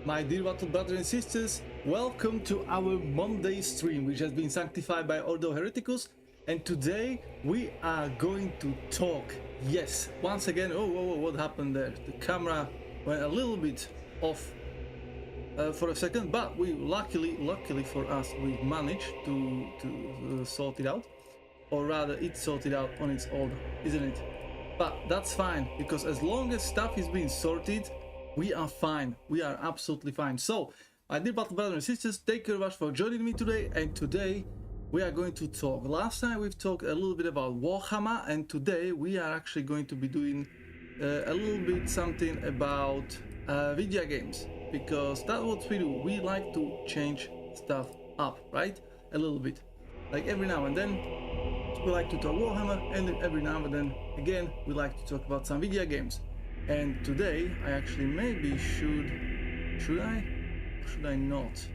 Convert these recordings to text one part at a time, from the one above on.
My dear battle brothers and sisters, welcome to our Monday stream, which has been sanctified by Ordo Hereticus, and today we are going to talk. Yes, once again, what happened there? The camera went a little bit off for a second, but we luckily for us, we managed to sort it out, or rather, it sorted out on its own, isn't it? But that's fine, because as long as stuff is being sorted, we are fine. We are absolutely fine. So, my dear battle brothers and sisters, thank you very much for joining me today. And today, we are going to talk. Last time we've talked a little bit about Warhammer, and today we are actually going to be doing a little bit something about video games, because that's what we do. We like to change stuff up, right? A little bit, like every now and then. We like to talk Warhammer, and every now and then again we like to talk about some video games. And today I actually maybe should I not?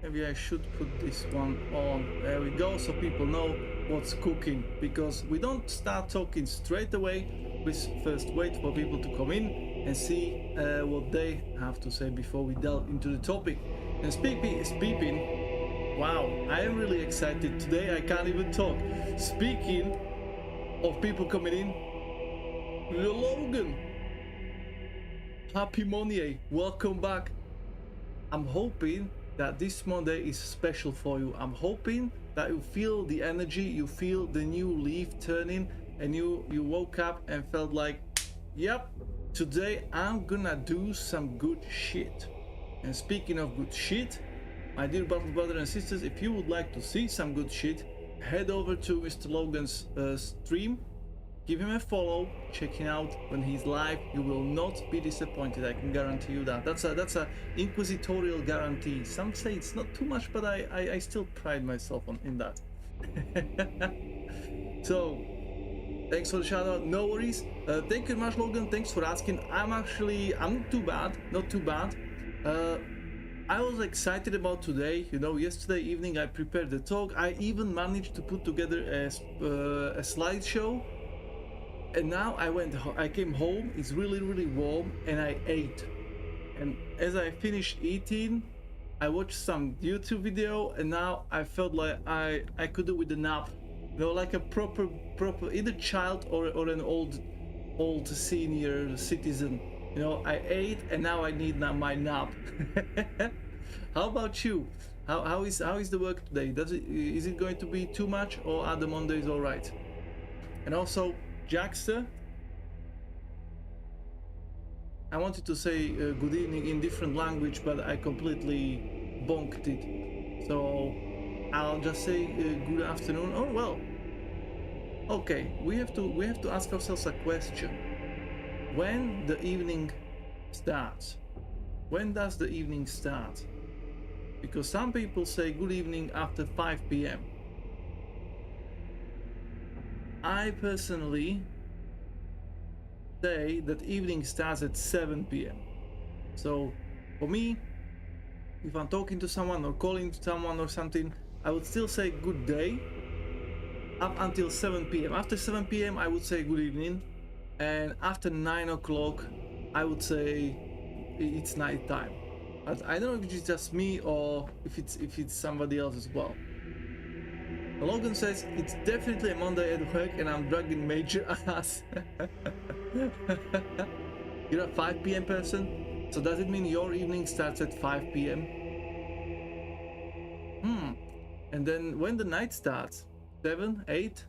Maybe I should put this one on. There we go, so people know what's cooking, because we don't start talking straight away. We first wait for people to come in and see what they have to say before we delve into the topic. And speaking, wow, I am really excited today. I can't even talk. Speaking of people coming in, Logan, Happy Monday, welcome back. I'm hoping that this Monday is special for you. I'm hoping that you feel the energy, you feel the new leaf turning, and you woke up and felt like, yep, today I'm gonna do some good shit. And speaking of good shit, my dear battle brothers and sisters, if you would like to see some good shit, head over to Mr. Logan's stream, give him a follow, check him out when he's live. You will not be disappointed, I can guarantee you that. That's a inquisitorial guarantee. Some say it's not too much, but I still pride myself in that. So, thanks for the shout out, no worries. Thank you very much, Logan, thanks for asking. I'm not too bad. I was excited about today. You know, yesterday evening I prepared the talk. I even managed to put together a slideshow. And now I came home, it's really warm, and I ate. And as I finished eating, I watched some YouTube video, and now I felt like I could do with a nap. You know, like a proper either child or an old senior citizen. You know, I ate and now I need my nap. How about you? How is the work today? Is it going to be too much, or are the Mondays all right? And also, Jackster, I wanted to say good evening in different language, but I completely bonked it. So I'll just say good afternoon. Oh well. Okay, we have to ask ourselves a question. When the evening starts? When does the evening start? Because some people say good evening after 5 p.m. I personally say that evening starts at 7 p.m. So for me, if I'm talking to someone or calling to someone or something, I would still say good day up until 7 p.m. After 7 p.m. I would say good evening, and after 9 o'clock I would say it's night time. But I don't know if it's just me or if it's somebody else as well. Logan says it's definitely a Monday at work and I'm dragging major ass. You're a 5 p.m. person, so does it mean your evening starts at 5 p.m? And then when the night starts, 7, 8?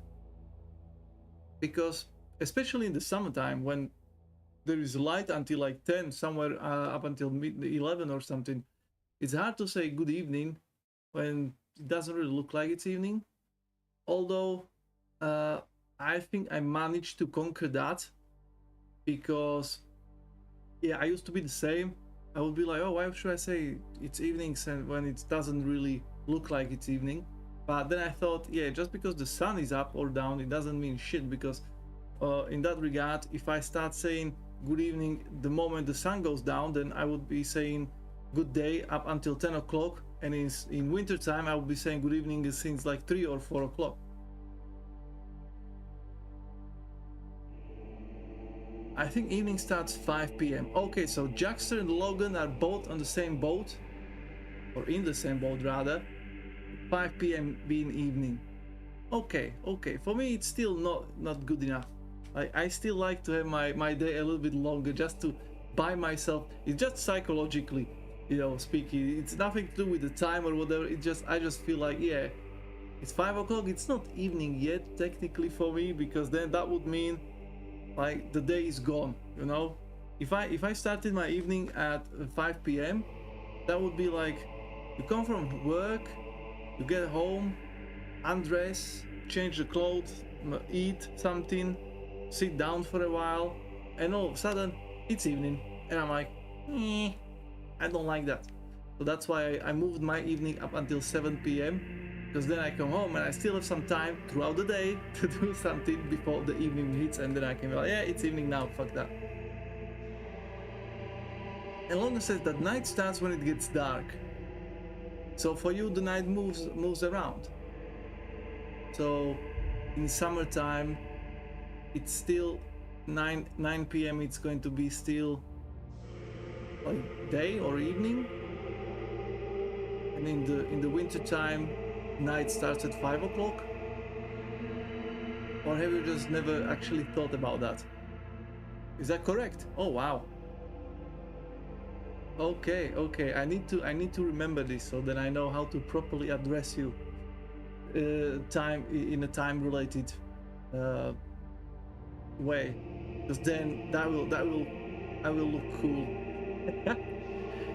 Because especially in the summertime, when there is light until like 10, somewhere up until mid 11 or something, it's hard to say good evening when it doesn't really look like it's evening. Although I think I managed to conquer that, because yeah, I used to be the same. I would be like, oh, why should I say it's evening when it doesn't really look like it's evening? But then I thought, yeah, just because the sun is up or down, it doesn't mean shit, because in that regard, if I start saying good evening the moment the sun goes down, then I would be saying good day up until 10 o'clock, and in winter time I would be saying good evening since like 3 or 4 o'clock. I think evening starts 5 p.m. Okay, so Jackster and Logan are both on the same boat, or in the same boat rather. 5 p.m. being evening. Okay, okay. For me, it's still not good enough. I still like to have my day a little bit longer, just to buy myself. It's just psychologically, you know, speaking. It's nothing to do with the time or whatever. I just feel like, yeah, it's 5 o'clock. It's not evening yet technically for me, because then that would mean like the day is gone. You know, if I started my evening at 5 p.m., that would be like you come from work, you get home, undress, change the clothes, eat something, sit down for a while, and all of a sudden it's evening, and I'm like, I don't like that. So that's why I moved my evening up until 7 p.m. because then I come home and I still have some time throughout the day to do something before the evening hits, and then I can be like, yeah, it's evening now, fuck that. And Logan says that night starts when it gets dark. So for you, the night moves around. So in summertime, it's still 9 p.m. It's going to be still like day or evening, and in the winter time, night starts at 5 o'clock. Or have you just never actually thought about that? Is that correct? Oh wow. Okay, okay. I need to remember this so that I know how to properly address you. Time in a time related way, because then I will look cool.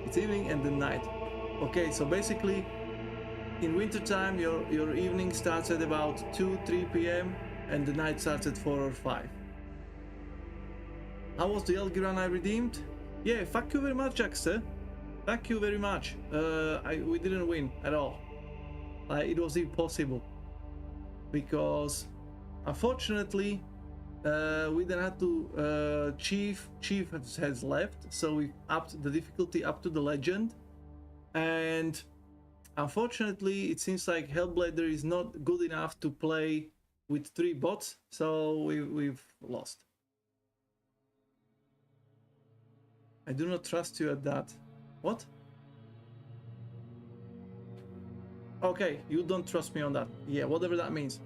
It's evening and the night. Okay, so basically in winter time your evening starts at about 2-3 p.m. and the night starts at 4 or 5. How was the Elgi run I redeemed? Yeah, fuck you very much, Jackster. Thank you very much. We didn't win at all. It was impossible because unfortunately we then had to Chief has left, so we upped the difficulty up to the legend, and unfortunately it seems like Hellblader is not good enough to play with 3 bots, so we've lost. I do not trust you at that. What? Okay, you don't trust me on that. Yeah, whatever that means.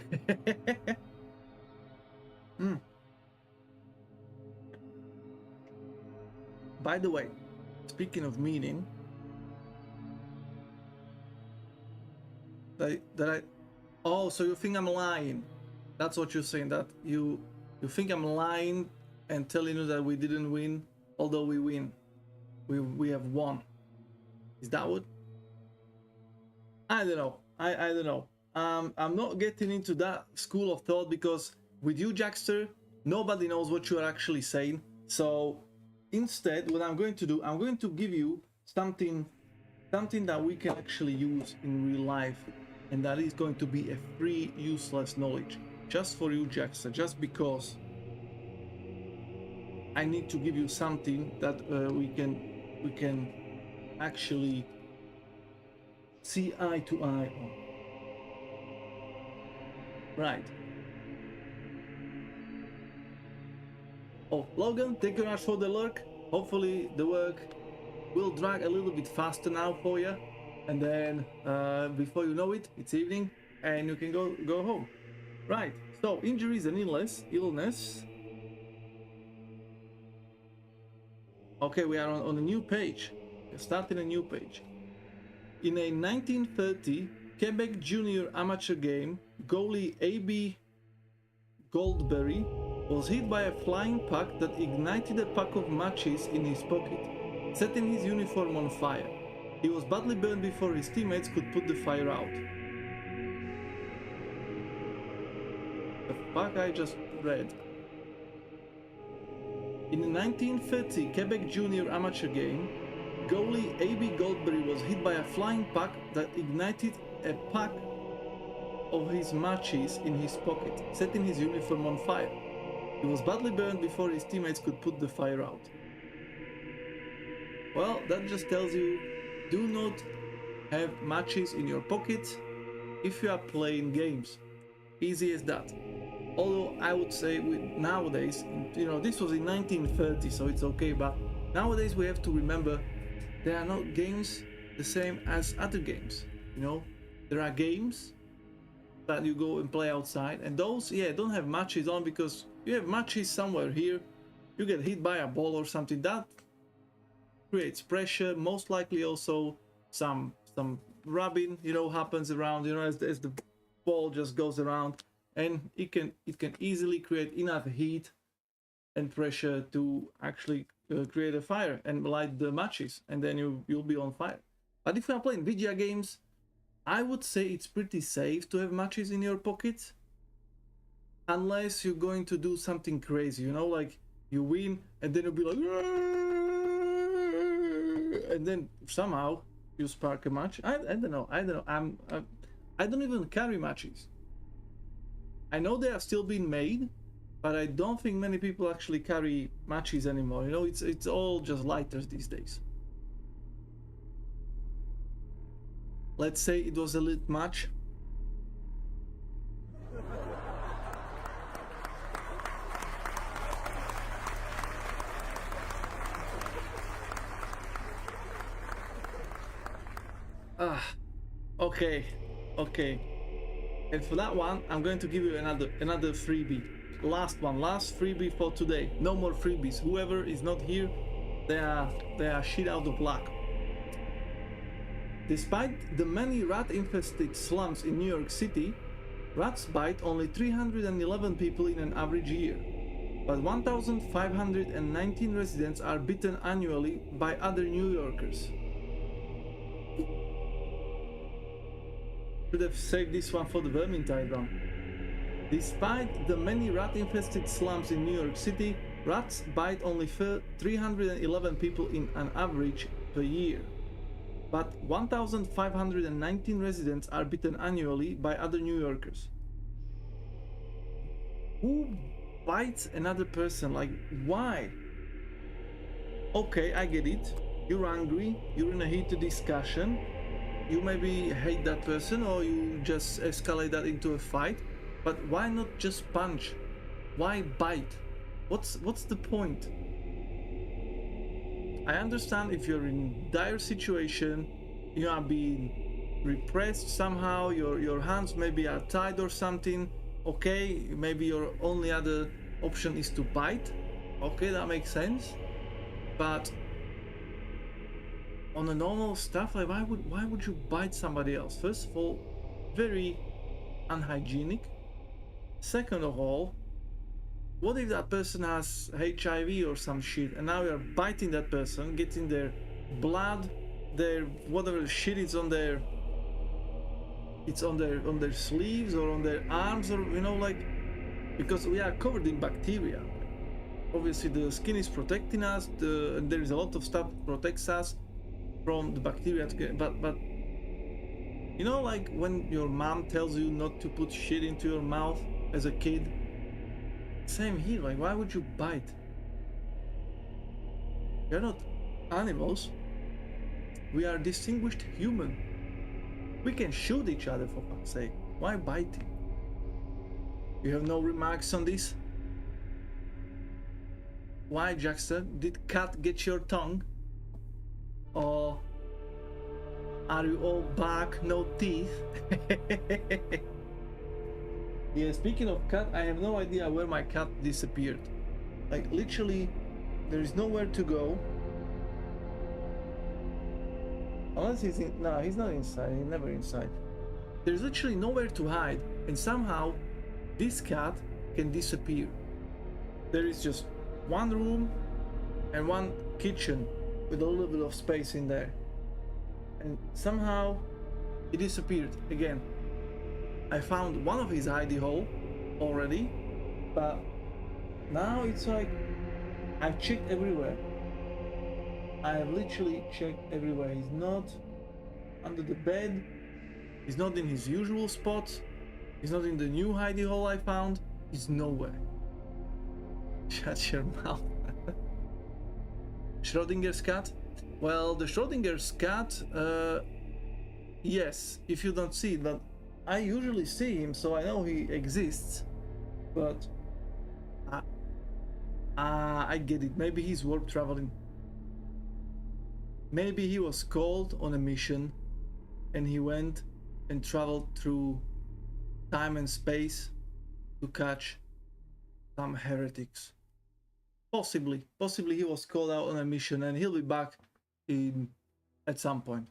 By the way, speaking of meaning, oh, so you think I'm lying? That's what you're saying, that you think I'm lying and telling you that we didn't win, although we win. We have won. Is that what? I don't know. I don't know. I'm not getting into that school of thought, because with you, Jackster, nobody knows what you are actually saying. So instead, what I'm going to do, I'm going to give you something that we can actually use in real life, and that is going to be a free, useless knowledge, just for you, Jackster, just because I need to give you something that we can actually see eye to eye on. Right. Oh, Logan, thank you very much for the lurk. Hopefully the work will drag a little bit faster now for you, and then before you know it, it's evening and you can go home. Right. So injuries and illness. Okay, we are on a new page. We're starting a new page. In a 1930 Quebec Junior Amateur game, goalie A.B. Goldberry was hit by a flying puck that ignited a pack of matches in his pocket, setting his uniform on fire. He was badly burned before his teammates could put the fire out. The fuck I just read? In a 1930 Quebec Junior Amateur game, goalie A.B. Goldberry was hit by a flying puck that ignited a pack of his matches in his pocket, setting his uniform on fire. He was badly burned before his teammates could put the fire out. Well, that just tells you, do not have matches in your pocket if you are playing games. Easy as that. Although I would say nowadays, you know, this was in 1930, so it's okay, but nowadays we have to remember there are not games the same as other games. You know, there are games that you go and play outside, and those, yeah, don't have matches on, because you have matches somewhere here, you get hit by a ball or something, that creates pressure, most likely also some rubbing, you know, happens around, you know, as the ball just goes around, and it can easily create enough heat and pressure to actually create a fire and light the matches, and then you'll be on fire. But if you are playing video games, I would say it's pretty safe to have matches in your pockets, unless you're going to do something crazy, you know, like you win and then you'll be like, and then somehow you spark a match. I don't know. I don't even carry matches. I know they are still being made, but I don't think many people actually carry matches anymore. You know, it's all just lighters these days. Let's say it was a lit match. Okay. And for that one, I'm going to give you another freebie. Last freebie for today. No more freebies. Whoever is not here, they are shit out of luck. Despite the many rat-infested slums in New York City, rats bite only 311 people in an average year, but 1,519 residents are bitten annually by other New Yorkers. Should have saved this one for the Vermintide run. Despite the many rat-infested slums in New York City, rats bite only 311 people in an average per year, but 1,519 residents are bitten annually by other New Yorkers. Who bites another person? Like, why? Okay, I get it. You're angry, you're in a heated discussion, you maybe hate that person, or you just escalate that into a fight, but why not just punch? Why bite? What's the point? I understand if you're in dire situation, you are being repressed somehow, your hands maybe are tied or something. Okay, maybe your only other option is to bite. Okay, that makes sense. But on the normal stuff, like why would you bite somebody else? First of all, very unhygienic. Second of all, what if that person has HIV or some shit, and now you're biting that person, getting their blood, their whatever shit is on their, on their sleeves or on their arms, or you know, like, because we are covered in bacteria. Obviously the skin is protecting us, and there is a lot of stuff that protects us from the bacteria, but you know, like when your mom tells you not to put shit into your mouth as a kid, same here. Like, why would you bite? We're not animals, we are distinguished human. We can shoot each other, for fuck's sake. Why biting? You have no remarks on this? Why, Jackson? Did cat get your tongue? Or are you all back, no teeth? Yeah, speaking of cat, I have no idea where my cat disappeared. Like, literally, there is nowhere to go. Unless he's in... No, he's not inside. He's never inside. There's literally nowhere to hide, and somehow this cat can disappear. There is just one room and one kitchen with a little bit of space in there, and somehow he disappeared again. I found one of his hidey hole already, but now it's like I've checked everywhere. I have literally checked everywhere. He's not under the bed, he's not in his usual spots, he's not in the new hidey hole I found, he's nowhere. Shut your mouth. Schrodinger's cat? Well, the Schrodinger's cat, yes, if you don't see it, but I usually see him, so I know he exists. But I get it. Maybe he's warp traveling. Maybe he was called on a mission and he went and traveled through time and space to catch some heretics. Possibly he was called out on a mission and he'll be back in at some point.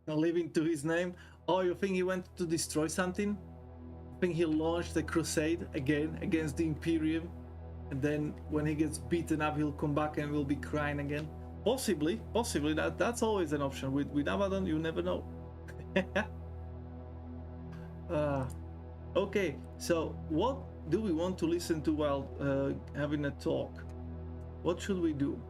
Living to his name. Oh, you think he went to destroy something? I think he launched a crusade again against the Imperium, and then when he gets beaten up, he'll come back and will be crying again. Possibly that's always an option. With Abaddon, you never know. Okay, so what do we want to listen to while having a talk? What should we do?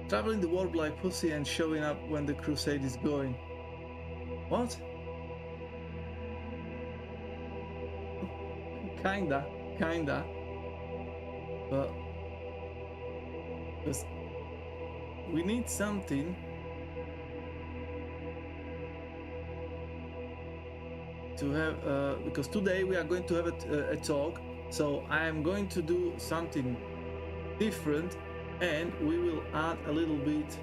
Traveling the warp like pussy and showing up when the crusade is going. What? Kinda. But we need something to have, because today we are going to have a talk, so I am going to do something different, and we will add a little bit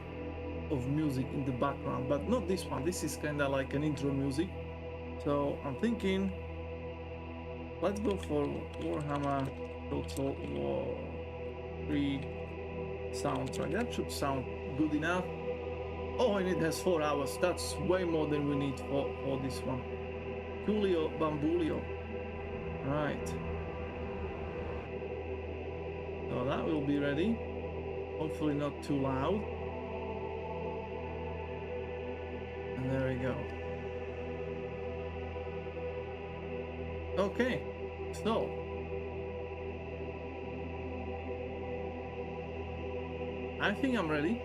of music in the background, but not this one. This is kind of like an intro music, so I'm thinking let's go for Warhammer Total War 3 soundtrack. That should sound good enough. Oh, and it has 4 hours. That's way more than we need for this one. Coolio Bambulio. Right. So that will be ready. Hopefully not too loud. And there we go. Okay. So. I think I'm ready.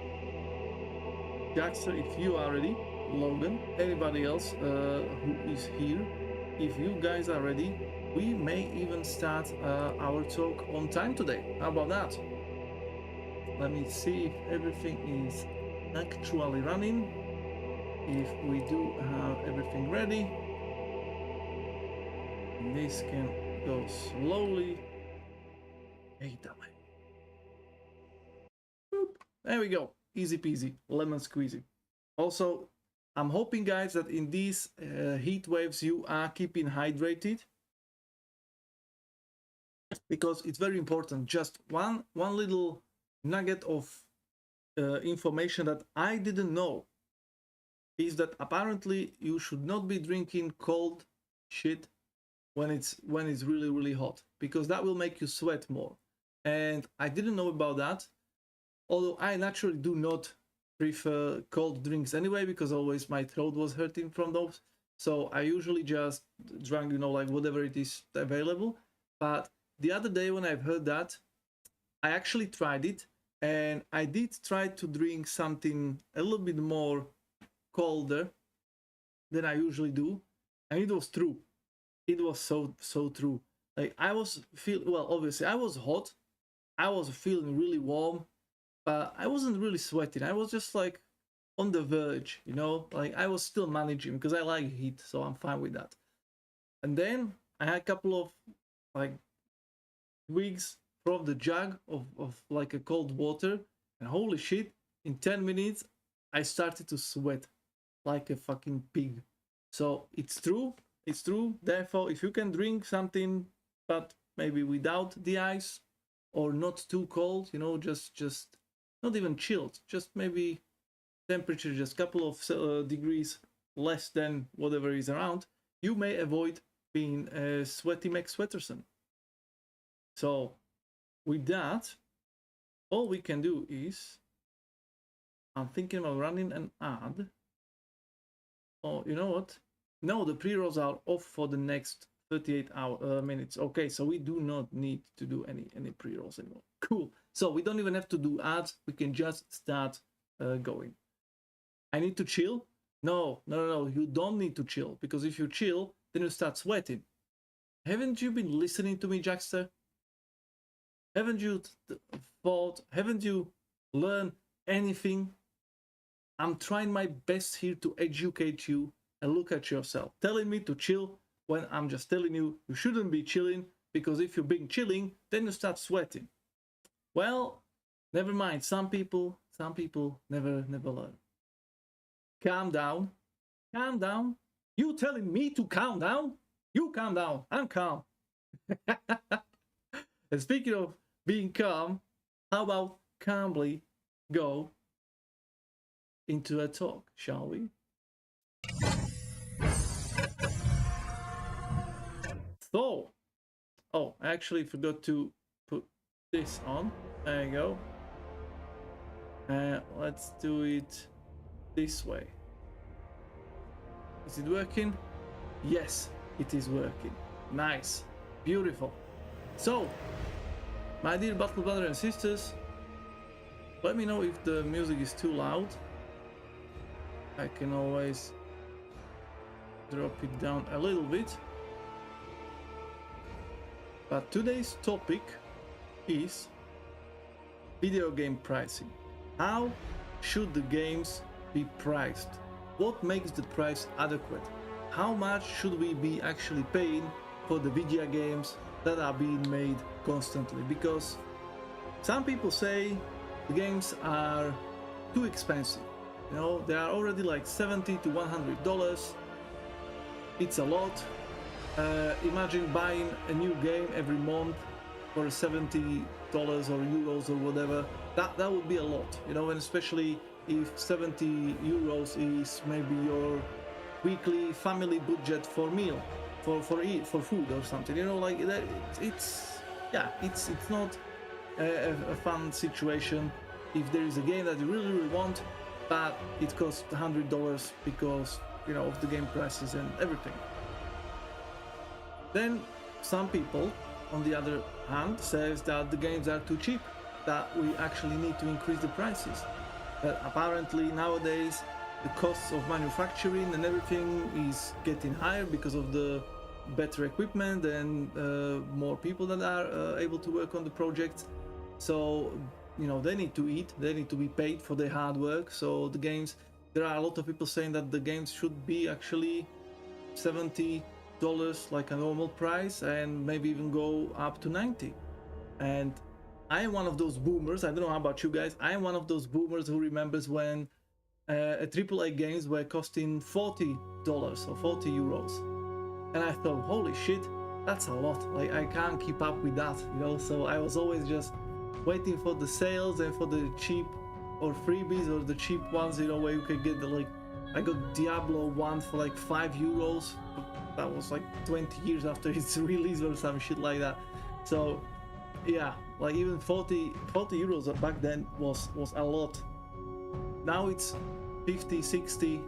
Jackson, if you are ready. Logan, anybody else who is here, if you guys are ready, we may even start our talk on time today. How about that? Let me see if everything is actually running. If we do have everything ready, this can go slowly. Hey, damn it. Boop. There we go. Easy peasy, lemon squeezy. Also, I'm hoping, guys, that in these heat waves you are keeping hydrated, because it's very important. Just one little nugget of information that I didn't know is that apparently you should not be drinking cold shit when it's really hot, because that will make you sweat more. And I didn't know about that, although I naturally do not prefer cold drinks anyway, because always my throat was hurting from those. So I usually just drank, like whatever it is available. But the other day when I've heard that, I actually tried it, and I did try to drink something a little bit more colder than I usually do, and it was true. It was so true. Like I was obviously I was hot, I was feeling really warm, but I wasn't really sweating. I was just like on the verge, like I was still managing, because I like heat, so I'm fine with that. And then I had a couple of like twigs from the jug of like a cold water, and holy shit, in 10 minutes I started to sweat like a fucking pig. So it's true. Therefore, if you can drink something, but maybe without the ice, or not too cold, just not even chilled, just maybe temperature just a couple of degrees less than whatever is around, you may avoid being a sweaty McSweaterson. So with that, all we can do is, I'm thinking of running an ad. Oh, you know what? No, the pre-rolls are off for the next 38 minutes. Okay, so we do not need to do any pre-rolls anymore. Cool. So we don't even have to do ads. We can just start going. I need to chill? No. You don't need to chill, because if you chill, then you start sweating. Haven't you been listening to me, Jackster? Haven't you thought? Haven't you learned anything? I'm trying my best here to educate you and look at yourself. Telling me to chill when I'm just telling you you shouldn't be chilling, because if you're being chilling, then you start sweating. Well, never mind. Some people never learn. Calm down. Calm down. You telling me to calm down? You calm down. I'm calm. And speaking of being calm, how about calmly go into a talk, shall we? So, oh, I actually forgot to put this on. There you go. Let's do it this way. Is it working? Yes, it is working. Nice. Beautiful. So, my dear battle brothers and sisters, let me know if the music is too loud. I can always drop it down a little bit. But today's topic is video game pricing. How should the games be priced? What makes the price adequate? How much should we be actually paying for the video games that are being made constantly? Because some people say the games are too expensive. You know, they are already like $70 to $100. It's a lot. Imagine buying a new game every month for $70 or euros or whatever. That would be a lot, you know, and especially if 70 euros is maybe your weekly family budget for meal, for food or something, you know, like that. It's not a fun situation if there is a game that you really want, but it costs $100 because, you know, of the game prices and everything. Then some people, on the other hand, says that the games are too cheap, that we actually need to increase the prices. That apparently nowadays the costs of manufacturing and everything is getting higher because of the better equipment and more people that are able to work on the project. So, you know, they need to eat, they need to be paid for their hard work. So the games, there are a lot of people saying that the games should be actually $70 like a normal price, and maybe even go up to 90. And I am one of those boomers, I don't know about you guys, I am one of those boomers who remembers when AAA games were costing $40 or 40 euros. And I thought, holy shit, that's a lot, like I can't keep up with that, you know. So I was always just waiting for the sales and for the cheap or freebies or the cheap ones, you know, where you could get the, like, I got Diablo 1 for like 5 euros. That was like 20 years after its release or some shit like that. So yeah, like even 40 euros back then was a lot. Now it's 50, 60,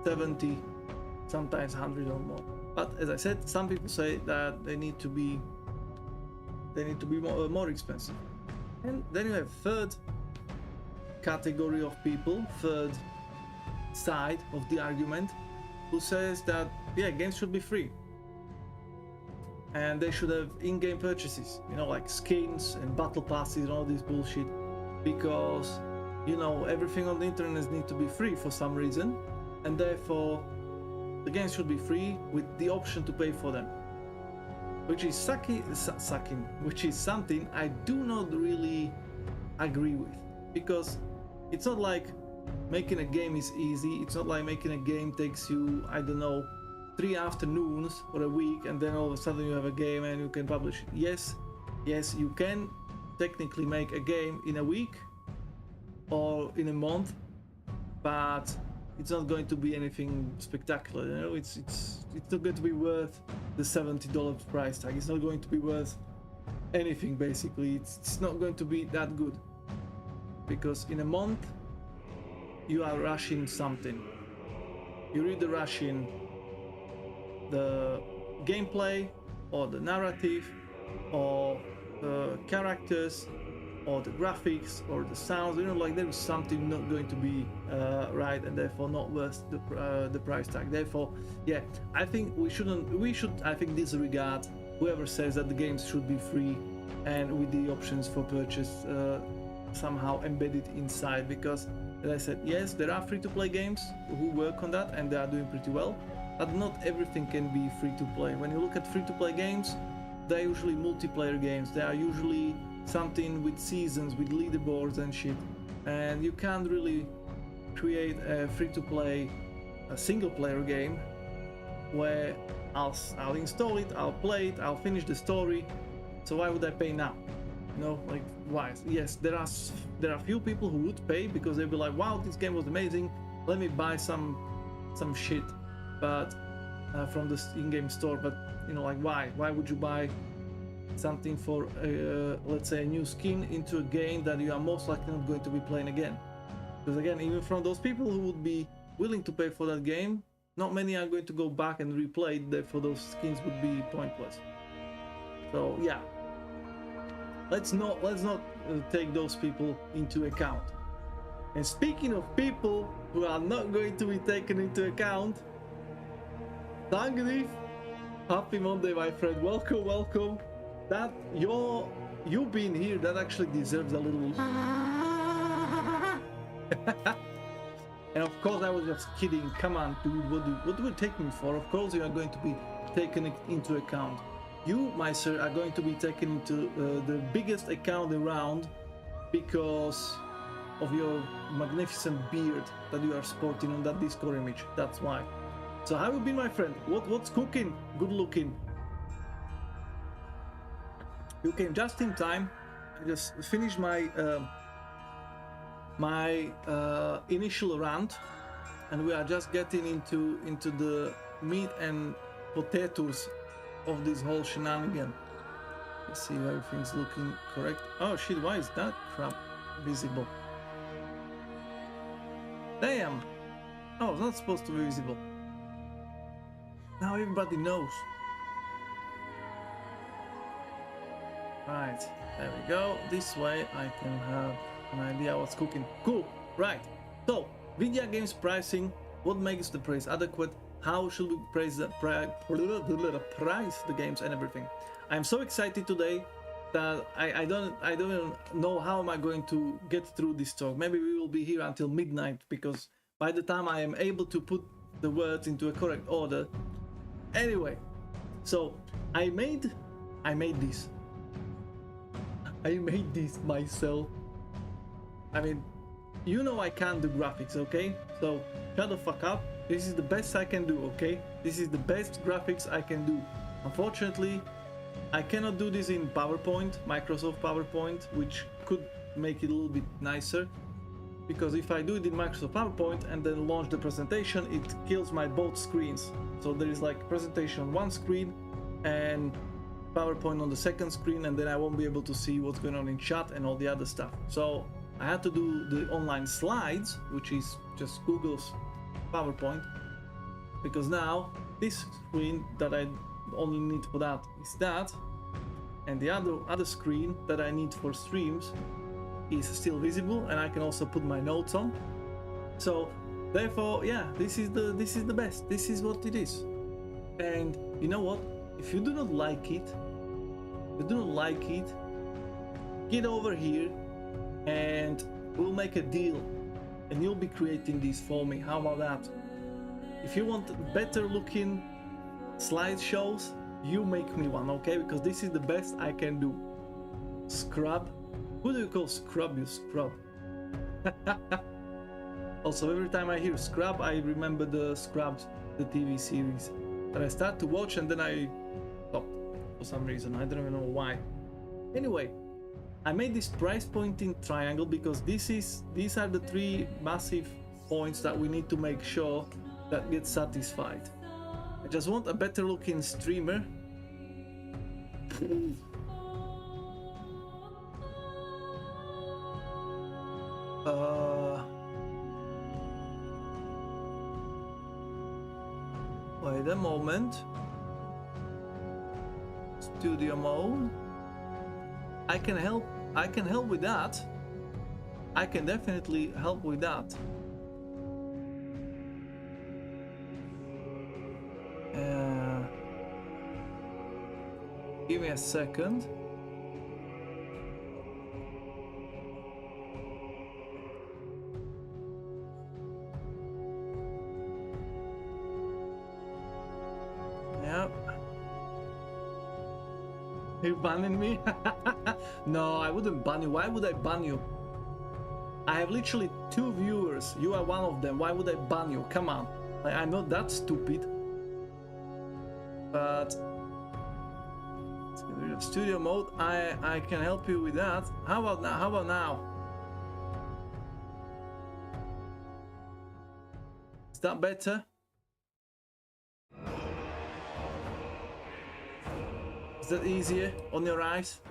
70, sometimes 100 or more. But as I said, some people say that they need to be more expensive. And then you have third category of people, third side of the argument, who says that, yeah, games should be free and they should have in-game purchases, you know, like skins and battle passes and all this bullshit, because, you know, everything on the internet needs to be free for some reason, and therefore the games should be free with the option to pay for them, which is which is something I do not really agree with, because it's not like making a game is easy. It's not like making a game takes you, I don't know, 3 afternoons or a week, and then all of a sudden you have a game and you can publish it. Yes, you can technically make a game in a week or in a month, but it's not going to be anything spectacular, you know. It's not going to be worth the $70 price tag. It's not going to be worth anything, basically. It's not going to be that good, because in a month you are rushing something. You're either rushing the gameplay or the narrative or the characters or the graphics or the sounds, you know, like there is something not going to be right, and therefore not worth the price tag. Therefore, yeah, I think we should I think disregard whoever says that the games should be free and with the options for purchase somehow embedded inside, because As I said, yes, there are free-to-play games who work on that and they are doing pretty well, but not everything can be free-to-play. When you look at free-to-play games, they're usually multiplayer games. They are usually something with seasons, with leaderboards and shit. And you can't really create a free-to-play, a single-player game where I'll install it, I'll play it, I'll finish the story. So why would I pay now? You know, like, why? Yes, there are few people who would pay because they'll be like, wow, this game was amazing, let me buy some shit, but from the in-game store. But you know, like, why would you buy something for let's say a new skin into a game that you are most likely not going to be playing again? Because again, even from those people who would be willing to pay for that game, not many are going to go back and replay it. Therefore those skins would be pointless. So yeah, let's not take those people into account. And speaking of people who are not going to be taken into account, Tangrif, happy Monday, my friend. Welcome. That you being here, that actually deserves a little. And of course, I was just kidding. Come on, dude. What do you take me for? Of course, you are going to be taken into account. You, my sir, are going to be taken into the biggest account around because of your magnificent beard that you are sporting on that Discord image. That's why. So how have you been, my friend? What's cooking? Good looking. You came just in time. I just finished my initial rant, and we are just getting into the meat and potatoes of this whole shenanigan. Let's see if everything's looking correct. Oh shit, why is that crap visible? Damn! Oh, it's not supposed to be visible. Now everybody knows. Right, there we go. This way I can have an idea what's cooking. Cool, right. So, video games pricing. What makes the price adequate? How should we price the games and everything? I'm so excited today that I don't even know how am I going to get through this talk. Maybe we will be here until midnight, because by the time I am able to put the words into a correct order. Anyway, so I made this. I made this myself. I mean, you know I can't do graphics, okay? So shut the fuck up. This is the best I can do, okay? This is the best graphics I can do. Unfortunately, I cannot do this in PowerPoint, Microsoft PowerPoint, which could make it a little bit nicer. Because if I do it in Microsoft PowerPoint and then launch the presentation, it kills my both screens. So there is like presentation on one screen and PowerPoint on the second screen, and then I won't be able to see what's going on in chat and all the other stuff. So I had to do the online slides, which is just Google's PowerPoint, because now this screen that I only need for that is that, and the other screen that I need for streams is still visible, and I can also put my notes on. So therefore, yeah, this is the best. This is what it is. And you know what? If you do not like it, get over here and we'll make a deal, and you'll be creating these for me. How about that? If you want better looking slideshows, you make me one, okay? Because this is the best I can do. Scrub? Who do you call Scrub, you scrub? Also, every time I hear Scrub, I remember the Scrubs, the TV series that I start to watch and then I stopped for some reason. I don't even know why. Anyway, I made this price pointing triangle because these are the three massive points that we need to make sure that get satisfied. I just want a better looking streamer. Wait a moment. Studio mode. I can help with that. I can definitely help with that. Give me a second. Yeah. You banning me? No, I wouldn't ban you. Why would I ban you? I have literally 2 viewers. You are one of them. Why would I ban you? Come on. Like, I'm not that stupid. But let's get rid of studio mode. I can help you with that. How about now? How about now? Is that better? Is that easier on your eyes?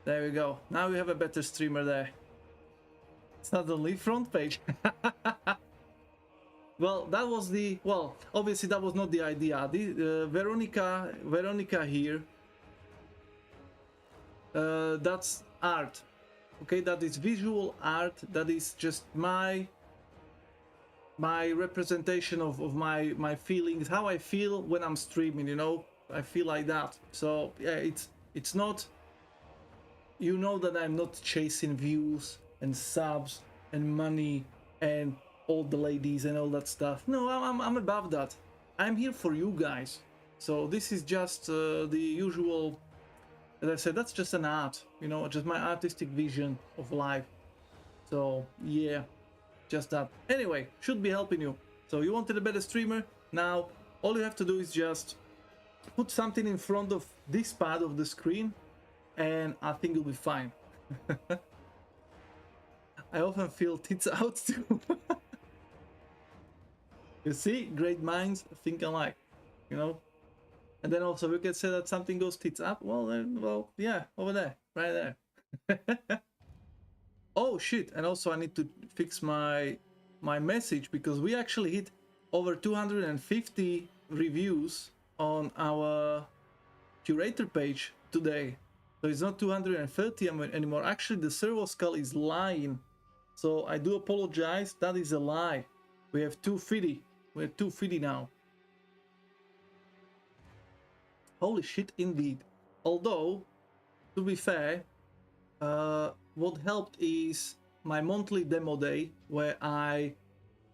There we go. Now we have a better streamer there. It's not only front page. Well, that was the... Well, obviously that was not the idea. Veronica here. That's art. Okay, that is visual art. That is just my representation of my feelings, how I feel when I'm streaming, you know. I feel like that. So yeah, it's not... You know that I'm not chasing views and subs and money and all the ladies and all that stuff. No, I'm above that. I'm here for you guys. So this is just the usual, as I said, that's just an art, you know, just my artistic vision of life. So yeah, just that. Anyway, should be helping you. So you wanted a better streamer? Now all you have to do is just put something in front of this part of the screen and I think you'll be fine. I often feel tits out too. You see, great minds think alike, you know. And then also we can say that something goes tits up. Well, well, yeah, over there, right there. Oh shit! And also I need to fix my message because we actually hit over 250 reviews on our curator page today. So it's not 230 anymore. Actually, the servo skull is lying. So I do apologize. That is a lie. We have 250. We have 250 now. Holy shit, indeed. Although, to be fair, what helped is my monthly demo day where I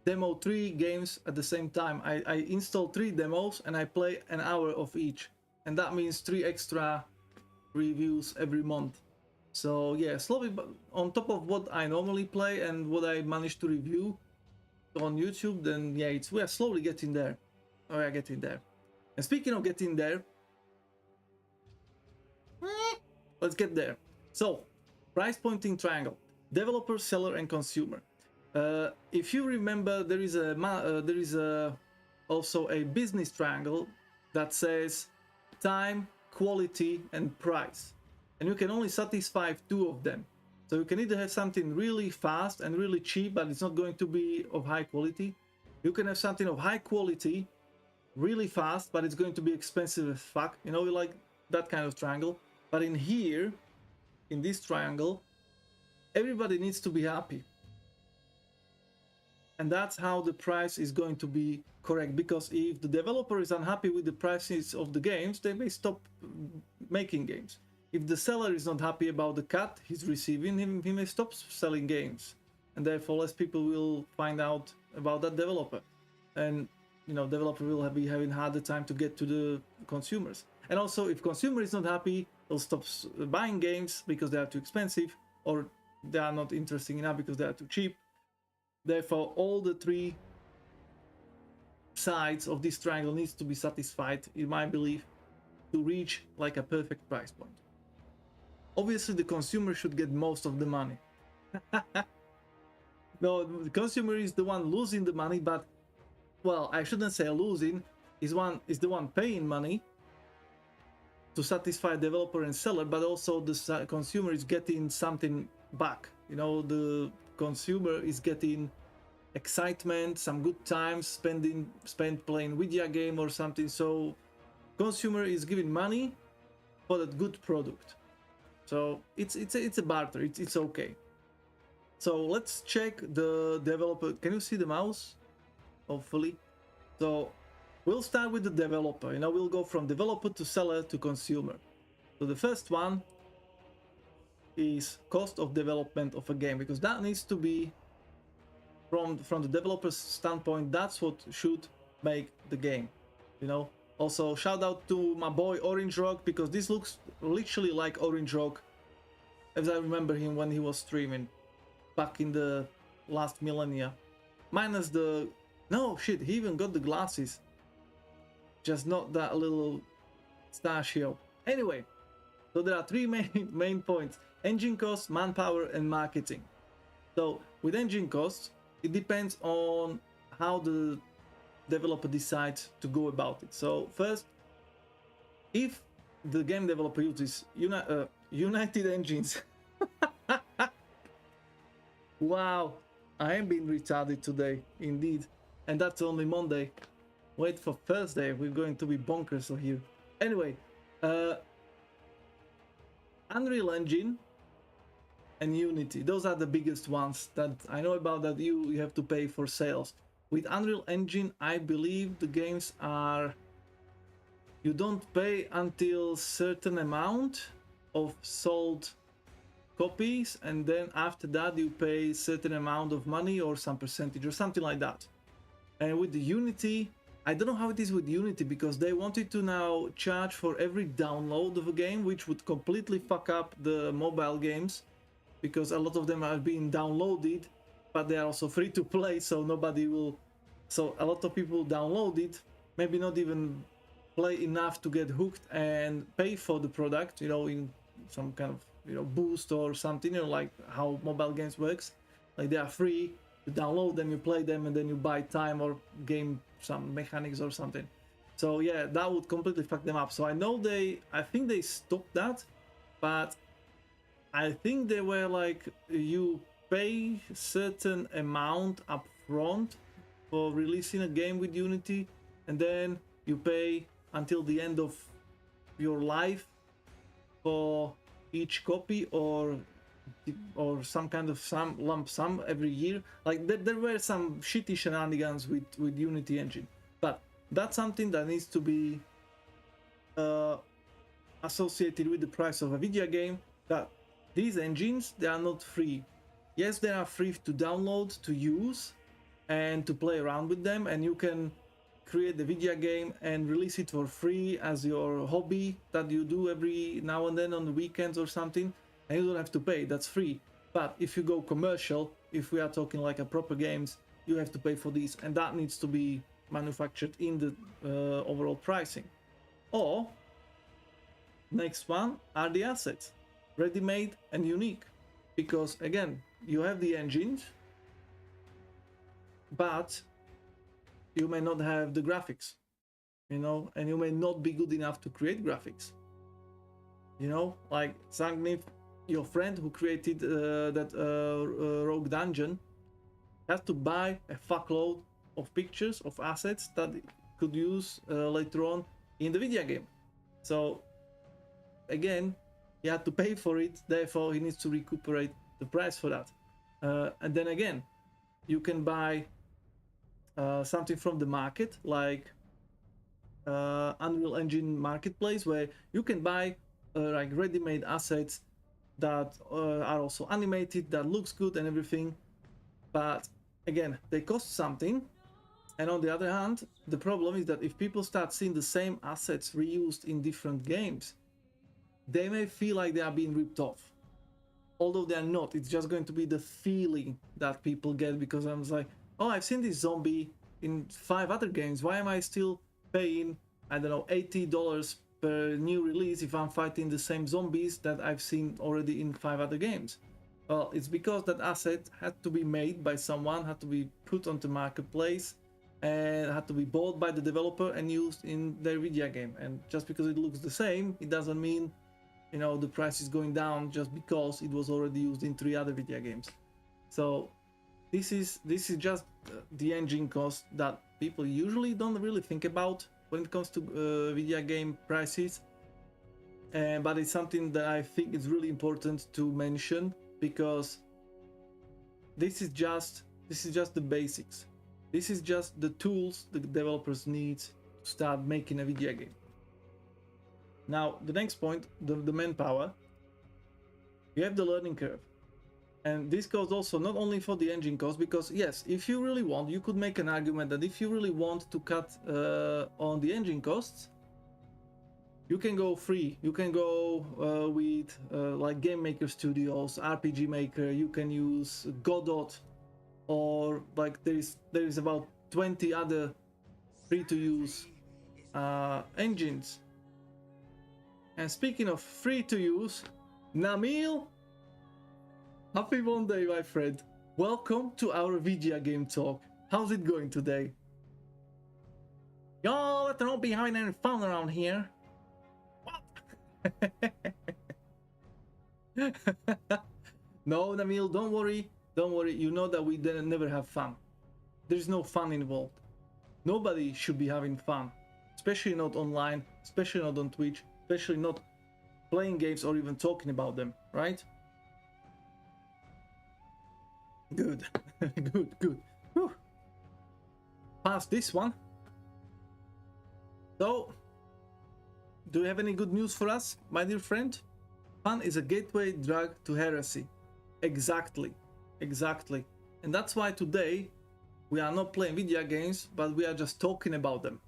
demo 3 games at the same time. I install 3 demos and I play an hour of each. And that means 3 extra reviews every month. So yeah, slowly, but on top of what I normally play and what I managed to review on YouTube, then yeah, we are slowly getting there. We are getting there. And speaking of getting there, let's get there. So, price pointing triangle: developer, seller, and consumer. If you remember, there is also a business triangle that says time, quality, and price, and you can only satisfy 2 of them. So you can either have something really fast and really cheap, but it's not going to be of high quality. You can have something of high quality, really fast, but it's going to be expensive as fuck. You know, like that kind of triangle. But in here, in this triangle, everybody needs to be happy. And that's how the price is going to be correct, because if the developer is unhappy with the prices of the games, they may stop making games. If the seller is not happy about the cut he's receiving, he may stop selling games, and therefore less people will find out about that developer, and you know, developer will be having harder time to get to the consumers. And also, if consumer is not happy, they'll stop buying games because they are too expensive, or they are not interesting enough because they are too cheap. Therefore, all the 3 sides of this triangle needs to be satisfied, in my belief, to reach like a perfect price point. Obviously, the consumer should get most of the money. No, the consumer is the one losing the money, but, well, I shouldn't say losing, is the one paying money to satisfy developer and seller, but also the consumer is getting something back. You know, the consumer is getting excitement, some good times spent playing video game or something. So consumer is giving money for that good product. So it's a barter. It's okay. So let's check the developer. Can you see the mouse? Hopefully. So we'll start with the developer. You know, we'll go from developer to seller to consumer. So the first one is cost of development of a game, because that needs to be from the developer's standpoint, that's what should make the game, you know. Also, shout out to my boy Orange Rock, because this looks literally like Orange Rock as I remember him when he was streaming back in the last millennia. Minus the... no, shit, he even got the glasses. Just not that little stachio. Anyway, so there are three main points: engine costs, manpower, and marketing. So with engine costs, it depends on how the developer decides to go about it. So first, if the game developer uses United Engines... wow, I am being retarded today, indeed. And that's only Monday. Wait for Thursday, we're going to be bonkers here. Anyway, Unreal Engine and Unity, those are the biggest ones that I know about, that you have to pay for sales. With Unreal Engine, I believe the games are... you don't pay until certain amount of sold copies, and then after that you pay certain amount of money or some percentage or something like that. And with the Unity, I don't know how it is with Unity, because they wanted to now charge for every download of a game, which would completely fuck up the mobile games, because a lot of them are being downloaded, but they are also free to play, so nobody will... so a lot of people download it, maybe not even play enough to get hooked and pay for the product, you know, in some kind of, you know, boost or something, you know, like how mobile games works. Like they are free, you download them, you play them, and then you buy time or game some mechanics or something. So yeah, that would completely fuck them up. So I know I think they stopped that, but I think they were like, you pay certain amount up front for releasing a game with Unity, and then you pay until the end of your life for each copy, or some kind of lump sum every year. Like there were some shitty shenanigans with Unity Engine, but that's something that needs to be associated with the price of a video game, that these engines, they are not free. Yes, they are free to download, to use, and to play around with them, and you can create the video game and release it for free as your hobby that you do every now and then on the weekends or something, and you don't have to pay. That's free. But if you go commercial, if we are talking like a proper games, you have to pay for these, and that needs to be manufactured in the overall pricing. Or next one are the assets, ready-made and unique, because again, you have the engines, but you may not have the graphics, you know, and you may not be good enough to create graphics. You know, like Zangnif, your friend who created that Rogue Dungeon, has to buy a fuckload of pictures, of assets that could use later on in the video game. So again, he had to pay for it, therefore he needs to recuperate the price for that. And then again, you can buy something from the market, like Unreal Engine Marketplace, where you can buy like ready-made assets that are also animated, that looks good and everything, but again, they cost something. And on the other hand, the problem is that if people start seeing the same assets reused in different games, they may feel like they are being ripped off, although they are not. It's just going to be the feeling that people get, because I'm like, oh, I've seen this zombie in 5 other games, why am I still paying, I don't know, $80 per new release if I'm fighting the same zombies that I've seen already in 5 other games? Well, it's because that asset had to be made by someone, had to be put onto marketplace, and had to be bought by the developer and used in their video game. And just because it looks the same, it doesn't mean, you know, the price is going down just because it was already used in 3 other video games. So this is just the engine cost that people usually don't really think about when it comes to video game prices, but it's something that I think is really important to mention, because this is just the basics. This is just the tools the developers need to start making a video game. Now the next point, the manpower. You have the learning curve. And this goes also not only for the engine cost, because yes, if you really want, you could make an argument that if you really want to cut on the engine costs, you can go free. You can go with like Game Maker Studios, RPG Maker. You can use Godot, or like there is about 20 other free-to-use engines. And speaking of free-to-use, Namil, happy Monday, my friend. Welcome to our video game talk. How's it going today? Y'all don't be having any fun around here. No, Namil, don't worry. Don't worry. You know that we never have fun. There's no fun involved. Nobody should be having fun, especially not online, especially not on Twitch, especially not playing games or even talking about them, right? Good. Good. Whew. Past this one. So, do you have any good news for us, my dear friend? Fun is a gateway drug to heresy. Exactly. And that's why today we are not playing video games, but we are just talking about them.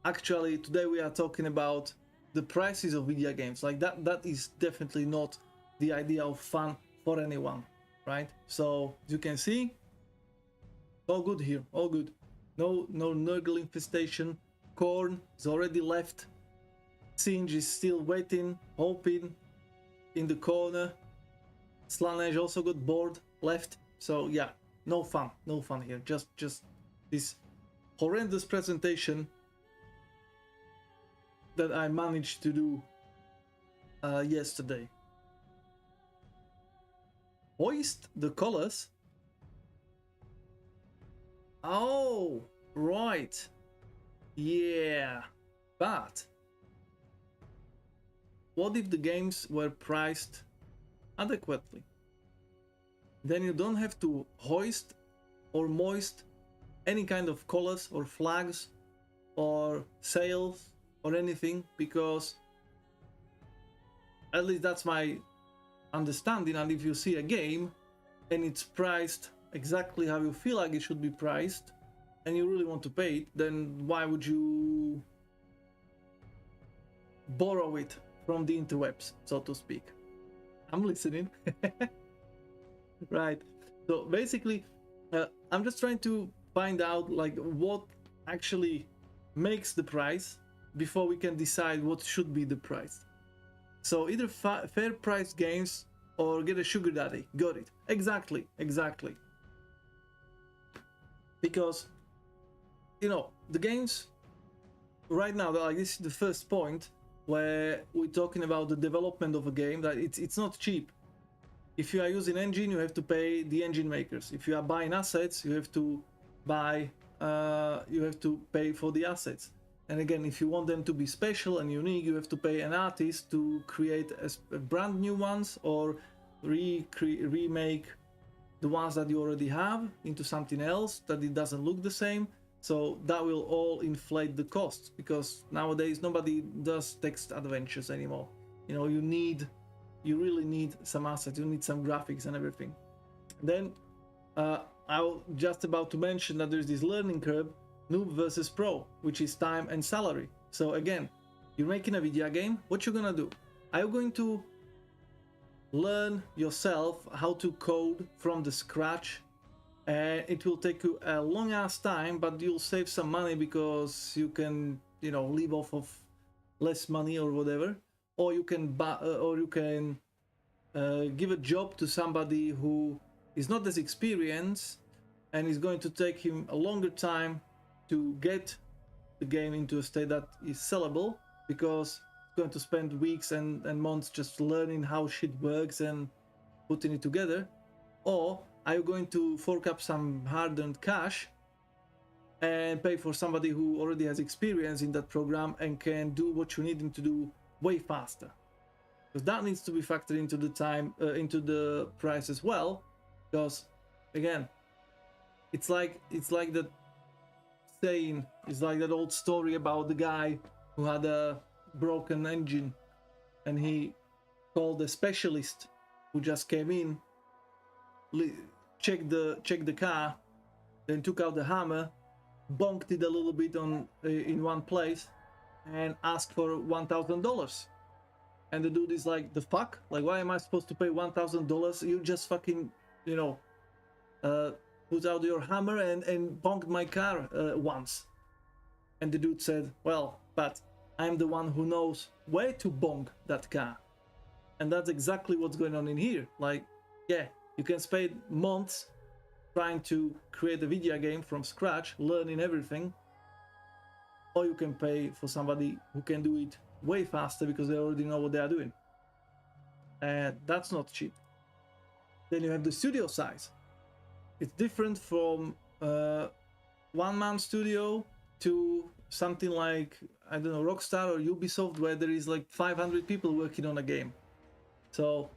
Actually, today we are talking about the prices of video games. Like that is definitely not the idea of fun for anyone, right? So as you can see, all good here, all good. No Nurgle infestation. Korn is already left. Singe is still waiting, hoping in the corner. Slanesh also got bored, left. So yeah, no fun here. Just this horrendous presentation that I managed to do yesterday. Hoist the colors. Oh, right. Yeah, but what if the games were priced adequately? Then you don't have to hoist or moist any kind of colors or flags or sails or anything, because at least that's my understanding. And if you see a game and it's priced exactly how you feel like it should be priced and you really want to pay it, then why would you borrow it from the interwebs, so to speak? I'm listening. Right. So basically, I'm just trying to find out like what actually makes the price before we can decide what should be the price. So either fair price games or get a sugar daddy. Got it. Exactly. Because, you know, the games right now, like this is the first point where we're talking about the development of a game, that it's not cheap. If you are using engine, you have to pay the engine makers. If you are buying assets, you have to pay for the assets. And again, if you want them to be special and unique, you have to pay an artist to create a brand new ones or remake the ones that you already have into something else that it doesn't look the same. So that will all inflate the costs, because nowadays nobody does text adventures anymore. You know, you really need some assets, you need some graphics and everything. Then I was just about to mention that there's this learning curve, noob versus pro, which is time and salary. So again, you're making a video game, what you're gonna do? Are you going to learn yourself how to code from the scratch? It will take you a long ass time, but you'll save some money because you can, you know, live off of less money or whatever. Or you can give a job to somebody who is not as experienced and is going to take him a longer time to get the game into a state that is sellable, because it's going to spend weeks and months just learning how shit works and putting it together. Or are you going to fork up some hard-earned cash and pay for somebody who already has experience in that program and can do what you need him to do way faster? Because that needs to be factored into the time, into the price as well. Because again, it's like that saying, it's like that old story about the guy who had a broken engine and he called a specialist who just came in checked the car, then took out the hammer, bonked it a little bit on in one place, and asked for $1,000. And the dude is like, the fuck? Like, why am I supposed to pay $1,000? You just fucking, you know, put out your hammer and bonked my car once. And the dude said, well, but I'm the one who knows where to bonk that car. And that's exactly what's going on in here. Like, yeah, you can spend months trying to create a video game from scratch, learning everything, or you can pay for somebody who can do it way faster because they already know what they are doing. And that's not cheap. Then you have the studio size. It's different from one-man studio to something like, I don't know, Rockstar or Ubisoft, where there is like 500 people working on a game. So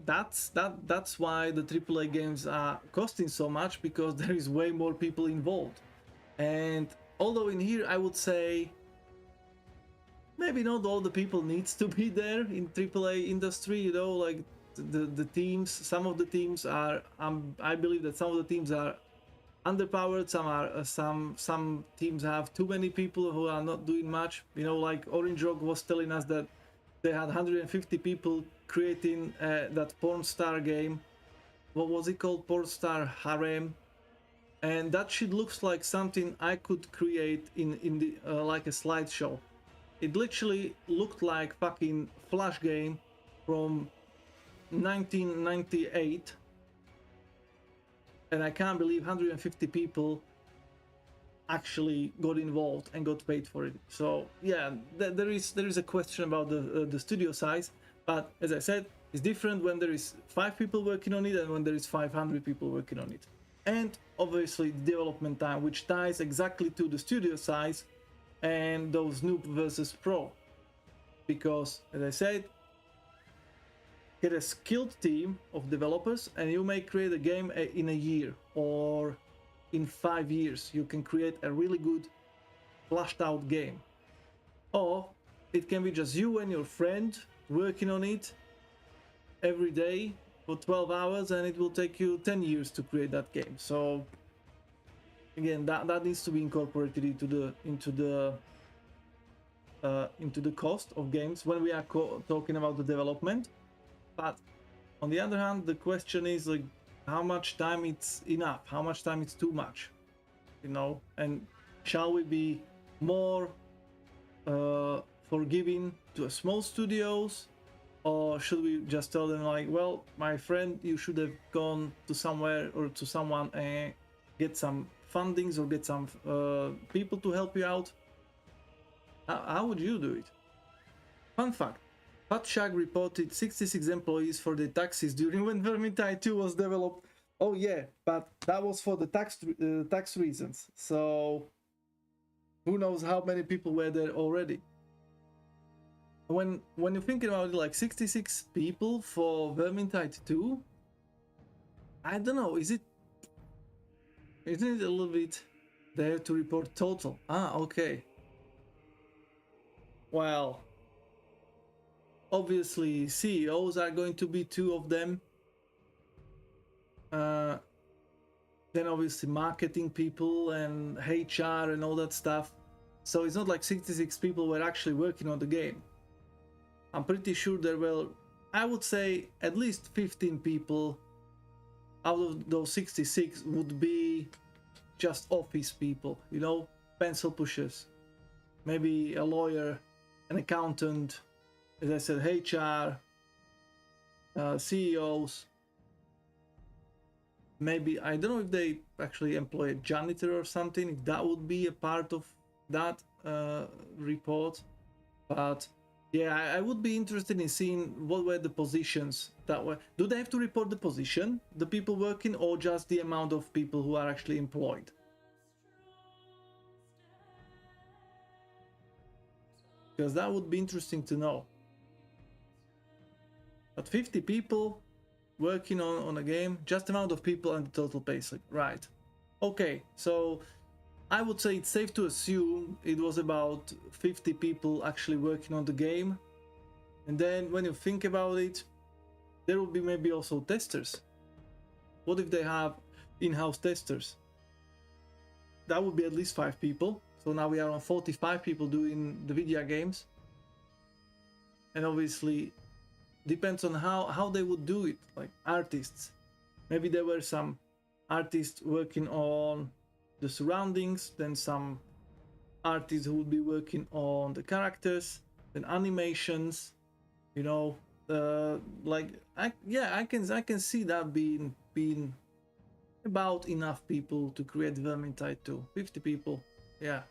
that's why the AAA games are costing so much, because there is way more people involved. And although in here I would say maybe not all the people needs to be there in AAA industry, you know, like the teams, some of the teams are, I believe that some of the teams are underpowered, some teams have too many people who are not doing much, you know, like Orange Rock was telling us that they had 150 people creating that porn star game. What was it called? Porn Star Harem. And that shit looks like something I could create in the like a slideshow. It literally looked like fucking Flash game from 1998, and I can't believe 150 people actually got involved and got paid for it. So yeah, there is a question about the studio size, but as I said, it's different when there is 5 people working on it and when there is 500 people working on it. And obviously the development time, which ties exactly to the studio size and those noob versus pro, because as I said, get a skilled team of developers and you may create a game in a year, or in 5 years you can create a really good flashed out game. Or it can be just you and your friend working on it every day for 12 hours and it will take you 10 years to create that game. So again, that needs to be incorporated into the cost of games when we are talking about the development. But on the other hand, the question is like, how much time it's enough, how much time it's too much, you know, and shall we be more forgiving to a small studios, or should we just tell them like, well, my friend, you should have gone to somewhere or to someone and get some fundings or get some people to help you out? How would you do it? Fun fact, Fat Shag reported 66 employees for the taxes during when Vermintide 2 was developed. Oh yeah, but that was for the tax reasons. So who knows how many people were there already. When you're thinking about it, like 66 people for Vermintide 2, I don't know, isn't it a little bit there to report total? Ah, okay. Well, obviously CEOs are going to be 2 of them. Then obviously marketing people and HR and all that stuff. So it's not like 66 people were actually working on the game. I'm pretty sure there were, I would say, at least 15 people out of those 66 would be just office people, you know, pencil pushers, maybe a lawyer, an accountant, as I said, HR, CEOs. Maybe, I don't know if they actually employ a janitor or something, if that would be a part of that report. But yeah, I would be interested in seeing what were the positions that were. Do they have to report the position, the people working, or just the amount of people who are actually employed? Because that would be interesting to know. But 50 people working on a game, just amount of people and the total pay slip, right? Okay, so I would say it's safe to assume it was about 50 people actually working on the game. And then when you think about it, there will be maybe also testers. What if they have in-house testers? That would be at least 5 people. So now we are on 45 people doing the video games. And obviously depends on how they would do it, like artists. Maybe there were some artists working on the surroundings, then some artists who would be working on the characters, then animations, you know, like I can see that being about enough people to create Vermintide 2. 50 people, yeah.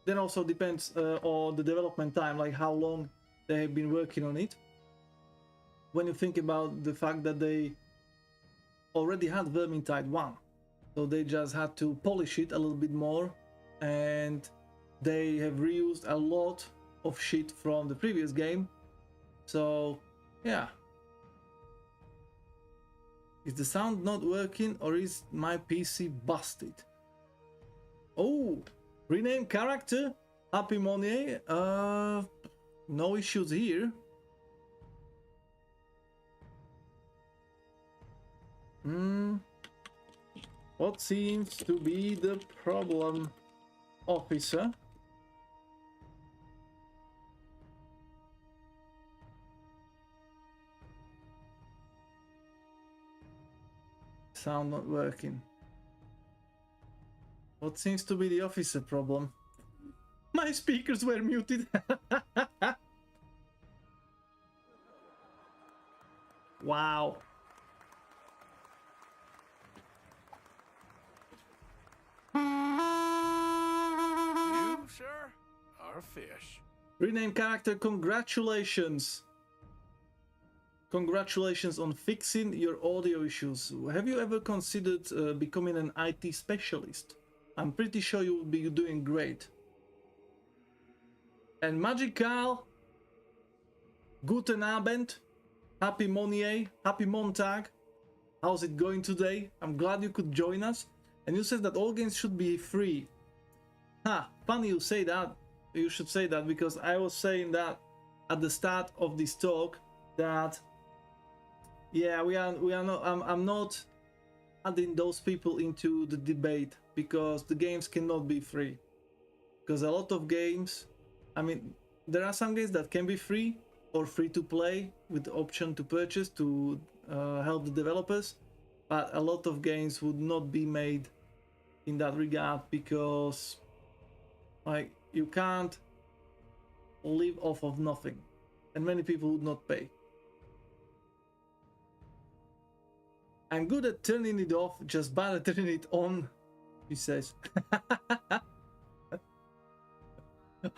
Then also depends on the development time, like how long they have been working on it. When you think about the fact that they already had Vermintide 1, so they just had to polish it a little bit more, and they have reused a lot of shit from the previous game. So yeah. Is the sound not working, or is my PC busted? Oh, rename character, Happy Money. No issues here. What seems to be the problem, officer? Sound not working. What seems to be the officer problem? My speakers were muted. Wow. You, sir, are a fish. Rename character, congratulations. Congratulations on fixing your audio issues. Have you ever considered becoming an IT specialist? I'm pretty sure you will be doing great. And Magical, Guten Abend, Happy Monier, Happy Montag. How's it going today? I'm glad you could join us. And you said that all games should be free. Ha, funny you say that. You should say that, because I was saying that at the start of this talk that yeah, we are not, I'm not adding those people into the debate, because the games cannot be free. Because a lot of games, I mean, there are some games that can be free or free to play with the option to purchase to help the developers, but a lot of games would not be made in that regard, because like you can't live off of nothing, and many people would not pay. I'm good at turning it off, just bad at turning it on, he says.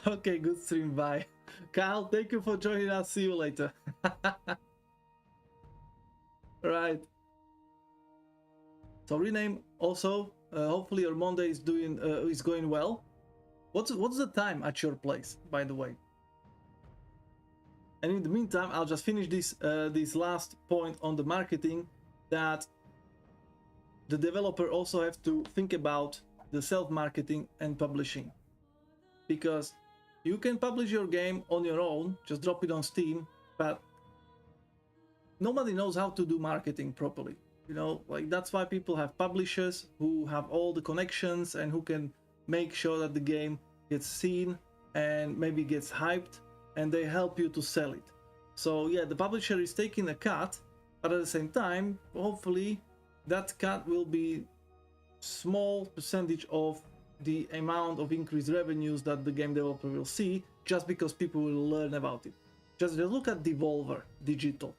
Okay, good stream, bye. Kyle, thank you for joining us, see you later. Right. So rename also, hopefully your Monday is going well. What's the time at your place, by the way? And in the meantime, I'll just finish this last point on the marketing, that the developer also have to think about the self-marketing and publishing, because you can publish your game on your own, just drop it on Steam, but nobody knows how to do marketing properly. You know, like that's why people have publishers who have all the connections and who can make sure that the game gets seen and maybe gets hyped, and they help you to sell it. So yeah, the publisher is taking a cut, but at the same time, hopefully that cut will be small percentage of the amount of increased revenues that the game developer will see, just because people will learn about it. Just look at Devolver Digital.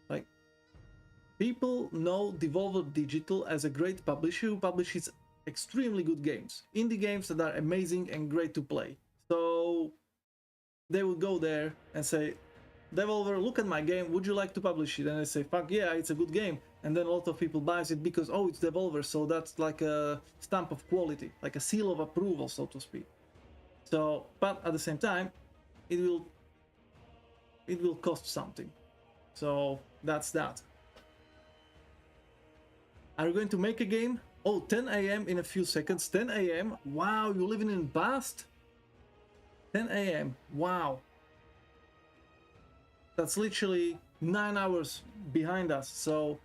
Like, people know Devolver Digital as a great publisher who publishes extremely good games, indie games that are amazing and great to play. So they will go there and say, Devolver, look at my game, would you like to publish it? And I say, fuck yeah, it's a good game. And then a lot of people buys it because, oh, it's Devolver, so that's like a stamp of quality, like a seal of approval, so to speak. So, but at the same time, it will cost something. So that's that. Are you going to make a game? Oh, 10 a.m. in a few seconds. 10 a.m. Wow, you're living in Bast? 10 a.m. Wow. That's literally 9 hours behind us. So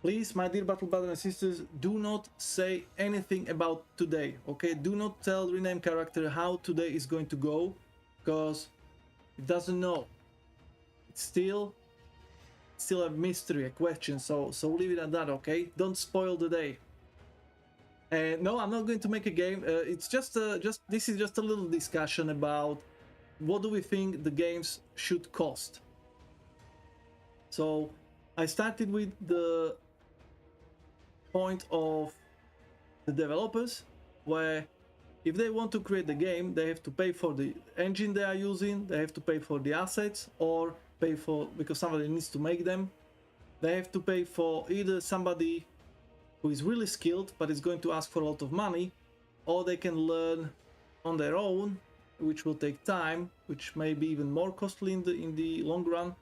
Please, my dear battle brothers and sisters, do not say anything about today, okay? Do not tell rename character how today is going to go, because it doesn't know. It's still a mystery, a question, so leave it at that, okay? Don't spoil the day. And no, I'm not going to make a game. It's just this is just a little discussion about what do we think the games should cost. So I started with the point of the developers, where if they want to create the game, they have to pay for the engine they are using, they have to pay for the assets, or pay for, because somebody needs to make them, they have to pay for either somebody who is really skilled but is going to ask for a lot of money, or they can learn on their own, which will take time, which may be even more costly in the long run.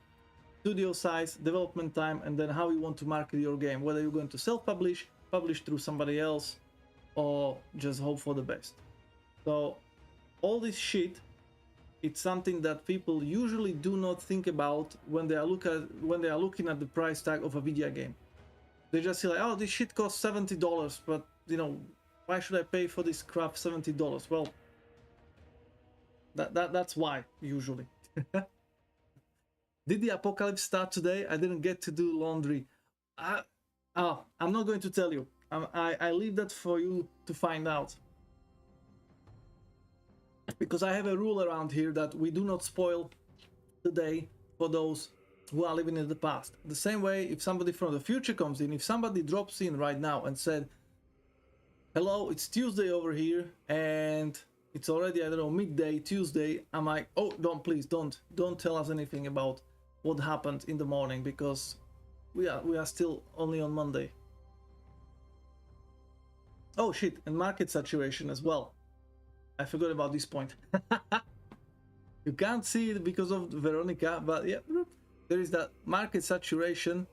Studio size, development time, and then how you want to market your game, whether you're going to self-publish, publish through somebody else, or just hope for the best. So all this shit, it's something that people usually do not think about when they are looking at the price tag of a video game. They just say like, oh, this shit costs $70, but you know, why should I pay for this crap $70? Well, that's why usually. Did the apocalypse start today? I didn't get to do laundry. I'm not going to tell you. I leave that for you to find out. Because I have a rule around here that we do not spoil the day for those who are living in the past. The same way, if somebody from the future comes in, if somebody drops in right now and said, hello, it's Tuesday over here, and it's already, I don't know, midday Tuesday, I'm like, oh, please don't tell us anything about what happened in the morning, because we are still only on Monday. Oh shit, and market saturation as well. I forgot about this point. You can't see it because of Veronica, but yeah, there is that market saturation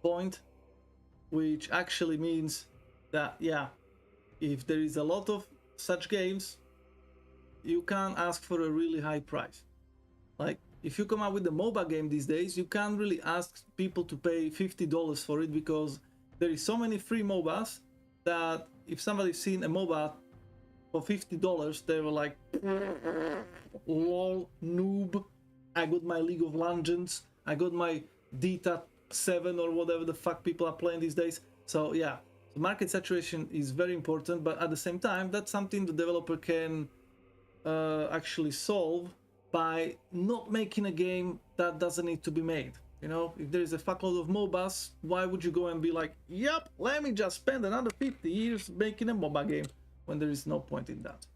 point, which actually means that, yeah, if there is a lot of such games, you can't ask for a really high price. Like, if you come out with a MOBA game these days, you can't really ask people to pay $50 for it, because there is so many free MOBAs that if somebody's seen a MOBA for $50, they were like, lol, noob, I got my League of Legends, I got my Dota 7 or whatever the fuck people are playing these days. So yeah, the market saturation is very important, but at the same time, that's something the developer can actually solve by not making a game that doesn't need to be made. You know, if there is a fuckload of MOBAs, why would you go and be like, yep, let me just spend another 50 years making a MOBA game, when there is no point in that.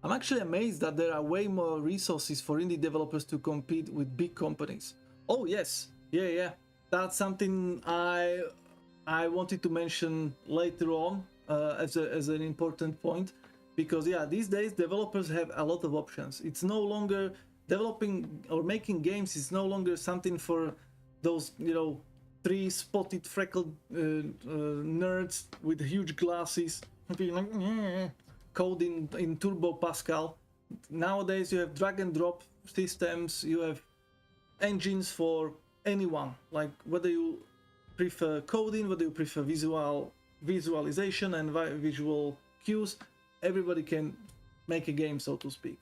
I'm actually amazed that there are way more resources for indie developers to compete with big companies. Oh yes, yeah, that's something I wanted to mention later on as an important point, because yeah, these days developers have a lot of options. It's no longer developing or making games is no longer something for those, you know, three spotted freckled nerds with huge glasses being like code in Turbo Pascal. Nowadays you have drag and drop systems, you have engines for anyone, like whether you prefer coding, whether you prefer visualization and visual cues, everybody can make a game, so to speak.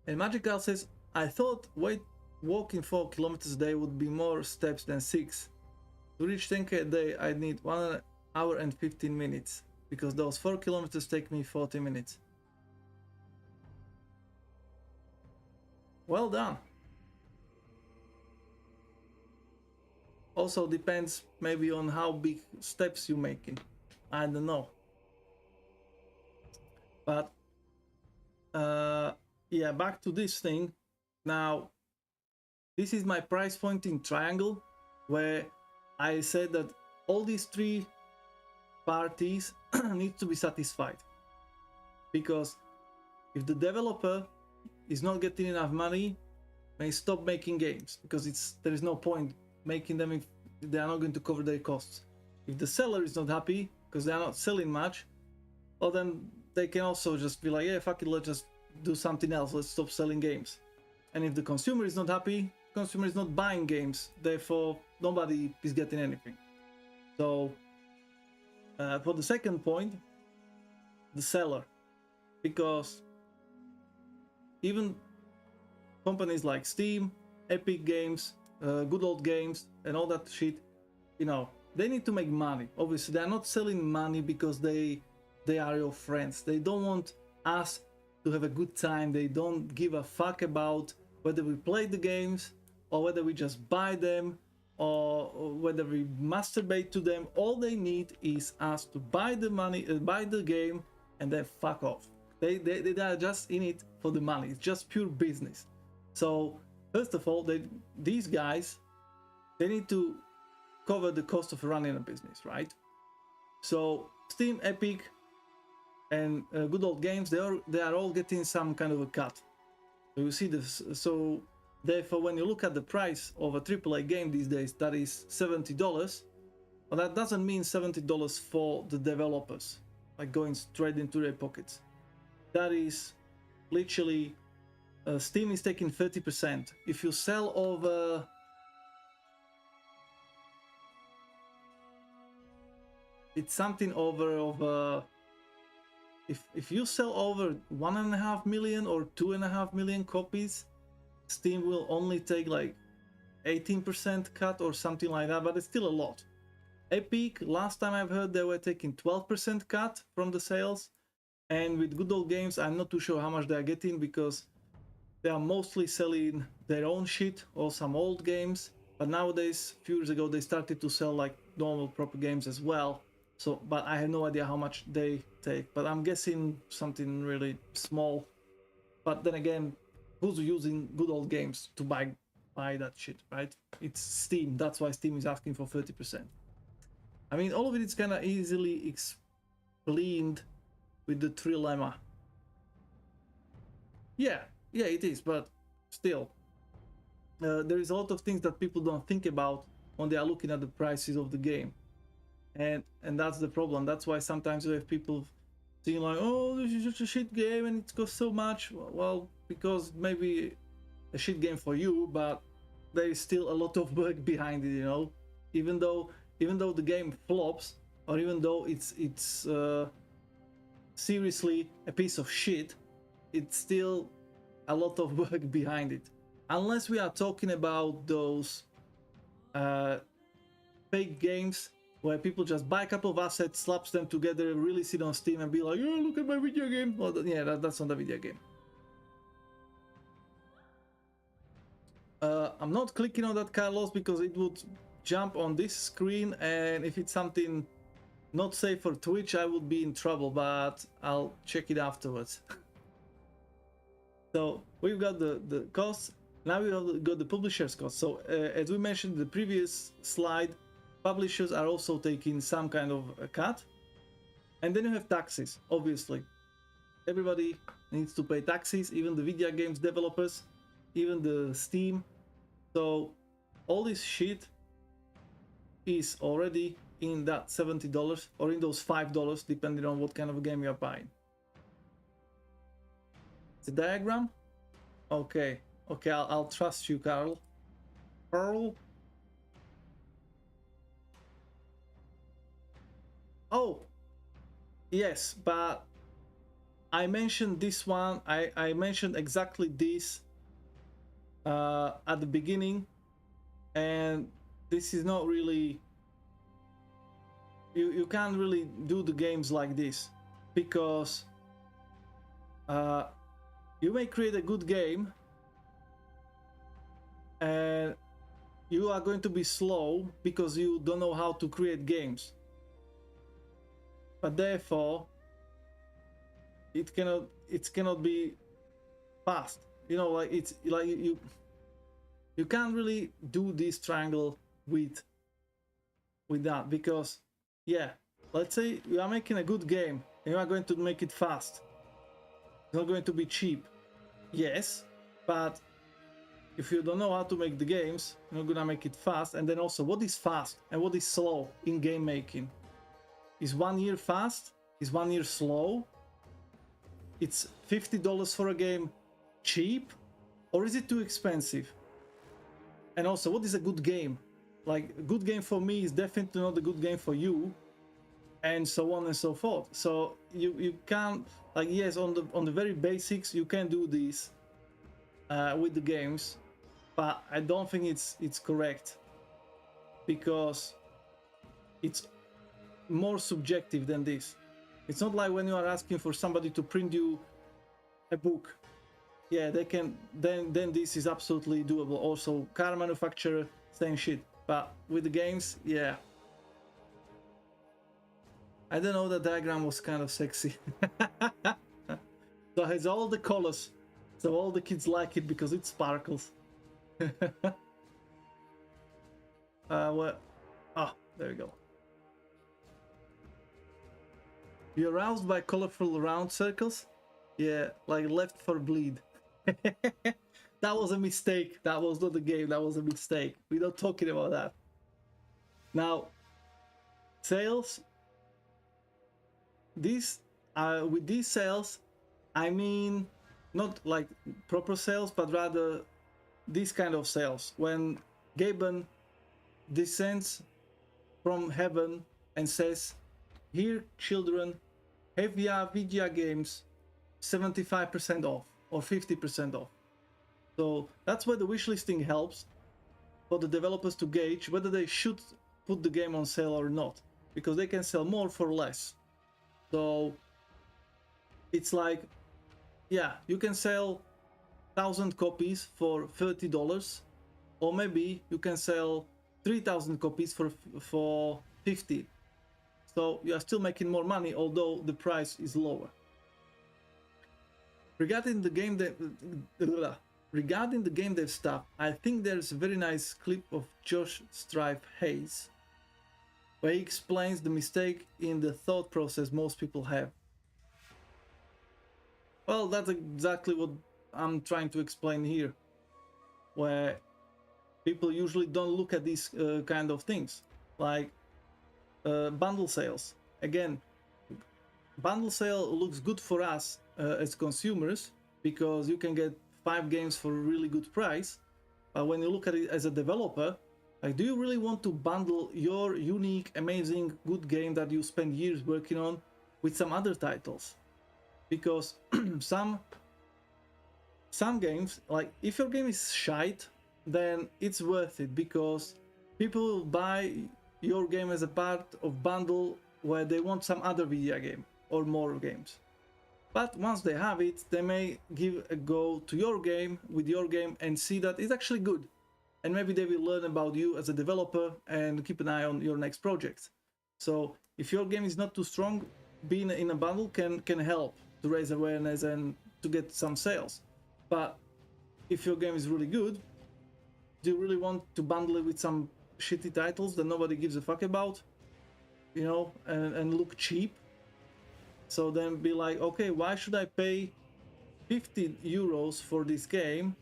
And Magical says, I thought walking 4 kilometers a day would be more steps than 6. To reach 10k a day, I'd need 1 hour and 15 minutes, because those 4 kilometers take me 40 minutes. Well done. Also depends maybe on how big steps you're making. I don't know. But yeah, back to this thing. Now, this is my price point in triangle, where I said that all these three parties need to be satisfied. Because if the developer is not getting enough money, may stop making games, because there is no point making them if they are not going to cover their costs. If the seller is not happy because they are not selling much, well, then they can also just be like, yeah, fuck it, let's just do something else, let's stop selling games. And if the consumer is not happy, consumer is not buying games, therefore nobody is getting anything. So for the second point, the seller, because even companies like Steam, Epic Games, Good Old Games, and all that shit, you know, they need to make money. Obviously, they're not selling money because they are your friends. They don't want us to have a good time. They don't give a fuck about whether we play the games or whether we just buy them or whether we masturbate to them. All they need is us to buy the money, buy the game, and then fuck off. They are just in it for the money. It's just pure business. So first of all, these guys, they need to cover the cost of running a business, right? So Steam, Epic, and Good Old Games, they are all getting some kind of a cut. So you see this. So therefore, when you look at the price of a AAA game these days, that is $70. Well, that doesn't mean $70 for the developers, like going straight into their pockets. That is literally Steam is taking 30%. If you sell over it's something over if you sell over 1.5 million or 2.5 million copies, Steam will only take like 18% cut or something like that, but it's still a lot. Epic, last time I've heard, they were taking 12% cut from the sales, and with Good Old Games, I'm not too sure how much they are getting because they are mostly selling their own shit or some old games, but nowadays, a few years ago, they started to sell like normal proper games as well. So, but I have no idea how much they take, but I'm guessing something really small. But then again, who's using Good Old Games to buy that shit, right? It's Steam. That's why Steam is asking for 30%. I mean, all of it is kind of easily explained with the trilemma. Yeah, it is, but still, there is a lot of things that people don't think about when they are looking at the prices of the game. And that's the problem. That's why sometimes you have people saying like, oh, this is such a shit game and it costs so much. Well, because maybe a shit game for you, but there is still a lot of work behind it, you know. Even though the game flops, or even though it's seriously a piece of shit, it's still a lot of work behind it. Unless we are talking about those fake games where people just buy a couple of assets, slaps them together, release it on Steam and be like, oh, look at my video game. Well, yeah, that's not a video game. I'm not clicking on that, Carlos, because it would jump on this screen, and if it's something not safe for Twitch, I would be in trouble, but I'll check it afterwards. So we've got the costs. Now we've got the publisher's costs. So as we mentioned in the previous slide, publishers are also taking some kind of a cut. And then you have taxes, obviously. Everybody needs to pay taxes, even the video games developers, even the Steam. So all this shit is already in that $70 or in those $5, depending on what kind of a game you're buying. The diagram? Okay, I'll trust you, Carl. Oh, yes, but I mentioned this one. I mentioned exactly this at the beginning, and this is not really. You can't really do the games like this because you may create a good game and you are going to be slow because you don't know how to create games. But therefore, it cannot be fast. You know, like it's like you can't really do this triangle with that because, yeah, let's say you are making a good game and you are going to make it fast. It's not going to be cheap. Yes, but if you don't know how to make the games, you're not gonna make it fast. And then also, what is fast and what is slow in game making? Is 1 year fast? Is 1 year slow? It's $50 for a game cheap, or is it too expensive? And also, what is a good game? Like, a good game for me is definitely not a good game for you, and so on and so forth. So you can't, like, yes, on the very basics you can do this with the games, but I don't think it's correct, because it's more subjective than this. It's not like when you are asking for somebody to print you a book. Yeah, they can, then this is absolutely doable. Also, car manufacturer, same shit. But with the games, yeah. I don't know, the diagram was kind of sexy. So it has all the colors, so all the kids like it because it sparkles. Well, there we go. You're aroused by colorful round circles? Yeah, like Left for Bleed. That was a mistake. That was not a game, that was a mistake. We're not talking about that. Now, sales. With these sales, I mean not like proper sales, but rather this kind of sales. When Gaben descends from heaven and says, "Here, children, have your video games 75% off or 50% off." So that's where the wishlisting helps for the developers to gauge whether they should put the game on sale or not, because they can sell more for less. So it's like, yeah, you can sell 1,000 copies for $30, or maybe you can sell 3,000 copies for 50. So you are still making more money, although the price is lower. Regarding the game dev stuff, I think there's a very nice clip of Josh Strife Hayes where he explains the mistake in the thought process most people have. Well, that's exactly what I'm trying to explain here, where people usually don't look at these kind of things, like bundle sales. Again, bundle sale looks good for us as consumers, because you can get 5 games for a really good price. But when you look at it as a developer, like, do you really want to bundle your unique, amazing, good game that you spend years working on with some other titles? Because some games, like, if your game is shite, then it's worth it, because people will buy your game as a part of bundle where they want some other video game or more games. But once they have it, they may give a go to your game with your game and see that it's actually good. And maybe they will learn about you as a developer and keep an eye on your next project. So if your game is not too strong, being in a bundle can help to raise awareness and to get some sales. But if your game is really good, do you really want to bundle it with some shitty titles that nobody gives a fuck about, you know, and look cheap? So then be like, okay, why should I pay 50 euros for this game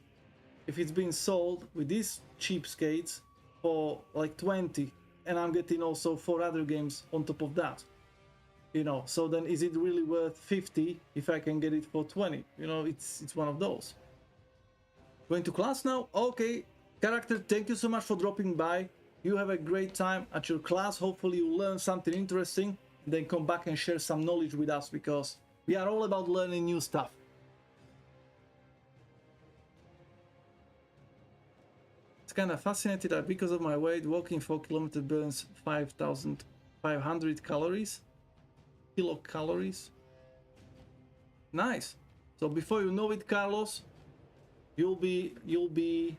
if it's being sold with these cheapskates for like 20, and I'm getting also 4 other games on top of that? You know, so then is it really worth 50 if I can get it for 20? You know, it's one of those. Going to class now? Okay, character, thank you so much for dropping by. You have a great time at your class. Hopefully you learn something interesting, then come back and share some knowledge with us, because we are all about learning new stuff. It's kind of fascinating that because of my weight, walking 4 kilometers burns 5,500 calories. Kilocalories. Nice. So before you know it, Carlos, you'll be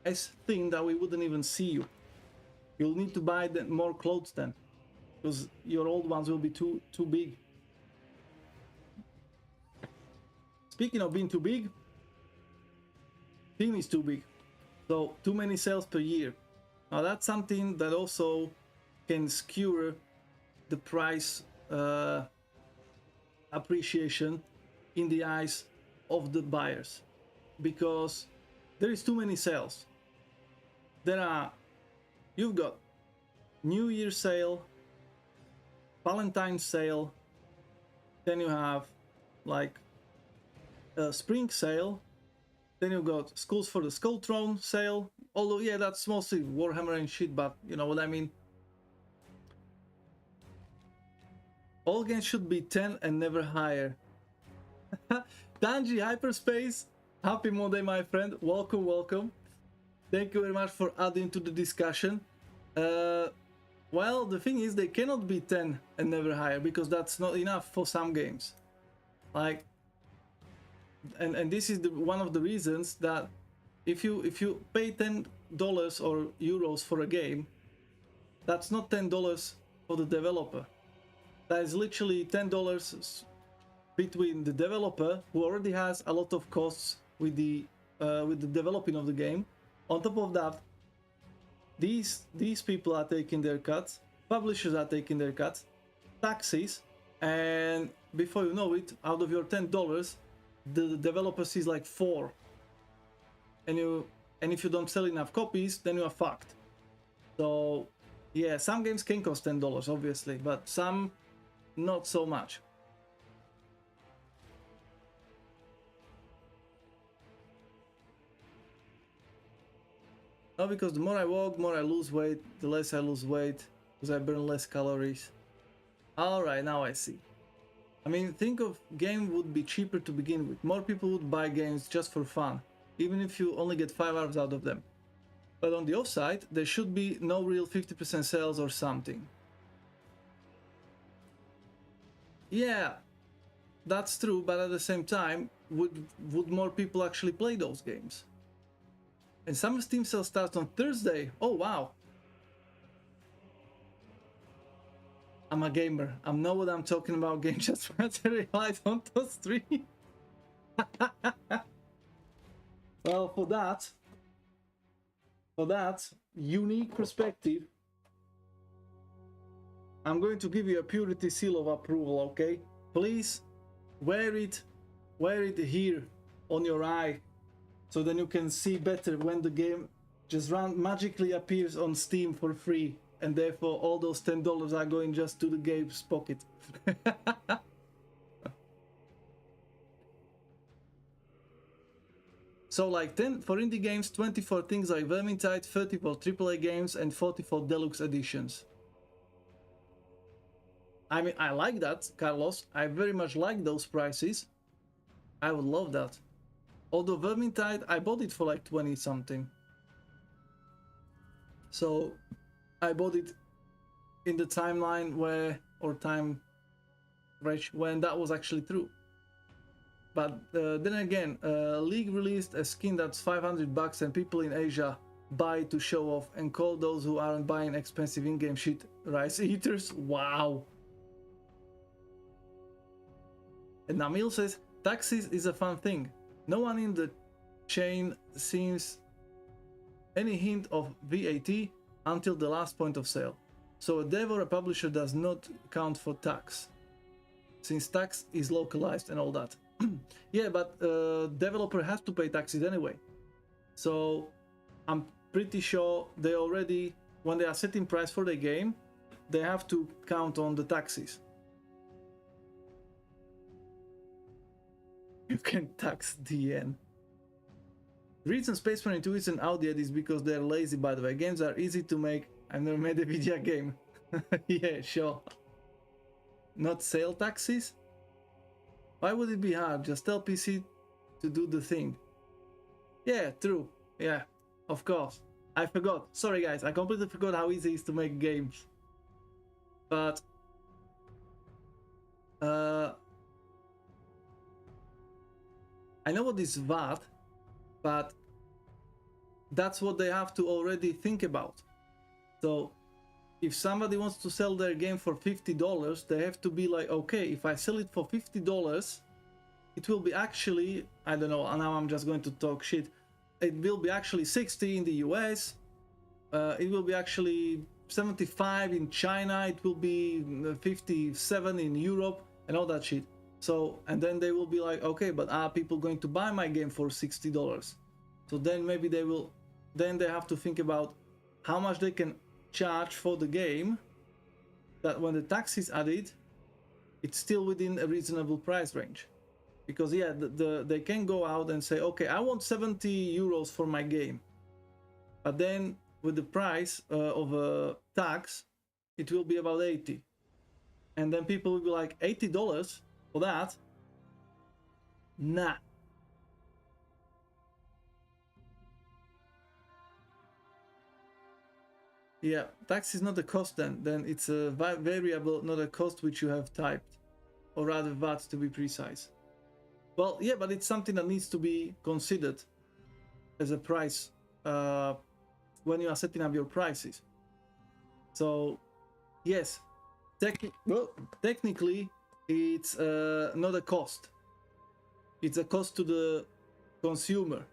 as thin that we wouldn't even see you. You'll need to buy more clothes then, because your old ones will be too big. Speaking of being too big, team is too big. So too many sales per year. Now that's something that also can skewer the price appreciation in the eyes of the buyers, because there is too many sales. You've got New Year sale, Valentine's sale, then you have like a spring sale, then you've got Schools for the Skull Throne sale, Although, yeah, that's mostly Warhammer and shit, but you know what I mean. All games should be 10 and never higher. Danji Hyperspace, happy Monday, my friend. Welcome, welcome. Thank you very much for adding to the discussion. Well, the thing is, they cannot be 10 and never higher because that's not enough for some games. Like, and this is one of the reasons that if you pay $10 or euros for a game, that's not $10 for the developer. That is literally $10 between the developer, who already has a lot of costs with the developing of the game. On top of that, these people are taking their cut, publishers are taking their cut, taxes, and before you know it, out of your $10, the developer sees like 4, and if you don't sell enough copies, then you are fucked. So yeah, some games can cost $10 obviously, but some not so much. No, because the more I walk, the more I lose weight, the less I lose weight, because I burn less calories. Alright, now I see. I mean, think of game would be cheaper to begin with. More people would buy games just for fun, even if you only get 5 hours out of them. But on the offside, there should be no real 50% sales or something. Yeah, that's true, but at the same time, would more people actually play those games? And summer Steam sale starts on Thursday. Oh wow. I'm a gamer. I know what I'm talking about. Game just materialized on the stream. Well, for that unique perspective, I'm going to give you a purity seal of approval, okay? Please wear it here on your eye, so then you can see better when the game just magically appears on Steam for free, and therefore all those $10 are going just to the game's pocket. So like 10 for indie games, 20 for things like Vermintide, 30 for AAA games, and 40 for deluxe editions. I mean, I like that, Carlos. I very much like those prices. I would love that. Although Vermintide, I bought it for like 20 something. So I bought it in the timeline when that was actually true. But then again, League released a skin that's $500 and people in Asia buy it to show off and call those who aren't buying expensive in-game shit rice eaters. Wow. And Namil says, taxes is a fun thing. No one in the chain seems any hint of VAT until the last point of sale. So a dev or a publisher does not count for tax, since tax is localized and all that. Yeah, but developer has to pay taxes anyway. So I'm pretty sure they already, when they are setting price for the game, they have to count on the taxes. You can tax DN. The reason Space Marine 2 isn't out yet is because they're lazy, by the way. Games are easy to make. I've never made a video game. Yeah, sure. Not sale taxes? Why would it be hard? Just tell PC to do the thing. Yeah, true. Yeah, of course. I forgot. Sorry guys, I completely forgot how easy it is to make games. But I know what is VAT, but that's what they have to already think about. So if somebody wants to sell their game for $50, they have to be like, okay, if I sell it for $50, it will be actually, I don't know, now I'm just going to talk shit. It will be actually 60 in the US, it will be actually 75 in China, it will be 57 in Europe, and all that shit. So, and then they will be like, okay, but are people going to buy my game for $60? So then maybe they will, then they have to think about how much they can charge for the game, that when the tax is added, it's still within a reasonable price range. Because yeah, they can go out and say, okay, I want 70 euros for my game. but then with the price of a tax, it will be about 80. And then people will be like, $80 for that? Nah. Yeah, tax is not a cost then. Then it's a variable, not a cost which you have typed. Or rather VAT to be precise. Well, yeah, but it's something that needs to be considered as a price when you are setting up your prices. So, yes, technically, it's not a cost. It's a cost to the consumer.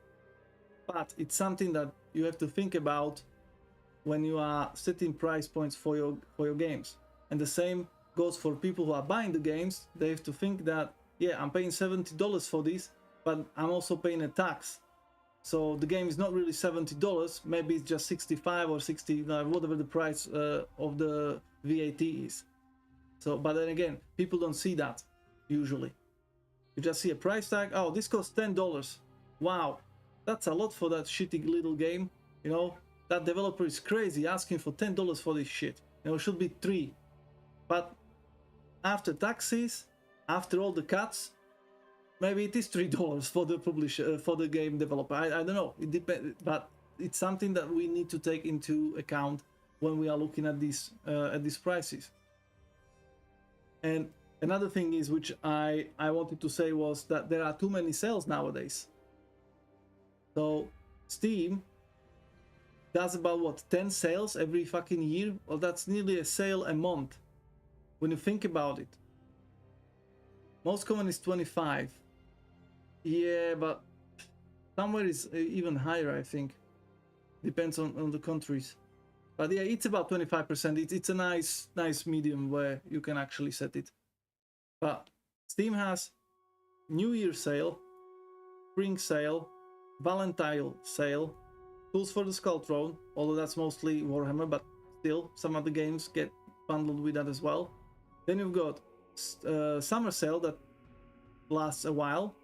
But it's something that you have to think about when you are setting price points for your games. And the same goes for people who are buying the games. They have to think that, yeah, I'm paying $70 for this, but I'm also paying a tax. So the game is not really $70, maybe it's just 65 or 60, whatever the price of the VAT is. So, but then again, people don't see that usually. You just see a price tag. Oh, this costs $10. Wow, that's a lot for that shitty little game. You know, that developer is crazy asking for $10 for this shit. You know, it should be $3. But after taxes, after all the cuts, maybe it is $3 for the publisher, for the game developer. I don't know. It depends, but it's something that we need to take into account when we are looking at these prices. And another thing is, which I wanted to say, was that there are too many sales nowadays. So Steam does about what, 10 sales every fucking year? Well, that's nearly a sale a month when you think about it. Most common is 25. Yeah, but somewhere is even higher, I think. Depends on the countries. But yeah, it's about 25%. It's a nice medium where you can actually set it. But Steam has New Year sale, Spring sale, Valentine sale, Tools for the Skull Throne, although that's mostly Warhammer, but still, some other games get bundled with that as well. Then you've got Summer sale that lasts a while.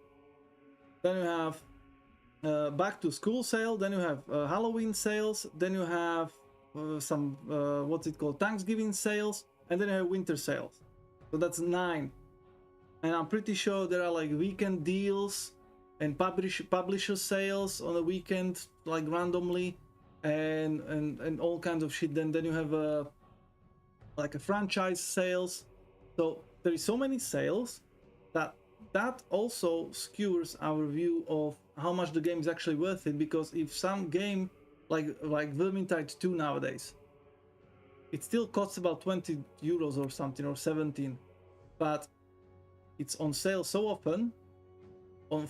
Then you have Back to School sale. Then you have Halloween sales. Then you have some, what's it called, Thanksgiving sales. And then you have Winter sales. So that's 9. And I'm pretty sure there are like weekend deals and publisher sales on a weekend, like randomly, and all kinds of shit. Then you have like a franchise sales. So there is so many sales that also skewers our view of how much the game is actually worth it. Because if some game like Vermintide 2 nowadays, it still costs about 20 euros or something, or 17, but it's on sale so often, on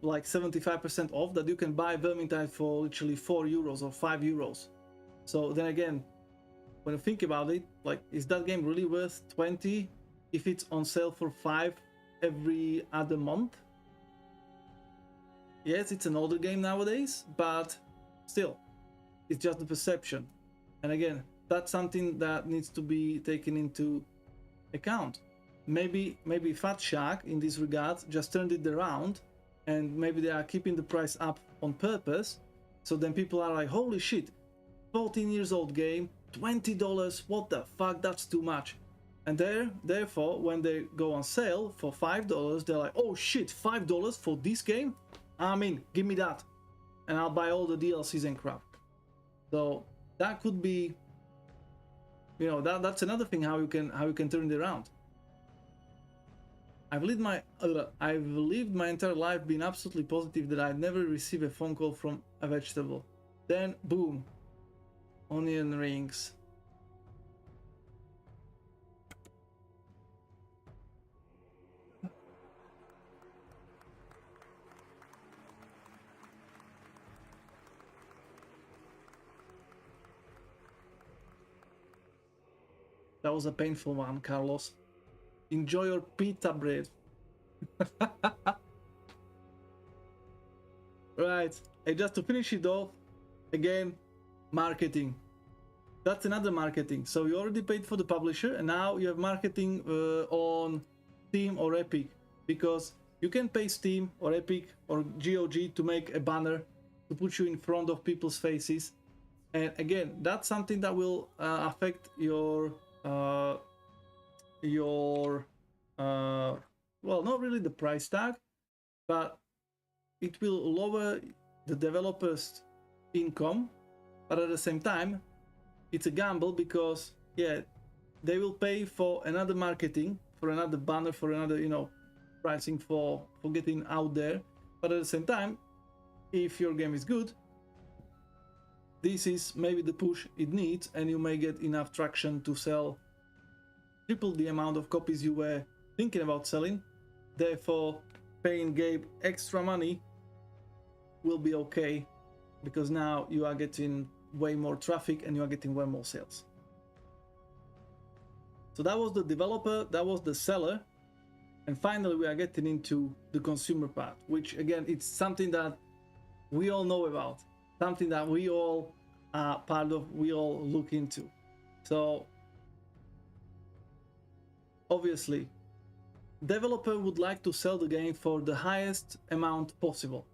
like 75% off, that you can buy Vermintide for literally 4 euros or 5 euros. So then again, when you think about it, like, is that game really worth 20 if it's on sale for 5 every other month? Yes, it's an older game nowadays, but still, it's just the perception. And again, that's something that needs to be taken into account. Maybe Fat Shark in this regard just turned it around, and maybe they are keeping the price up on purpose, so then people are like, holy shit, 14 years old game, $20, what the fuck, that's too much. And therefore, when they go on sale for $5, they're like, oh shit, $5 for this game? I'm in, give me that, and I'll buy all the DLCs and crap. So that could be, you know, that's another thing, how you can turn it around. I've lived my entire life being absolutely positive that I'd never receive a phone call from a vegetable. Then boom, onion rings. That was a painful one, Carlos. Enjoy your pita bread. Right, and just to finish it off, again, marketing. That's another marketing. So you already paid for the publisher, and now you have marketing on Steam or Epic, because you can pay Steam or Epic or GOG to make a banner to put you in front of people's faces, And again, that's something that will affect your well, not really the price tag, but it will lower the developer's income. But at the same time, it's a gamble because, yeah, they will pay for another marketing, for another banner, for another, you know, pricing for getting out there. But at the same time, if your game is good, this is maybe the push it needs, and you may get enough traction to sell triple the amount of copies you were thinking about selling. Therefore, paying Gabe extra money will be okay, because now you are getting way more traffic and you are getting way more sales. So that was the developer, that was the seller, and finally we are getting into the consumer part, which again, it's something that we all know about, something that we all are part of, we all look into. So obviously, developer would like to sell the game for the highest amount possible,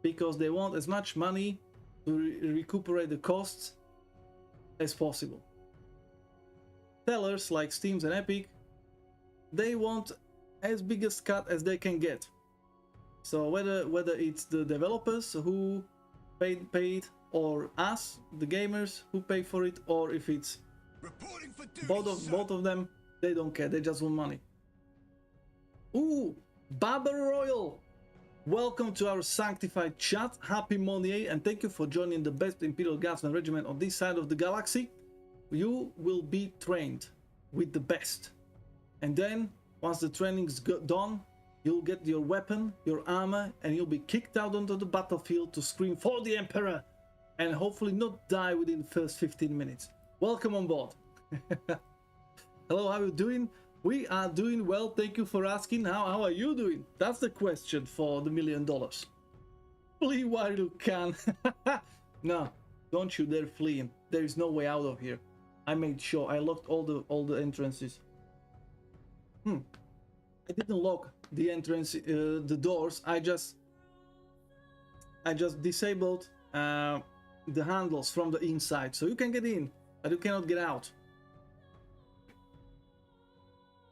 because they want as much money to recuperate the costs as possible. Sellers like Steam and Epic, they want as big a cut as they can get. So whether it's the developers who paid, or us, the gamers, who pay for it, or if it's both of them, they don't care. They just want money. Ooh, Baba Royal! Welcome to our sanctified chat. Happy Monday, and thank you for joining the best Imperial Guardsman regiment on this side of the galaxy. You will be trained with the best. And then, once the training's done, you'll get your weapon, your armor, and you'll be kicked out onto the battlefield to scream for the Emperor, and hopefully not die within the first 15 minutes. Welcome on board. Hello, how are you doing? We are doing well, thank you for asking. How are you doing? That's the question for the $1 million. Flee while you can. No, don't you dare flee. There is no way out of here. I made sure I locked all the entrances. I didn't lock the entrance, the doors. I just disabled the handles from the inside, so you can get in, but you cannot get out.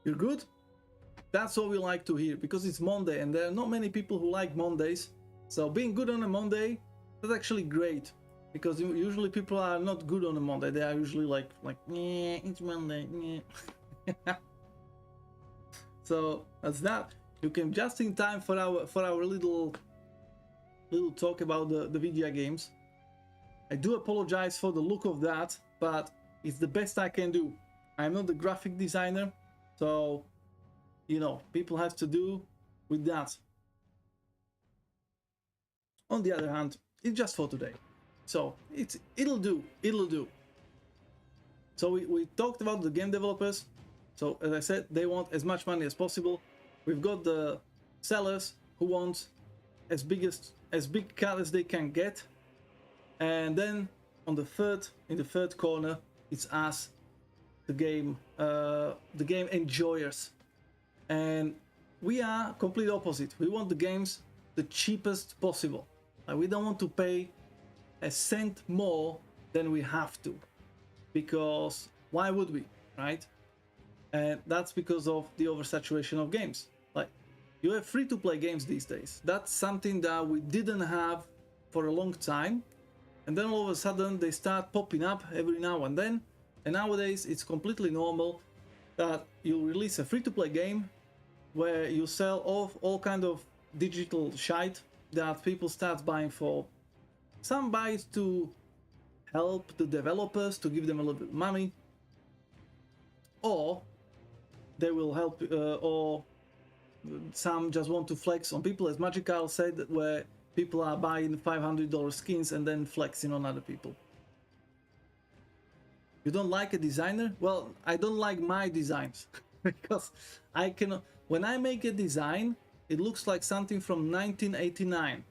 You're good? That's what we like to hear, because it's Monday and there are not many people who like Mondays. So being good on a Monday, that's actually great, because usually people are not good on a Monday. They are usually like yeah, it's Monday. Yeah. So that's that. You came just in time for our little talk about the video games. I do apologize for the look of that, but it's the best I can do. I'm not the graphic designer, so you know, people have to do with that. On the other hand, it's just for today, so it'll do. So we talked about the game developers. So as I said, they want as much money as possible. We've got the sellers who want as big cut as they can get, and then in the third corner, it's us, the game enjoyers, and we are complete opposite. We want the games the cheapest possible. We don't want to pay a cent more than we have to, because why would we, right? And that's because of the oversaturation of games. Like, you have free-to-play games these days. That's something that we didn't have for a long time, and then all of a sudden they start popping up every now and then. And nowadays it's completely normal that you release a free-to-play game where you sell all kind of digital shite that people start buying for. Some buy it to help the developers, to give them a little bit of money, or they will help, or some just want to flex on people, as Magical said, where people are buying $500 skins and then flexing on other people. You don't like a designer? Well, I don't like my designs because I cannot. When I make a design, it looks like something from 1989,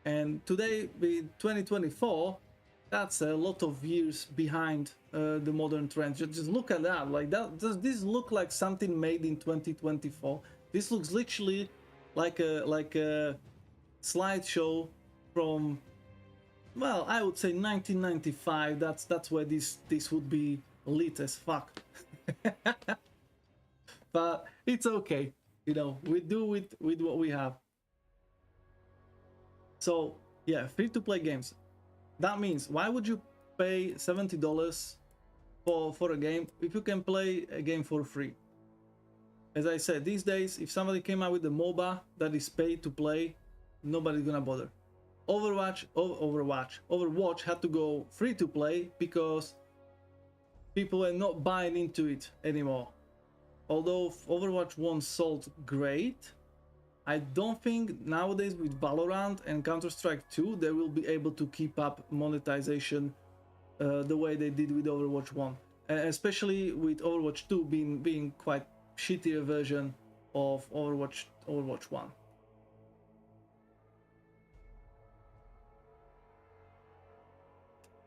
and today, with 2024, that's a lot of years behind the modern trends. Just look at that. Like that, does this look like something made in 2024? This looks literally like a slideshow from well, I would say 1995. That's where this would be lit as fuck. But it's okay, you know, we do with what we have. So yeah, free-to-play games. That means why would you pay $70 for a game if you can play a game for free? As I said, these days, if somebody came out with a MOBA that is paid to play, nobody's gonna bother. Overwatch had to go free to play because people are not buying into it anymore. Although Overwatch 1 sold great, I don't think nowadays with Valorant and Counter-Strike 2 they will be able to keep up monetization the way they did with Overwatch 1, especially with Overwatch 2 being quite shittier version of Overwatch 1.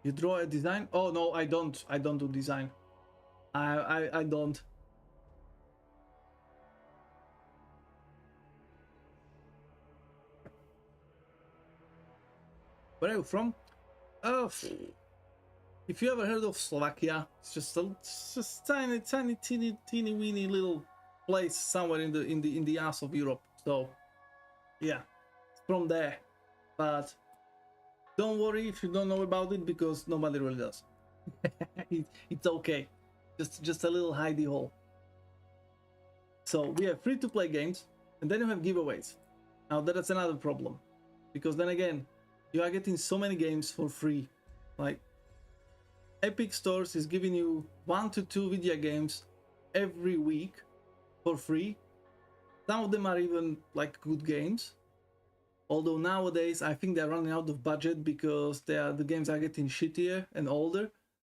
You draw a design? Oh no, I don't do design. I don't. Where are you from? Oh, if you ever heard of Slovakia, it's just tiny teeny weeny little place somewhere in the ass of Europe. So yeah, it's from there. But don't worry if you don't know about it, because nobody really does. It's okay, just a little hidey hole. So we have free-to-play games, and then you have giveaways. Now that's another problem, because then again, you are getting so many games for free. Like Epic Stores is giving you 1 to 2 video games every week for free. Some of them are even like good games. Although nowadays I think they're running out of budget because the games are getting shittier and older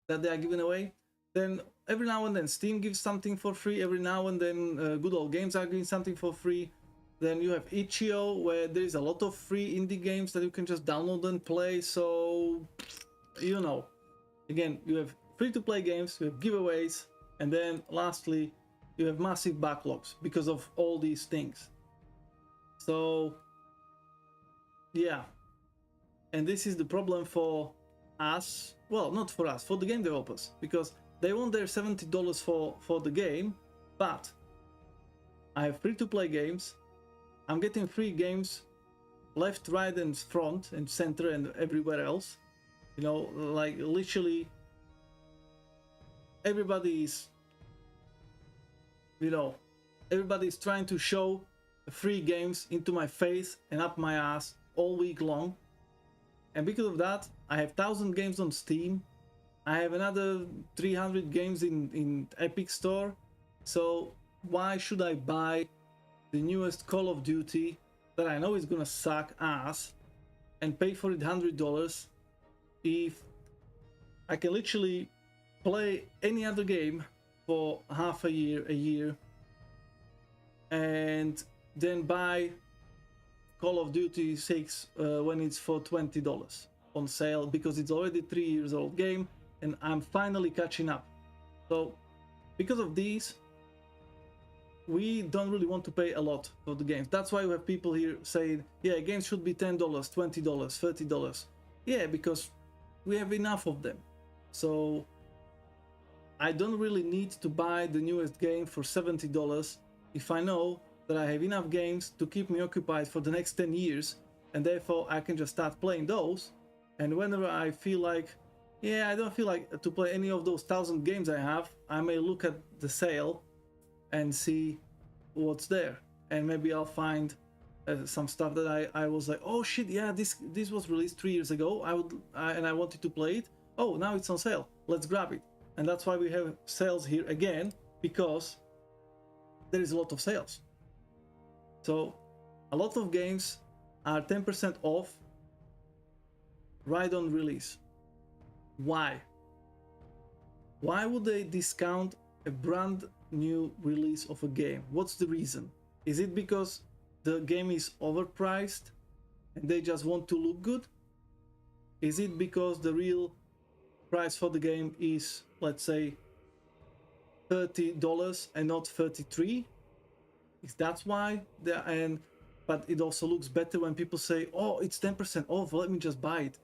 that they are giving away. Then every now and then Steam gives something for free. Every now and then Good Old Games are giving something for free. Then you have itch.io, where there is a lot of free indie games that you can just download and play. So, you know, again, you have free-to-play games, you have giveaways, and then lastly, you have massive backlogs because of all these things. So, yeah. And this is the problem for us. Well, not for us, for the game developers, because they want their $70 for the game, but I have free-to-play games. I'm getting free games left, right, and front, and center, and everywhere else. You know, like literally everybody's, you know, everybody's trying to show free games into my face and up my ass all week long. And because of that, I have 1,000 games on Steam. I have another 300 games in Epic Store. So why should I buy the newest Call of Duty that I know is gonna suck ass and pay for it $100 if I can literally play any other game for half a year, and then buy Call of Duty 6 when it's for $20 on sale, because it's already 3 years old game and I'm finally catching up. So because of these, we don't really want to pay a lot for the games. That's why we have people here saying, yeah, games should be $10, $20, $30. Yeah, because we have enough of them. So I don't really need to buy the newest game for $70 if I know that I have enough games to keep me occupied for the next 10 years, and therefore I can just start playing those. And whenever I feel like, yeah, I don't feel like to play any of those 1,000 games I have, I may look at the sale and see what's there, and maybe I'll find some stuff that I was like, oh shit, yeah, this was released 3 years ago, and I wanted to play it. Oh, now it's on sale, let's grab it. And that's why we have sales here again, because there is a lot of sales. So a lot of games are 10% off right on release. Why would they discount a brand new release of a game? What's the reason? Is it because the game is overpriced and they just want to look good? Is it because the real price for the game is, let's say, $30 and not $33? Is that why? But it also looks better when people say, oh, it's 10% off, let me just buy it.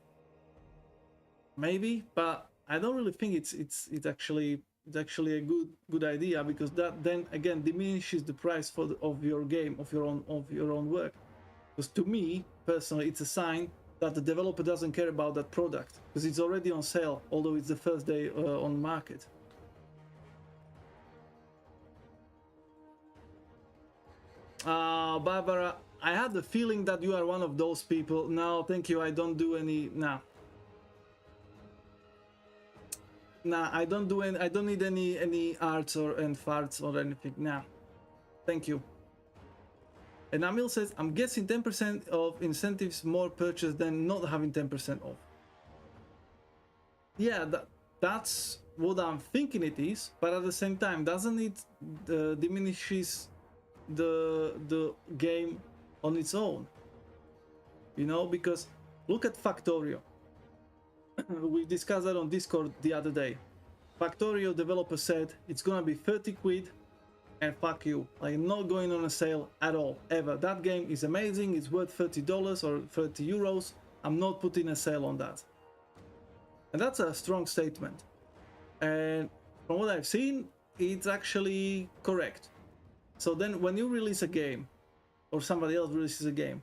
maybe, but I don't really think it's actually a good idea, because that then again diminishes the price of your game, of your own work. Because to me personally, it's a sign that the developer doesn't care about that product, because it's already on sale, although it's the first day on market. Barbara, I had the feeling that you are one of those people. No, thank you. I don't do any. Nah, I don't do any. I don't need any arts and farts or anything. Nah, thank you. And Amil says, I'm guessing 10% of incentives more purchase than not having 10% off. Yeah, that's what I'm thinking it is, but at the same time, doesn't it diminishes the game on its own? You know, because look at Factorio. We discussed that on Discord the other day. Factorio developer said it's gonna be 30 quid and fuck you. Like, not going on a sale at all, ever. That game is amazing, it's worth $30 or 30 euros. I'm not putting a sale on that. And that's a strong statement. And from what I've seen, it's actually correct. So then when you release a game, or somebody else releases a game,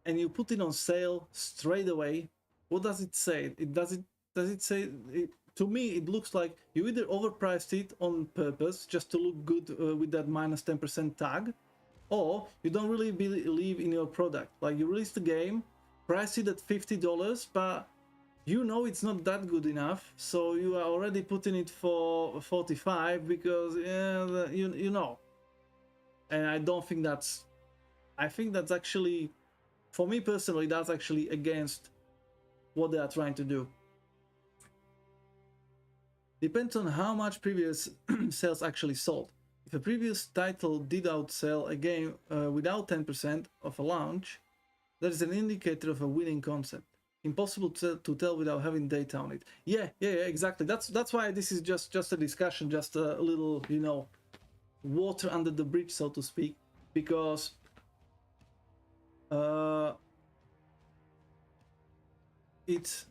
and you put it on sale straight away, what does it say? Does it say, to me, it looks like you either overpriced it on purpose just to look good with that minus 10% tag, or you don't really believe in your product. Like, you released the game, price it at $50, but you know it's not that good enough, so you are already putting it for 45 because you know. And I don't think that's. I think that's actually, for me personally, that's actually against what they are trying to do. Depends on how much previous sales actually sold. If a previous title did outsell a game without 10% of a launch, that is an indicator of a winning concept. Impossible to tell without having data on it. Yeah, exactly. That's why this is just a discussion, just a little, you know, water under the bridge, so to speak, because it's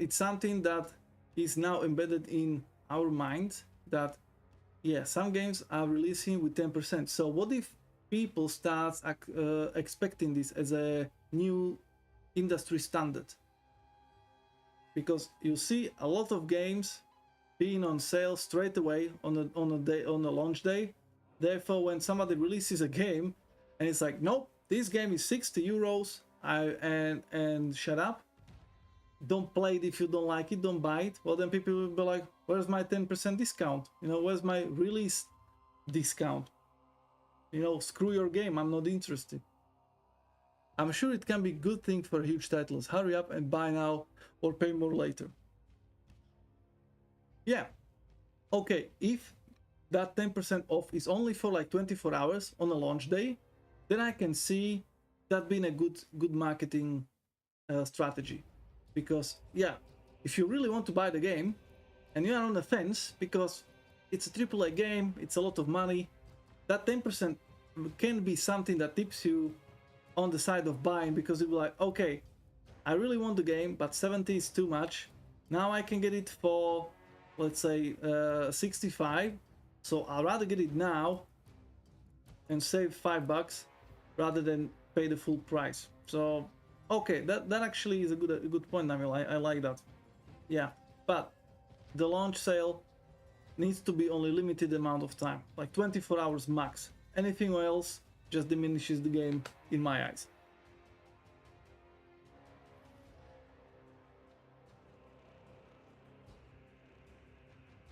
something that is now embedded in our mind, that yeah, some games are releasing with 10%. So what if people start expecting this as a new industry standard? Because you see a lot of games being on sale straight away on a launch day. Therefore, when somebody releases a game and it's like, nope, this game is 60 euros, and shut up, don't play it if you don't like it, don't buy it. Well, then people will be like, where's my 10% discount? You know, where's my release discount? You know, screw your game, I'm not interested. I'm sure it can be a good thing for huge titles. Hurry up and buy now or pay more later. Yeah, okay, if that 10% off is only for like 24 hours on a launch day, then I can see that being a good marketing strategy. Because yeah, if you really want to buy the game and you are on the fence because it's a AAA game, it's a lot of money, that 10% can be something that tips you on the side of buying, because you'll be like, okay, I really want the game, but 70 is too much. Now I can get it for, let's say, 65. So I'd rather get it now and save $5 rather than pay the full price. So okay, that actually is a good point, Namil. I like that. Yeah, but the launch sale needs to be only limited amount of time, like 24 hours max. Anything else just diminishes the game in my eyes.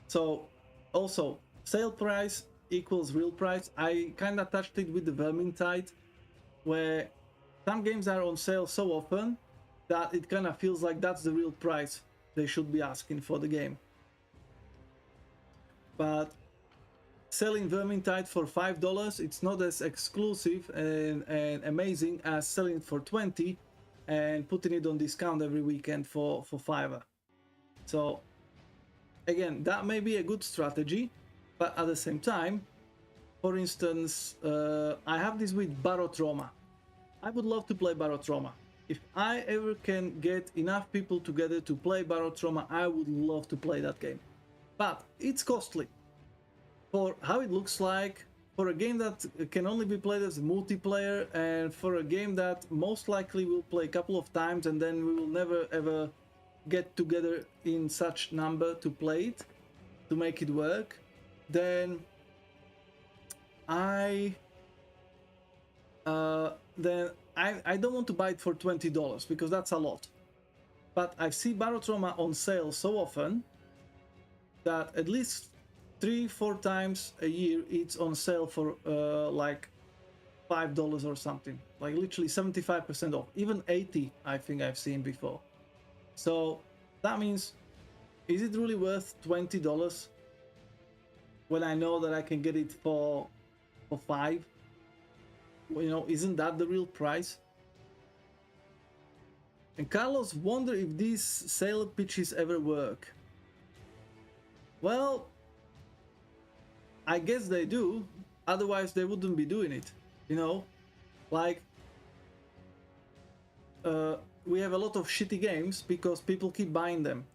So also, sale price equals real price. I kind of touched it with the Vermintide, where some games are on sale so often that it kind of feels like that's the real price they should be asking for the game. But selling Vermintide for $5, it's not as exclusive and amazing as selling it for 20 and putting it on discount every weekend for $5. So again, that may be a good strategy, but at the same time, for instance, I have this with Barotrauma. I would love to play Barotrauma, If I ever can get enough people together to play Barotrauma, I would love to play that game. But it's costly. For how it looks like, for a game that can only be played as multiplayer, and for a game that most likely we'll play a couple of times and then we will never ever get together in such number to play it, to make it work, then I don't want to buy it for $20 because that's a lot. But I see Barotrauma on sale so often that at least 3-4 times a year it's on sale for like $5 or something, like literally 75% off, even 80 I think I've seen before. So that means, is it really worth $20 when I know that I can get it for $5? You know, isn't that the real price? And Carlos wonder if these sale pitches ever work. Well, I guess they do, otherwise they wouldn't be doing it, you know? Like, we have a lot of shitty games because people keep buying them.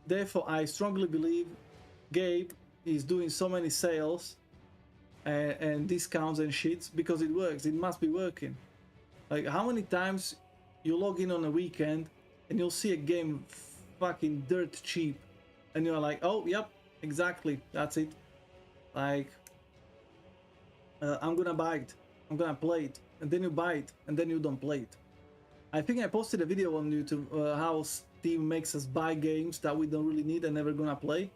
Therefore, I strongly believe Gabe is doing so many sales and discounts and shits because it works. It must be working. Like, how many times you log in on a weekend and you'll see a game fucking dirt cheap and you're like, oh, yep, exactly, that's it. Like, I'm gonna buy it, I'm gonna play it, and then you buy it, and then you don't play it. I think I posted a video on YouTube how Steam makes us buy games that we don't really need and never gonna play.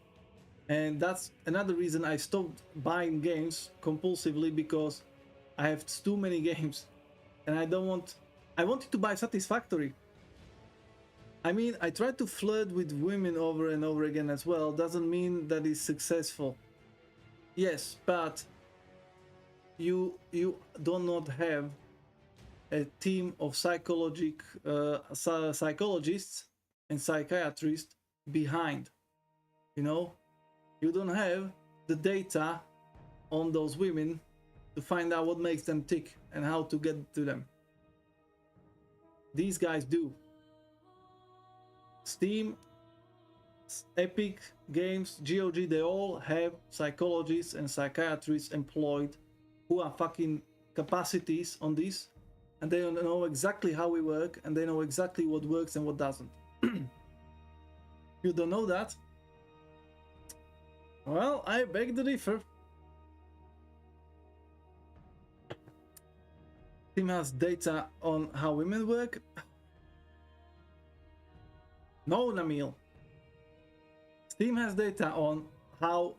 And that's another reason I stopped buying games compulsively, because I have too many games and I don't want... I wanted to buy Satisfactory. I mean, I tried to flirt with women over and over again as well. Doesn't mean that it's successful. Yes, but you do not have a team of psychologists and psychiatrists behind, you know? You don't have the data on those women to find out what makes them tick and how to get to them. These guys do. Steam, Epic Games, GOG, they all have psychologists and psychiatrists employed who are fucking capacities on this, and they know exactly how we work, and they know exactly what works and what doesn't. You don't know that? Well, I beg to differ. Steam has data on how women work? No, Namil. Steam has data on how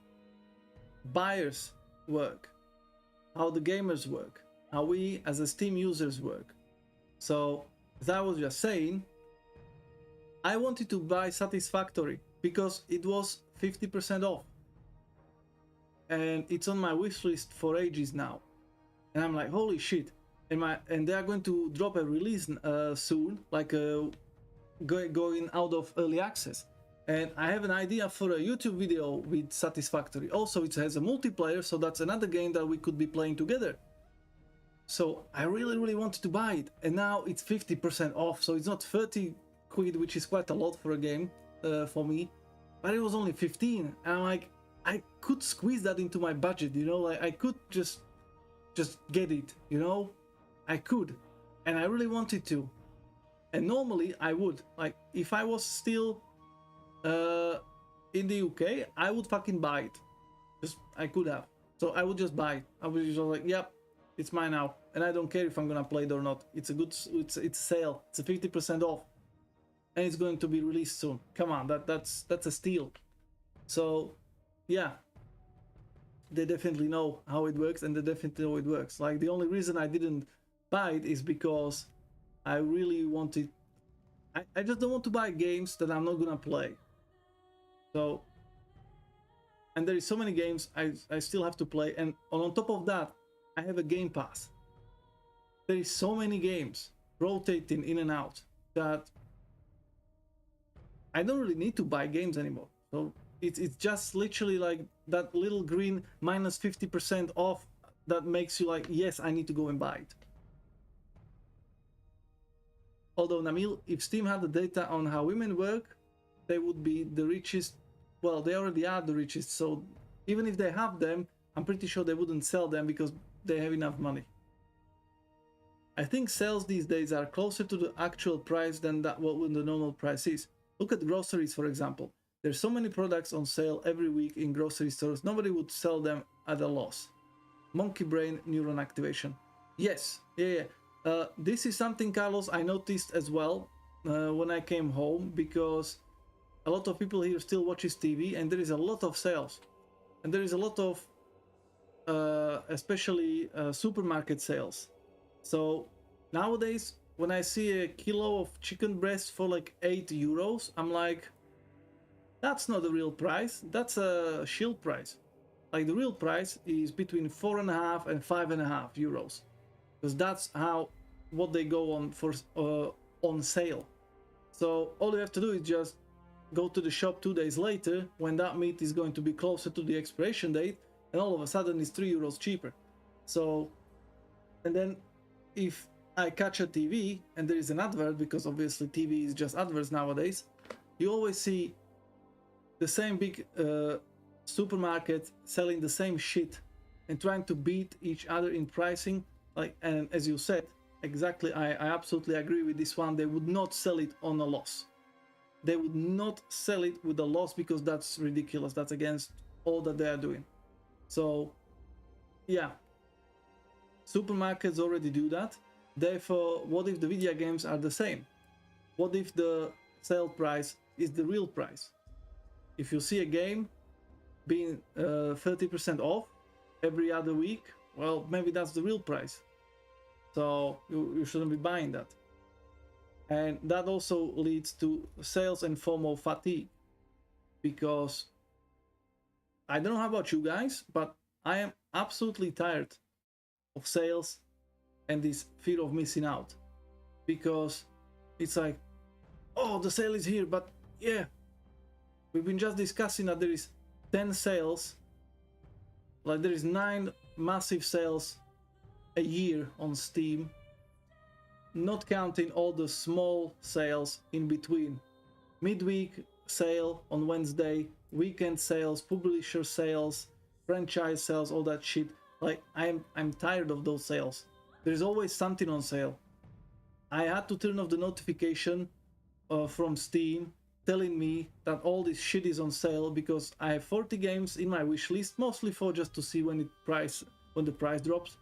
buyers work, how the gamers work, how we as a Steam users work. So, as I was just saying, I wanted to buy Satisfactory because it was 50% off. And it's on my wish list for ages now. And I'm like, holy shit. And they are going to drop a release soon, like going out of early access. And I have an idea for a YouTube video with Satisfactory. Also, it has a multiplayer, so that's another game that we could be playing together. So I really wanted to buy it. And now it's 50% off, so it's not 30 quid, which is quite a lot for a game for me. But it was only 15. And I'm like, I could squeeze that into my budget, you know? Like, I could just get it, you know? I could. And I really wanted to. And normally I would. Like, if I was still in the UK, I would fucking buy it. I could have. So I would just buy it. I was just like, yep, it's mine now. And I don't care if I'm gonna play it or not. It's a sale. It's a 50% off. And it's going to be released soon. Come on, that's a steal. So yeah. They definitely know how it works, and they definitely know it works. Like, the only reason I didn't buy it is because I really wanted... I just don't want to buy games that I'm not gonna play. So... And there is so many games I still have to play, and on top of that, I have a Game Pass. There is so many games rotating in and out that I don't really need to buy games anymore. So it's just literally like that little green minus 50% off that makes you like, yes, I need to go and buy it. Although, Namil, if Steam had the data on how women work, they would be the richest. Well, they already are the richest, so even if they have them, I'm pretty sure they wouldn't sell them because they have enough money. I think sales these days are closer to the actual price than that what the normal price is. Look at groceries, for example. There's so many products on sale every week in grocery stores, nobody would sell them at a loss. Monkey brain neuron activation. Yes, yeah. This is something, Carlos, I noticed as well when I came home, because a lot of people here still watches TV and there is a lot of sales. And there is a lot of, especially supermarket sales. So nowadays, when I see a kilo of chicken breast for like 8 euros, I'm like, that's not the real price, that's a shield price. Like the real price is between 4.5 and 5.5 euros. Because that's what they go on for on sale. So all you have to do is just go to the shop 2 days later when that meat is going to be closer to the expiration date, and all of a sudden it's 3 euros cheaper. So, and then if I catch a TV and there is an advert, because obviously TV is just adverts nowadays, you always see the same big supermarket selling the same shit and trying to beat each other in pricing. Like, and as you said, exactly, I absolutely agree with this one. They would not sell it on a loss. They would not sell it with a loss because that's ridiculous. That's against all that they are doing. So, yeah, supermarkets already do that. Therefore, what if the video games are the same? What if the sale price is the real price? If you see a game being 30% off every other week, well, maybe that's the real price. So you shouldn't be buying that. And that also leads to sales and FOMO fatigue, because I don't know how about you guys, but I am absolutely tired of sales and this fear of missing out, because it's like, oh, the sale is here, but yeah, we've been just discussing that there is 10 sales, like there is 9 massive sales a year on Steam, not counting all the small sales in between. Midweek sale on Wednesday, weekend sales, publisher sales, franchise sales, all that shit. Like, I'm tired of those sales. There's always something on sale. I had to turn off the notification from Steam telling me that all this shit is on sale, because I have 40 games in my wish list, mostly for just to see when the price drops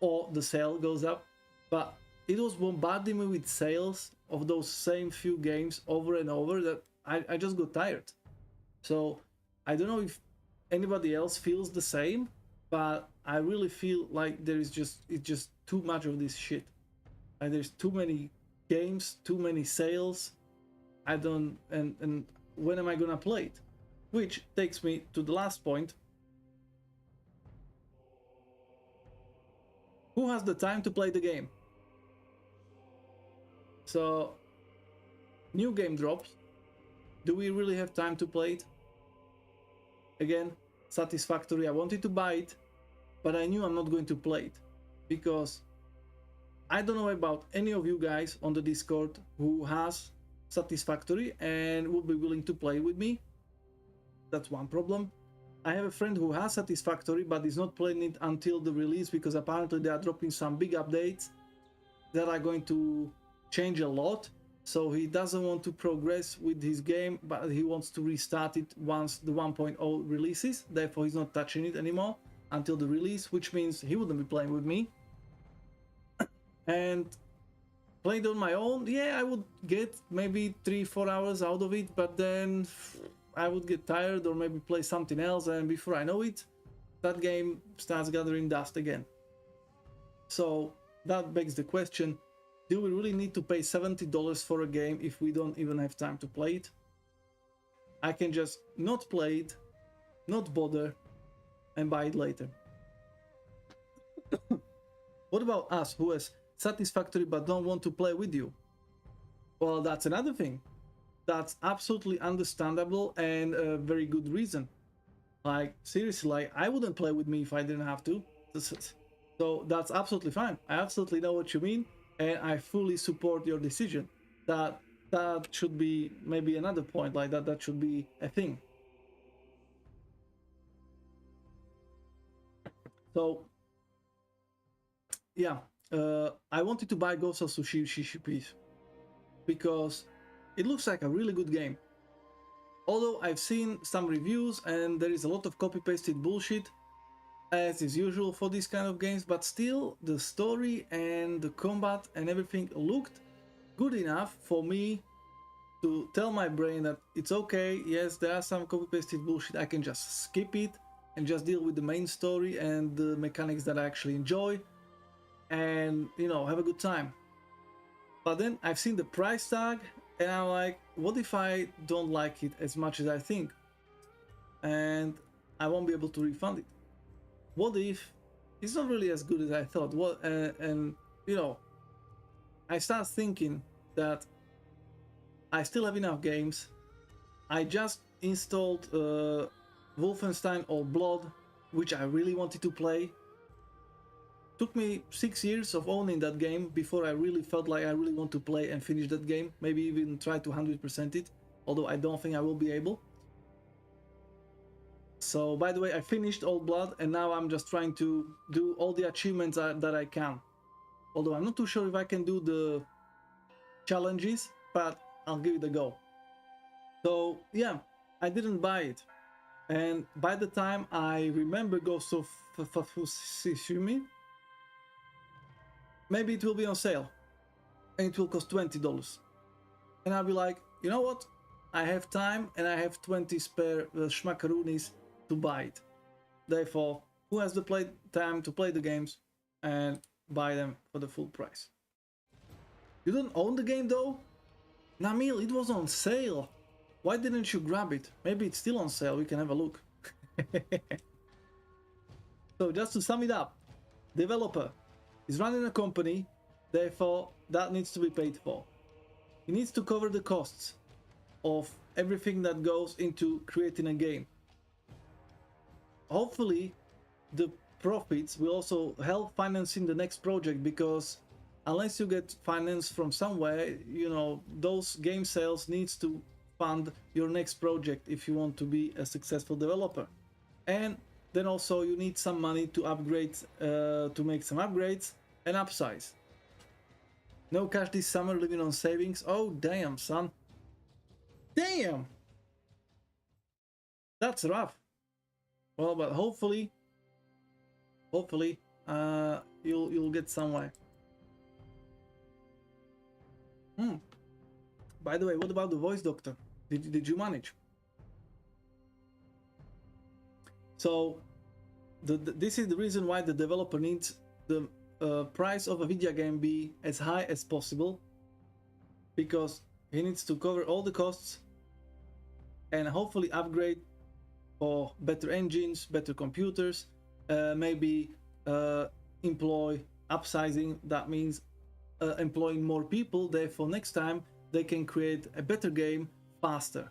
or the sale goes up. But it was bombarding me with sales of those same few games over and over that I just got tired. So I don't know if anybody else feels the same, but I really feel like it's just too much of this shit. Like, there's too many games, too many sales. And when am I gonna play it? Which takes me to the last point. Who has the time to play the game? So, new game drops. Do we really have time to play it? Again, Satisfactory, I wanted to buy it, but I knew I'm not going to play it, because I don't know about any of you guys on the Discord who has Satisfactory and would be willing to play with me. That's one problem. I have a friend who has Satisfactory but is not playing it until the release, because apparently they are dropping some big updates that are going to change a lot. So he doesn't want to progress with his game, but he wants to restart it once the 1.0 releases. Therefore, he's not touching it anymore until the release, which means he wouldn't be playing with me. And playing on my own, yeah, I would get maybe 3-4 hours out of it, but then I would get tired or maybe play something else, and before I know it, that game starts gathering dust again. So that begs the question, do we really need to pay $70 for a game if we don't even have time to play it? I can just not play it, not bother, and buy it later. What about us who has Satisfactory but don't want to play with you? Well, that's another thing. That's absolutely understandable and a very good reason. Like, seriously, like, I wouldn't play with me if I didn't have to. So that's absolutely fine. I absolutely know what you mean. and I fully support your decision. That should be maybe another point, like that should be a thing. So yeah, I wanted to buy Ghost of Tsushima piece because it looks like a really good game. Although I've seen some reviews and there is a lot of copy-pasted bullshit, as is usual for these kind of games, but still the story and the combat and everything looked good enough for me to tell my brain that it's okay, yes, there are some copy-pasted bullshit, I can just skip it and just deal with the main story and the mechanics that I actually enjoy and, you know, have a good time. But then I've seen the price tag and I'm like, what if I don't like it as much as I think? And I won't be able to refund it. What if it's not really as good as I thought? What and you know, I start thinking that I still have enough games. I just installed Wolfenstein Old Blood, which I really wanted to play. Took me 6 years of owning that game before I really felt like I really want to play and finish that game. Maybe even try to 100% it, although I don't think I will be able. So, by the way, I finished Old Blood and now I'm just trying to do all the achievements that I can. Although I'm not too sure if I can do the challenges, but I'll give it a go. So, yeah, I didn't buy it. And by the time I remember Ghost of Tsushima, maybe it will be on sale and it will cost $20. And I'll be like, you know what? I have time and I have 20 spare schmackaroonies to buy it. Therefore, who has the time to play the games and buy them for the full price? You don't own the game though? Namil, it was on sale. Why didn't you grab it? Maybe it's still on sale, we can have a look. So just to sum it up, developer is running a company, therefore that needs to be paid for. He needs to cover the costs of everything that goes into creating a game. Hopefully the profits will also help financing the next project, because unless you get finance from somewhere, you know, those game sales needs to fund your next project if you want to be a successful developer. And then also you need some money to upgrade, to make some upgrades and upsize. No cash this summer, living on savings. Oh damn, son. Damn! That's rough. Well, but hopefully you'll get somewhere. By the way, what about the voice doctor? Did you manage? So this is the reason why the developer needs the price of a video game be as high as possible, because he needs to cover all the costs and hopefully upgrade for better engines, better computers, maybe employ upsizing. That means employing more people, therefore next time they can create a better game faster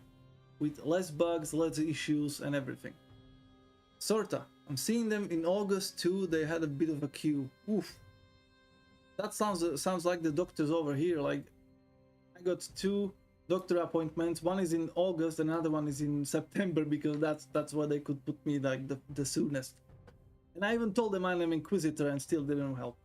with less bugs, less issues and everything. Sorta. I'm seeing them in August too. They had a bit of a queue. Oof. That sounds like the doctors over here. Like, I got 2 doctor appointments. One is in August, another one is in September, because that's where they could put me like the soonest. And I even told them I'm an Inquisitor and still didn't help.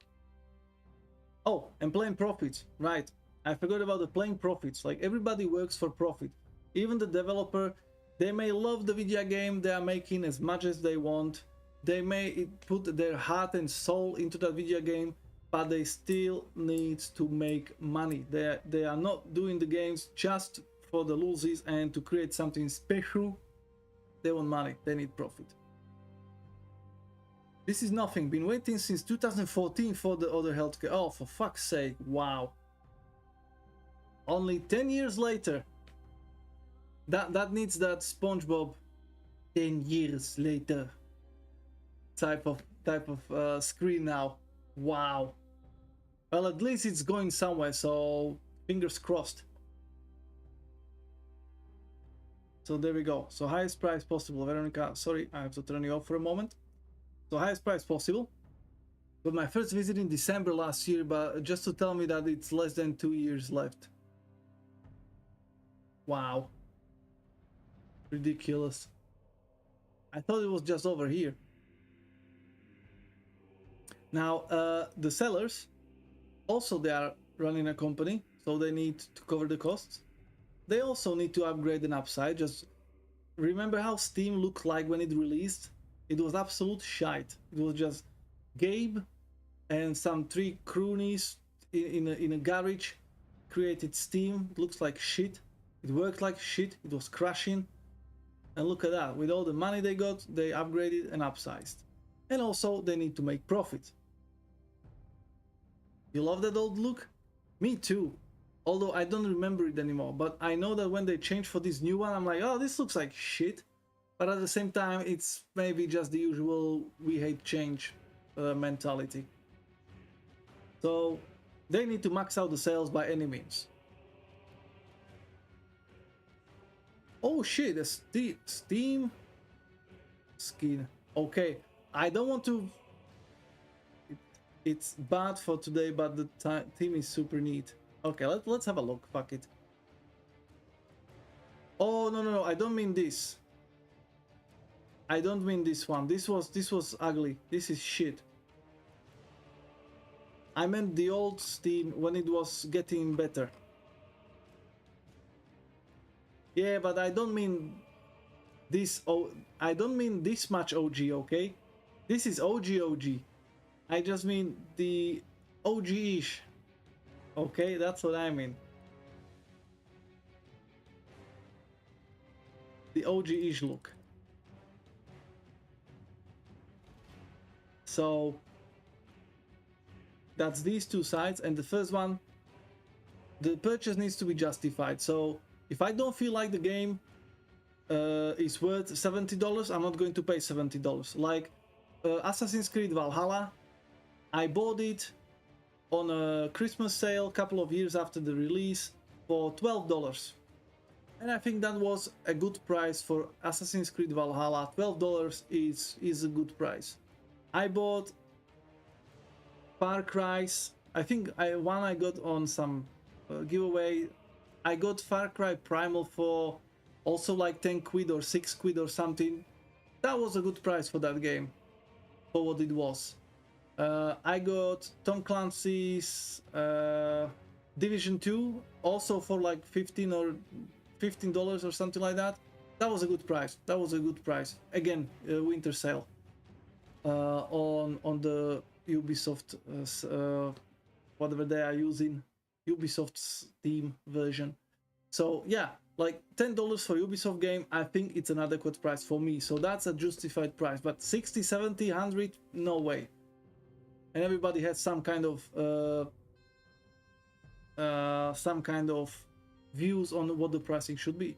Oh, and playing profits. Right. I forgot about the playing profits. Like, everybody works for profit. Even the developer, they may love the video game they are making as much as they want. They may put their heart and soul into that video game, but they still need to make money. They are not doing the games just for the lulzies and to create something special. They want money. They need profit. This is nothing. Been waiting since 2014 for the other healthcare. Oh, for fuck's sake. Wow. Only 10 years later. That needs that SpongeBob 10 years later type of screen now. Wow. Well, at least it's going somewhere, so fingers crossed. So there we go. So highest price possible. Veronica, sorry, I have to turn you off for a moment. So highest price possible, Got my first visit in December last year, but just to tell me that it's less than 2 years left. Wow. Ridiculous. I thought it was just over here. Now, the sellers, also they are running a company, so they need to cover the costs. They also need to upgrade and upside. Just remember how Steam looked like when it released? It was absolute shite. It was just Gabe and some 3 croonies in a garage created Steam. It looks like shit. It worked like shit. It was crashing. And look at that. With all the money they got, they upgraded and upsized. And also, they need to make profit. You love that old look? Me too. Although I don't remember it anymore. But I know that when they changed for this new one, I'm like, oh, this looks like shit. But at the same time, it's maybe just the usual we hate change mentality. So they need to max out the sales by any means. Oh shit, the Steam skin. Okay, I don't want to... It's bad for today, but the theme is super neat. Okay, let's have a look. Fuck it. Oh, no, I don't mean this. I don't mean this one. This was ugly. This is shit. I meant the old Steam when it was getting better. Yeah, but I don't mean this. Oh, I don't mean this much OG. Okay, this is OG. I just mean the OG-ish. Okay, that's what I mean. The OG-ish look. So that's these two sides, and the first one, the purchase needs to be justified. So if I don't feel like the game is worth $70, I'm not going to pay $70. Like Assassin's Creed Valhalla, I bought it on a Christmas sale a couple of years after the release for $12. And I think that was a good price for Assassin's Creed Valhalla. $12 is a good price. I bought Far Cry's, I think one I got on some giveaway. I got Far Cry Primal for also like 10 quid or 6 quid or something. That was a good price for that game, for what it was. I got Tom Clancy's Division 2 also for like $15 or something like that. That was a good price. That was a good price. Again, winter sale on the Ubisoft whatever they are using, Ubisoft's Steam version. So yeah, like $10 for Ubisoft game, I think it's an adequate price for me. So that's a justified price. But 60, 70, 100, no way. And everybody has some kind of views on what the pricing should be.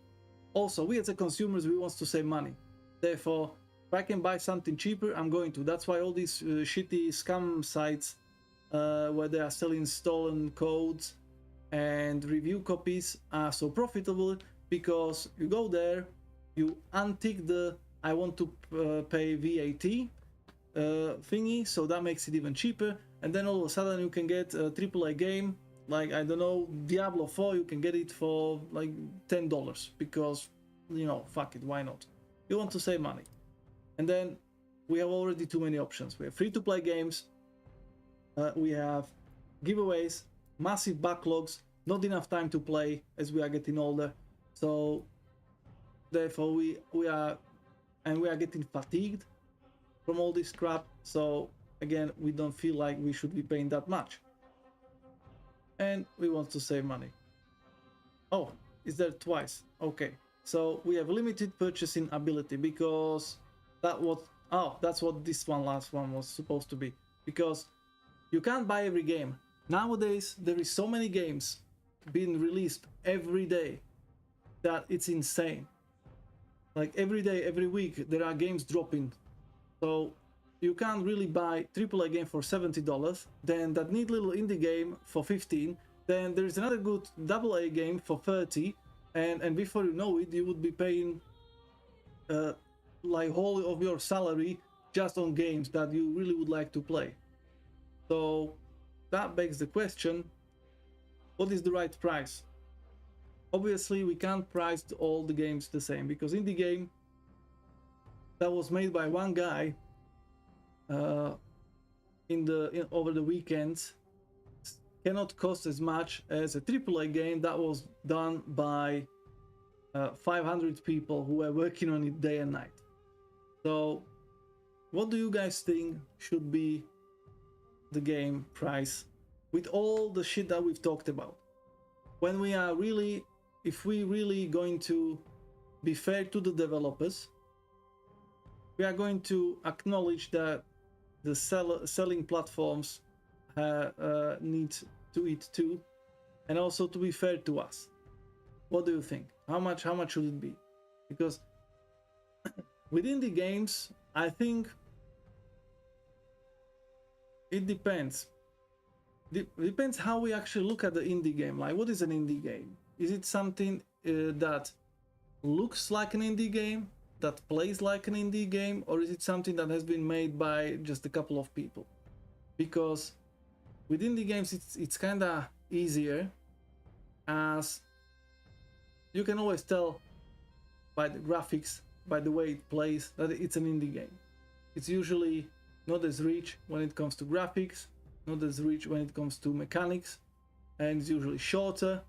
Also, we as a consumers, we want to save money. Therefore, if I can buy something cheaper, I'm going to. That's why all these shitty scam sites where they are selling stolen codes and review copies are so profitable, because you go there, you untick the I want to pay VAT thingy, so that makes it even cheaper, and then all of a sudden you can get a AAA game like, I don't know, Diablo 4, you can get it for like $10 because, you know, fuck it, why not? You want to save money. And then we have already too many options. We have free-to-play games, we have giveaways, massive backlogs, not enough time to play as we are getting older. So therefore we are getting fatigued from all this crap. So again, we don't feel like we should be paying that much. And we want to save money. Oh, is there twice? Okay. So we have limited purchasing ability, because that's what this last one was supposed to be. Because you can't buy every game. Nowadays, there is so many games being released every day that it's insane. Like every day, every week, there are games dropping. So you can't really buy AAA game for $70, then that neat little indie game for $15, then there's another good AA game for $30, and before you know it, you would be paying like whole of your salary just on games that you really would like to play. So that begs the question, what is the right price? Obviously, we can't price all the games the same, because indie game that was made by one guy over the weekends cannot cost as much as a AAA game that was done by 500 people who were working on it day and night. So what do you guys think should be the game price with all the shit that we've talked about? When we are really, if we really going to be fair to the developers, we are going to acknowledge that the selling platforms need to eat too, and also to be fair to us. What do you think? How much should it be? Because within the games, I think it depends. Depends how we actually look at the indie game. Like, what is an indie game? Is it something that looks like an indie game, that plays like an indie game, or is it something that has been made by just a couple of people? Because with indie games, it's kind of easier, as you can always tell by the graphics, by the way it plays, that it's an indie game. It's usually not as rich when it comes to graphics, not as rich when it comes to mechanics, and it's usually shorter,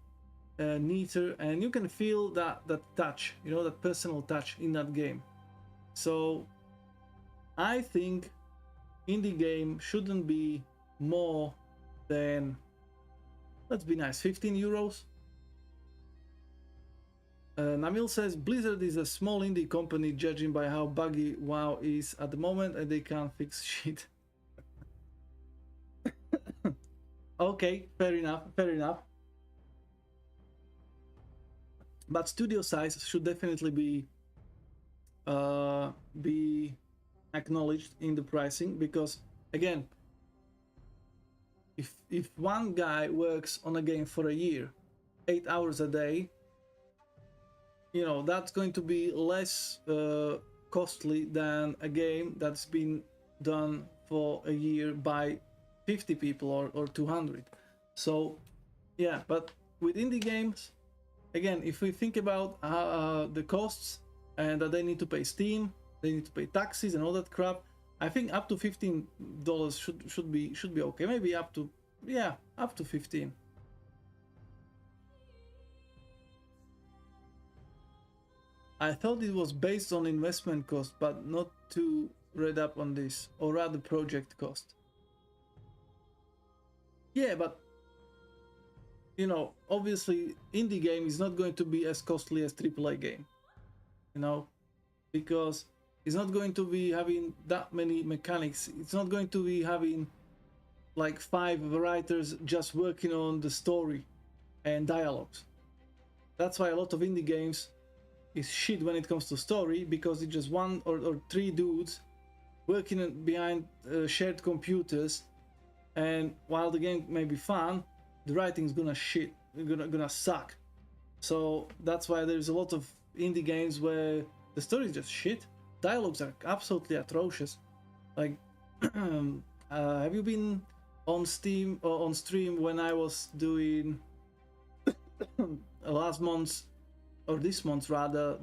neater, and you can feel that touch, you know, that personal touch in that game. So I think indie game shouldn't be more than, let's be nice, 15 euros. Namil says Blizzard is a small indie company, judging by how buggy WoW is at the moment, and they can't fix shit. Okay, fair enough. But studio size should definitely be acknowledged in the pricing, because again, if one guy works on a game for a year, 8 hours a day, you know, that's going to be less costly than a game that's been done for a year by 50 people or 200. So yeah, but with indie games, again, if we think about the costs and that they need to pay Steam, they need to pay taxes and all that crap, I think up to $15 should be okay. Maybe up to 15. I thought it was based on investment cost, but not too read up on this, or rather project cost. Yeah, but you know, obviously indie game is not going to be as costly as AAA game, you know, because it's not going to be having that many mechanics. It's not going to be having like 5 writers just working on the story and dialogues. That's why a lot of indie games is shit when it comes to story, because it's just 1 or 3 dudes working behind shared computers, and while the game may be fun, the writing's gonna suck. So that's why there's a lot of indie games where the story is just shit, dialogues are absolutely atrocious. Like have you been on Steam or on stream when I was doing last month's, or this month rather,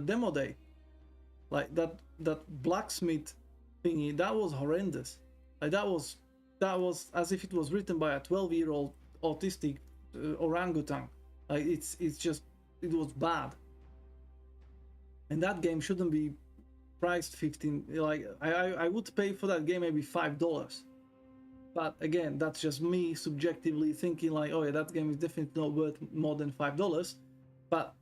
demo day? Like that blacksmith thingy, that was horrendous. Like that was as if it was written by a 12-year-old autistic orangutan. Like it was bad. And that game shouldn't be priced 15. Like I would pay for that game maybe $5. But again, that's just me subjectively thinking like, oh yeah, that game is definitely not worth more than $5. But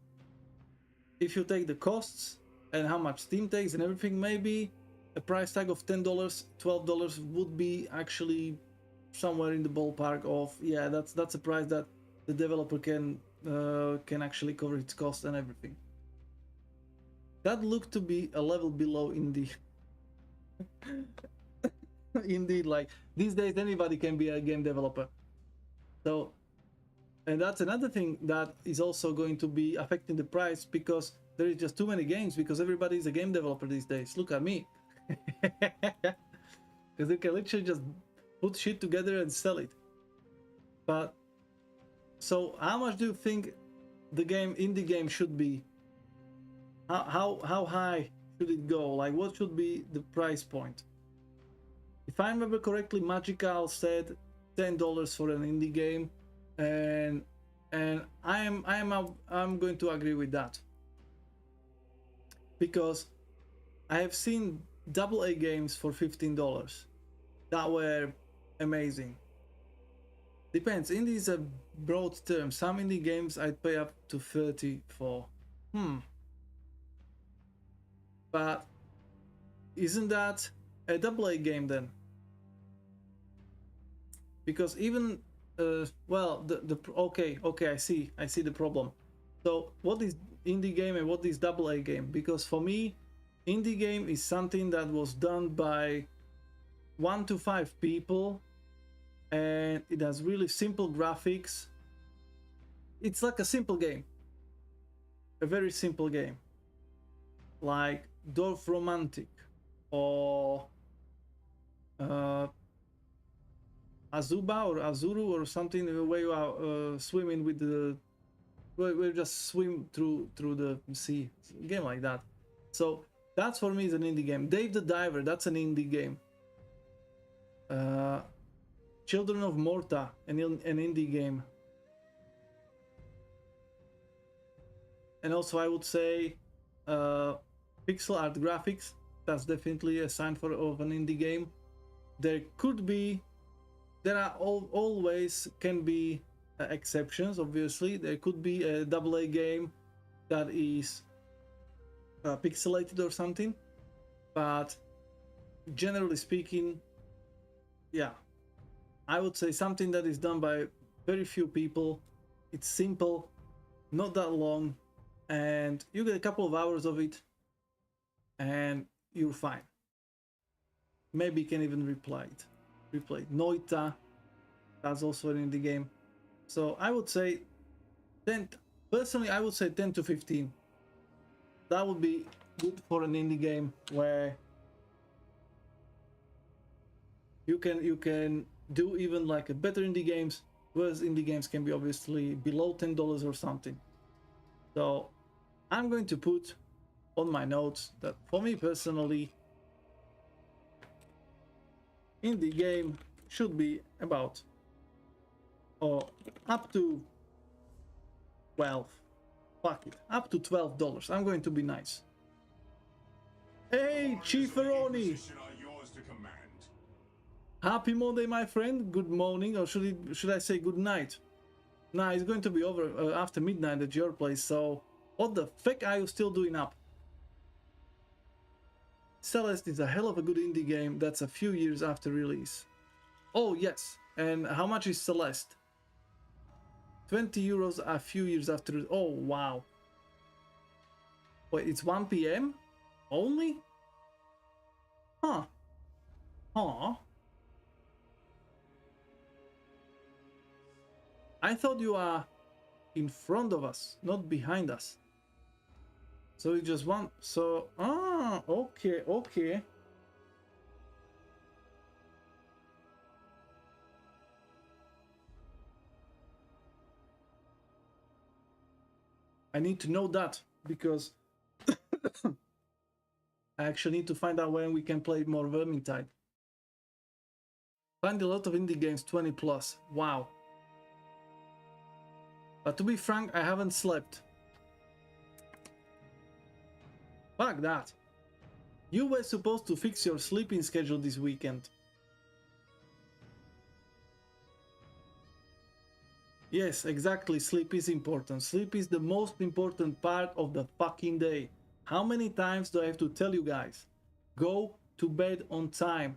if you take the costs and how much Steam takes and everything, maybe a price tag of $10, $12 would be actually somewhere in the ballpark of, yeah, that's a price that the developer can actually cover its cost and everything. That looked to be a level below indie. Indeed, like these days anybody can be a game developer. So, and that's another thing that is also going to be affecting the price, because there is just too many games, because everybody is a game developer these days. Look at me. Because you can literally just put shit together and sell it. But so how much do you think the indie game should be? How high should it go? Like, what should be the price point? If I remember correctly, Magical said $10 for an indie game, and I'm going to agree with that, because I have seen AA games for $15 that were amazing. Depends. Indie is a broad term. Some indie games I'd pay up to 30 for. But isn't that a AA game then? Because even well, okay, I see the problem. So what is indie game and what is AA game? Because for me, indie game is something that was done by 1 to 5 people, and it has really simple graphics. It's like a simple game, a very simple game, like Dwarf Romantic or Azuba or Azuru or something, where you are swimming with the, where you just swim through the sea, a game like that. So that's for me is an indie game. Dave the Diver, that's an indie game. Children of Morta, an indie game. And also I would say pixel art graphics, that's definitely a sign of an indie game. There are always can be exceptions, obviously. There could be a AA game that is pixelated or something, but generally speaking, yeah, I would say something that is done by very few people. It's simple, not that long, and you get a couple of hours of it and you're fine. Maybe you can even replay it. Noita, that's also an indie game. So I would say 10, personally I would say 10 to 15. That would be good for an indie game where you can do even like a better indie games, whereas indie games can be obviously below $10 or something. So I'm going to put on my notes that for me personally, indie game should be about or up to 12. Fuck it, up to $12. I'm going to be nice. Hey, Chief Aroni! Happy Monday, my friend. Good morning, or should I say good night? Nah, it's going to be over after midnight at your place. So, what the fuck are you still doing up? Celeste is a hell of a good indie game that's a few years after release. Oh yes, and how much is Celeste? 20 euros a few years after. Oh wow. Wait, it's 1 PM? Only? Huh. I thought you are in front of us, not behind us. So you just want, so, okay. I need to know that, because I actually need to find out when we can play more Vermintide. Find a lot of indie games 20 plus, wow. But to be frank, I haven't slept. Fuck that. You were supposed to fix your sleeping schedule this weekend. Yes, exactly. Sleep is important. Sleep is the most important part of the fucking day. How many times do I have to tell you guys? Go to bed on time.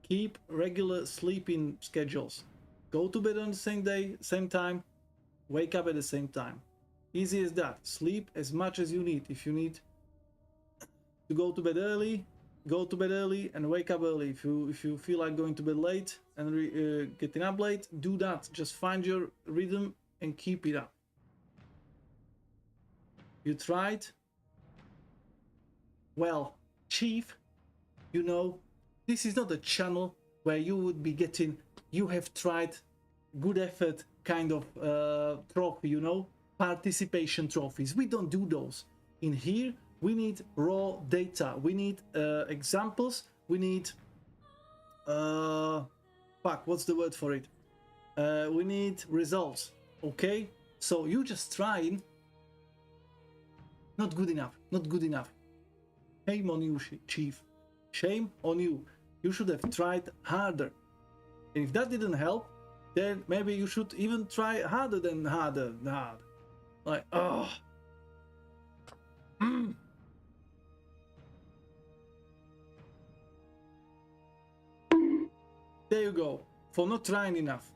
Keep regular sleeping schedules. Go to bed on the same day, same time. Wake up at the same time. Easy as that. Sleep as much as you need. If you need to go to bed early and wake up early. If you feel like going to bed late and getting up late, do that. Just find your rhythm and keep it up. You tried? Well, Chief, you know, this is not a channel where you would be getting, you have tried, good effort kind of trophy, you know, participation trophies. We don't do those. In here, we need raw data. We need examples. We need, fuck, what's the word for it? We need results, okay? So you just trying, not good enough, not good enough. Shame on you, Chief. Shame on you. You should have tried harder. And if that didn't help, then maybe you should even try harder than hard. Like, oh. There you go, for not trying enough.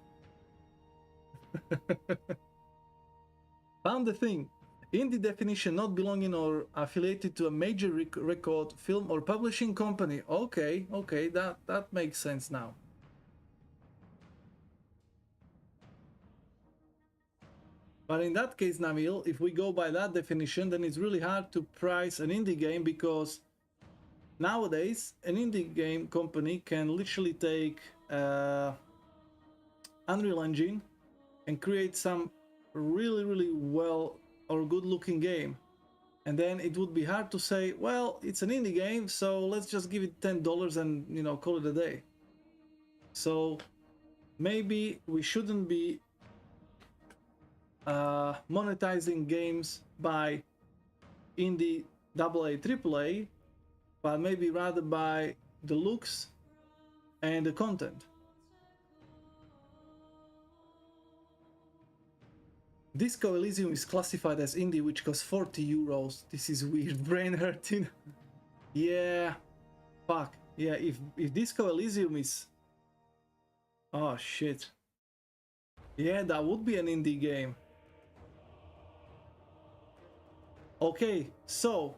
Found the thing. In the definition, not belonging or affiliated to a major record, film or publishing company. Okay, okay, that makes sense now. But in that case, Nabil, if we go by that definition, then it's really hard to price an indie game, because nowadays an indie game company can literally take Unreal Engine and create some really well or good looking game, and then it would be hard to say, well, it's an indie game, so let's just give it $10 and, you know, call it a day. So maybe we shouldn't be monetizing games by indie AA, AAA, but maybe rather by the looks and the content. Disco Elysium is classified as indie, which costs 40 euros. This is weird, brain hurting. Yeah, fuck. Yeah, if Disco Elysium is... Oh shit. Yeah, that would be an indie game. Okay, so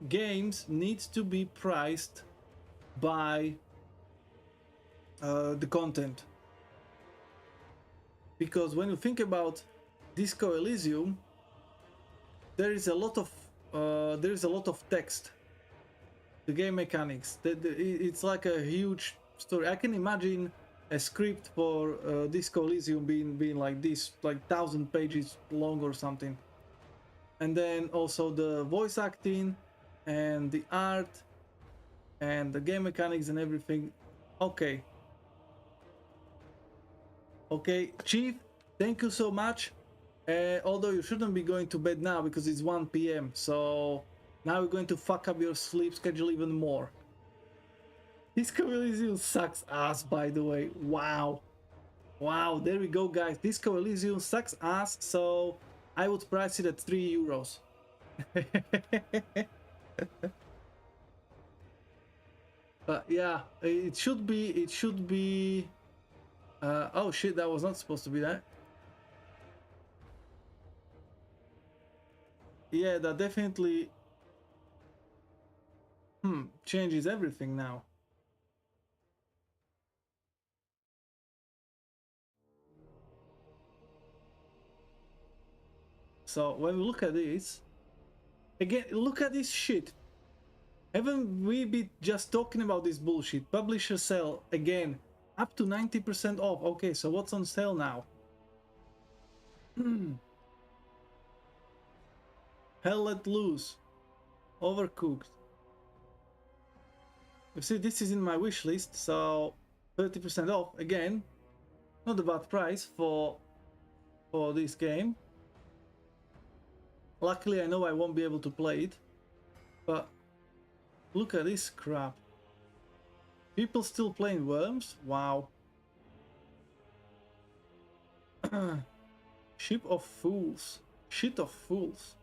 games need to be priced by the content, because when you think about Disco Elysium, there is a lot of text. The game mechanics, it's like a huge story. I can imagine a script for Disco Elysium being like this, like 1,000 pages long or something. And then also the voice acting and the art and the game mechanics and everything. Okay. Okay, Chief, thank you so much. Although you shouldn't be going to bed now because it's 1 p.m. So now we're going to fuck up your sleep schedule even more. Disco Elysium sucks ass, by the way. Wow. Wow, there we go, guys. Disco Elysium sucks ass, so I would price it at 3 euros. But yeah, it should be... oh shit, that was not supposed to be that. Yeah, that definitely changes everything now. So when we look at this, again, look at this shit. Haven't we been just talking about this bullshit? Publisher sale, again, up to 90% off. Okay, so what's on sale now? Hell Let Loose, Overcooked. You see, this is in my wish list, so 30% off. Again, not a bad price for this game. Luckily, I know I won't be able to play it, but look at this crap. People still playing Worms? Wow. Ship of Fools. Shit of Fools.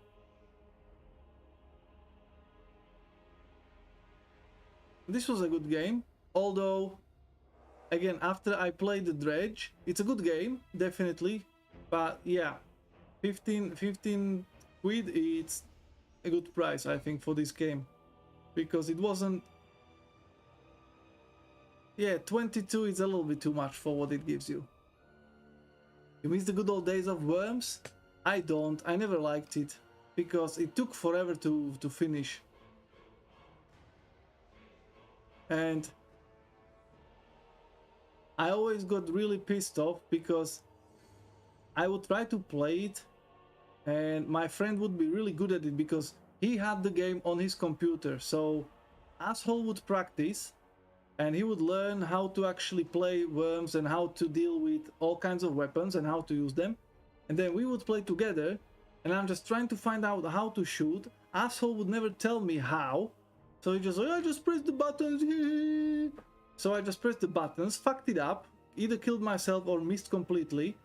This was a good game, although, again, after I played the Dredge, it's a good game, definitely, but yeah, 15 quid, it's a good price, I think, for this game, because it wasn't... Yeah, 22 is a little bit too much for what it gives you. You miss the good old days of Worms? I don't, I never liked it, because it took forever to finish. And I always got really pissed off because I would try to play it and my friend would be really good at it because he had the game on his computer. So asshole would practice and he would learn how to actually play worms and how to deal with all kinds of weapons and how to use them. And then we would play together and I'm just trying to find out how to shoot. Asshole would never tell me how. So he just, oh, I just pressed the buttons. So I just pressed the buttons, fucked it up, either killed myself or missed completely.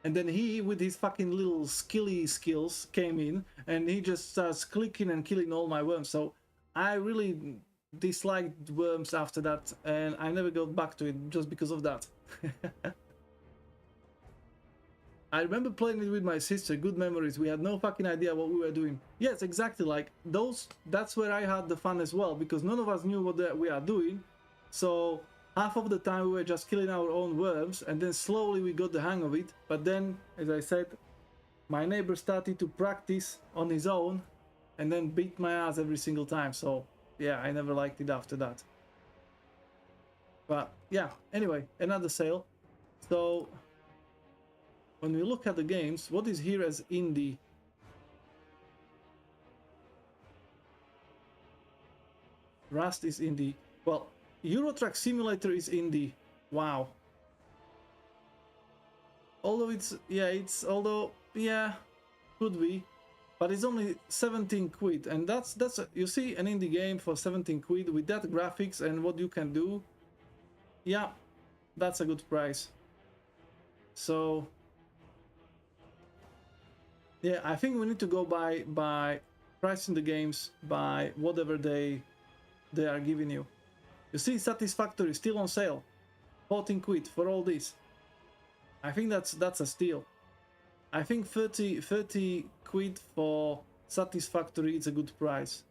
And then he, with his fucking little skills, came in and he just starts clicking and killing all my worms. So I really disliked worms after that and I never got back to it just because of that. I remember playing it with my sister, good memories. We had no fucking idea what we were doing. Yes, exactly, like that's where I had the fun as well, because none of us knew what we are doing. So half of the time we were just killing our own worms and then slowly we got the hang of it. But then, as I said, my neighbor started to practice on his own and then beat my ass every single time. So yeah, I never liked it after that. But yeah, anyway, another sale. So when we look at the games, what is here as indie? Rust is indie. Well, Euro Truck Simulator is indie. Wow. Although could be, but it's only 17 quid, and that's you see, an indie game for 17 quid with that graphics and what you can do. Yeah, that's a good price. So yeah, I think we need to go by pricing the games by whatever they are giving you. You see, Satisfactory still on sale, 14 quid for all this. I think that's a steal. I think 30 quid for Satisfactory is a good price.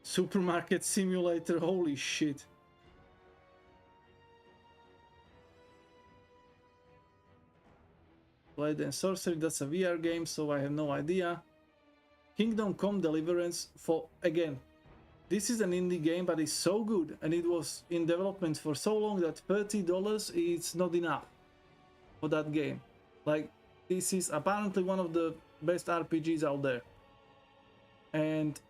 Supermarket Simulator, holy shit. Blade and Sorcery, that's a VR game, so I have no idea. Kingdom Come Deliverance, for again, this is an indie game, but it's so good and it was in development for so long that $30 is not enough for that game. Like, this is apparently one of the best RPGs out there. And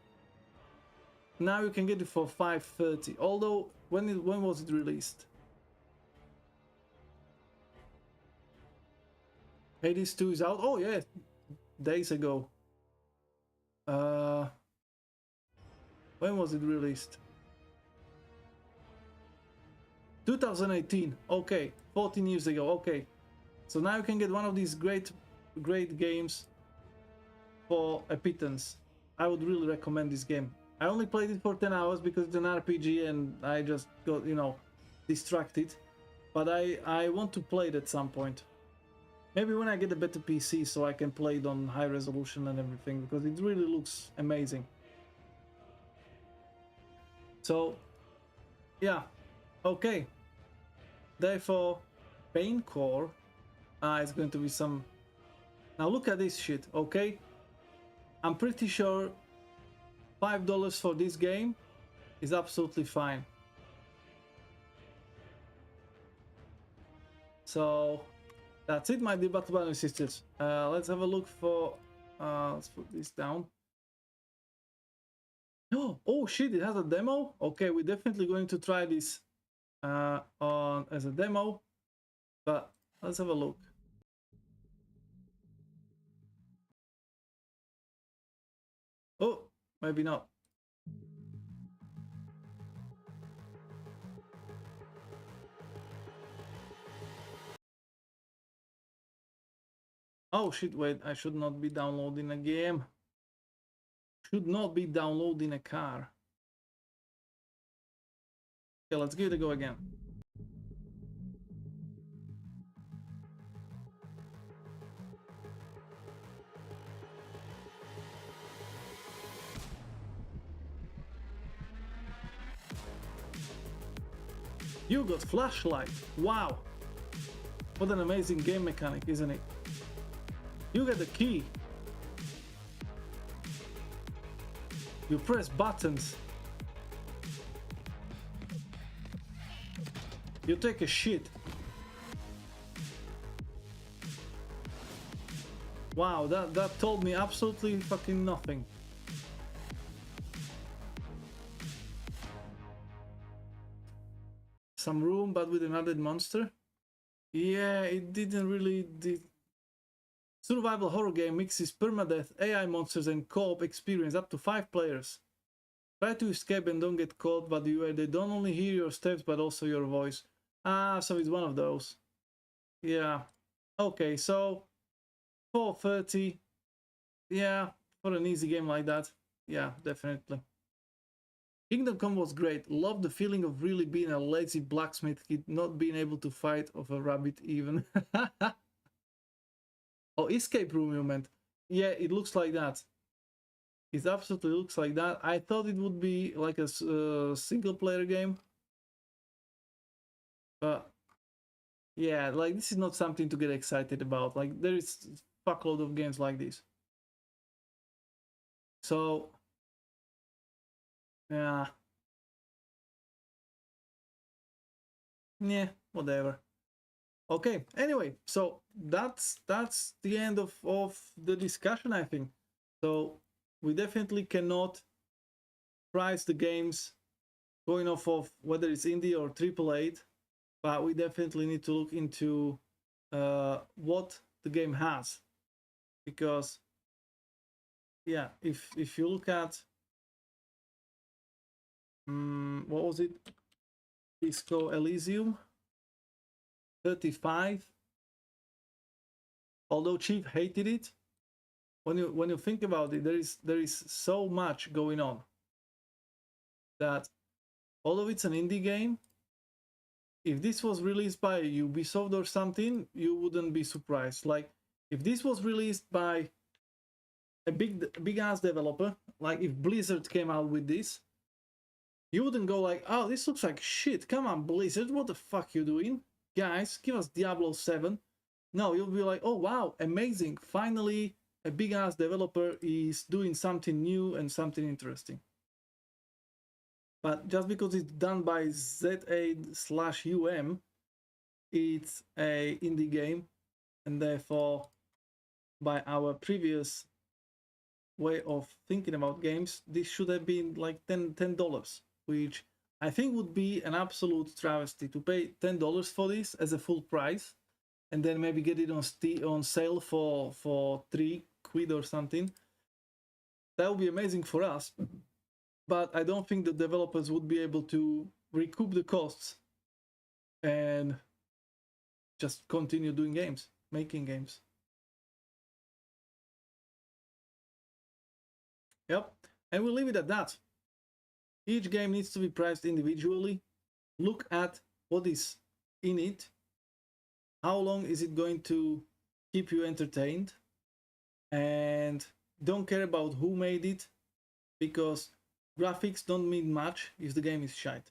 now you can get it for $5.30. Although, when was it released? Hades 2 is out. Oh yeah, days ago. When was it released? 2018. Okay, 14 years ago. Okay, so now you can get one of these great games for a pittance. I would really recommend this game. I only played it for 10 hours because it's an RPG and I just got, you know, distracted. But I want to play it at some point. Maybe when I get a better PC so I can play it on high resolution and everything, because it really looks amazing. So, yeah, okay. Therefore, Pain Core is going to be some... Now look at this shit, okay? I'm pretty sure $5 for this game is absolutely fine. So... that's it, my dear Battle Brothers and sisters. Let's have a look for... let's put this down. Oh shit, it has a demo? Okay, we're definitely going to try this on as a demo. But let's have a look. Oh, maybe not. Oh shit, wait, I should not be downloading a game. Should not be downloading a car. Okay, let's give it a go again. You got flashlight. Wow. What an amazing game mechanic, isn't it? You get the key. You press buttons. You take a shit. Wow, that told me absolutely fucking nothing. Some room, but with an added monster. Yeah, it didn't really. Survival horror game mixes permadeath, AI monsters, and co-op experience up to 5 players. Try to escape and don't get caught, but they don't only hear your steps but also your voice. Ah, so it's one of those. Yeah. Okay, so 430. Yeah, for an easy game like that. Yeah, definitely. Kingdom Come was great. Loved the feeling of really being a lazy blacksmith kid, not being able to fight of a rabbit even. Oh, escape room you meant. Yeah, it looks like that. It absolutely looks like that. I thought it would be like a single player game. But yeah, like this is not something to get excited about. Like there is fuckload of games like this. So yeah. Yeah, whatever. Okay, anyway, so that's the end of the discussion, I think. So we definitely cannot price the games going off of whether it's indie or AAA, but we definitely need to look into what the game has, because yeah, if you look at what was it, Disco Elysium 35, although Chief hated it, when you think about it, there is so much going on that although it's an indie game, if this was released by Ubisoft or something, you wouldn't be surprised. Like if this was released by a big ass developer, like if Blizzard came out with this, you wouldn't go like, oh, this looks like shit. Come on, Blizzard, what the fuck you doing? Guys, give us Diablo 7. No, you'll be like, oh wow, amazing. Finally, a big ass developer is doing something new and something interesting. But just because it's done by ZA/UM, it's a indie game, and therefore, by our previous way of thinking about games, this should have been like $10, which I think would be an absolute travesty to pay $10 for this as a full price, and then maybe get it on sale for £3 or something. That would be amazing for us. But I don't think the developers would be able to recoup the costs and just continue doing games, making games. Yep, and we'll leave it at that. Each game needs to be priced individually. Look at what is in it. How long is it going to keep you entertained? And don't care about who made it, because graphics don't mean much if the game is shite.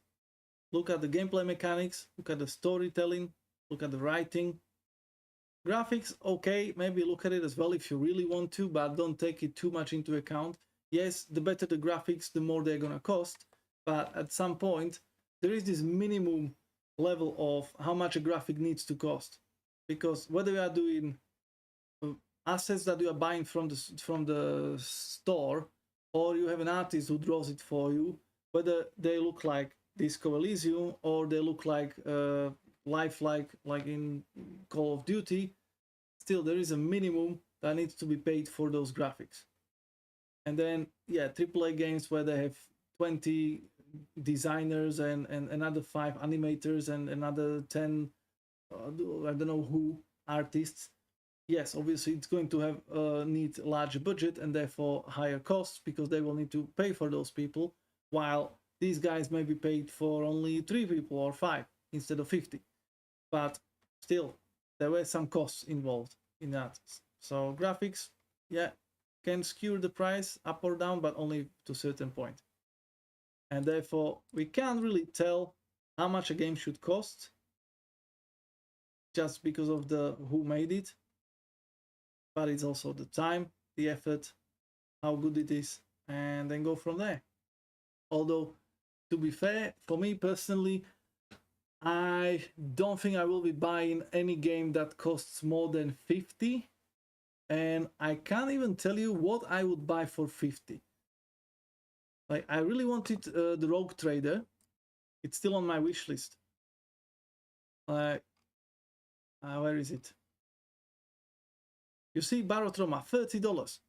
Look at the gameplay mechanics, look at the storytelling, look at the writing. Graphics, okay, maybe look at it as well if you really want to, but don't take it too much into account. Yes, the better the graphics, the more they're gonna cost, but at some point, there is this minimum level of how much a graphic needs to cost. Because whether you are doing assets that you are buying from the store, or you have an artist who draws it for you, whether they look like Disco Elysium or they look like lifelike like in Call of Duty, still there is a minimum that needs to be paid for those graphics. And then yeah, AAA games where they have 20 designers and another 5 animators and another 10 I don't know who artists. Yes, obviously it's going to have need larger budget and therefore higher costs, because they will need to pay for those people, while these guys may be paid for only 3 people or 5 instead of 50. But still, there were some costs involved in that. So graphics, yeah, can skew the price up or down, but only to a certain point. And therefore, we can't really tell how much a game should cost just because of the who made it. But it's also the time, the effort, how good it is, and then go from there. Although, to be fair, for me personally, I don't think I will be buying any game that costs more than 50, and I can't even tell you what I would buy for 50. Like, I really wanted the Rogue Trader. It's still on my wish list. Like, where is it? You see, Barotrauma, $30.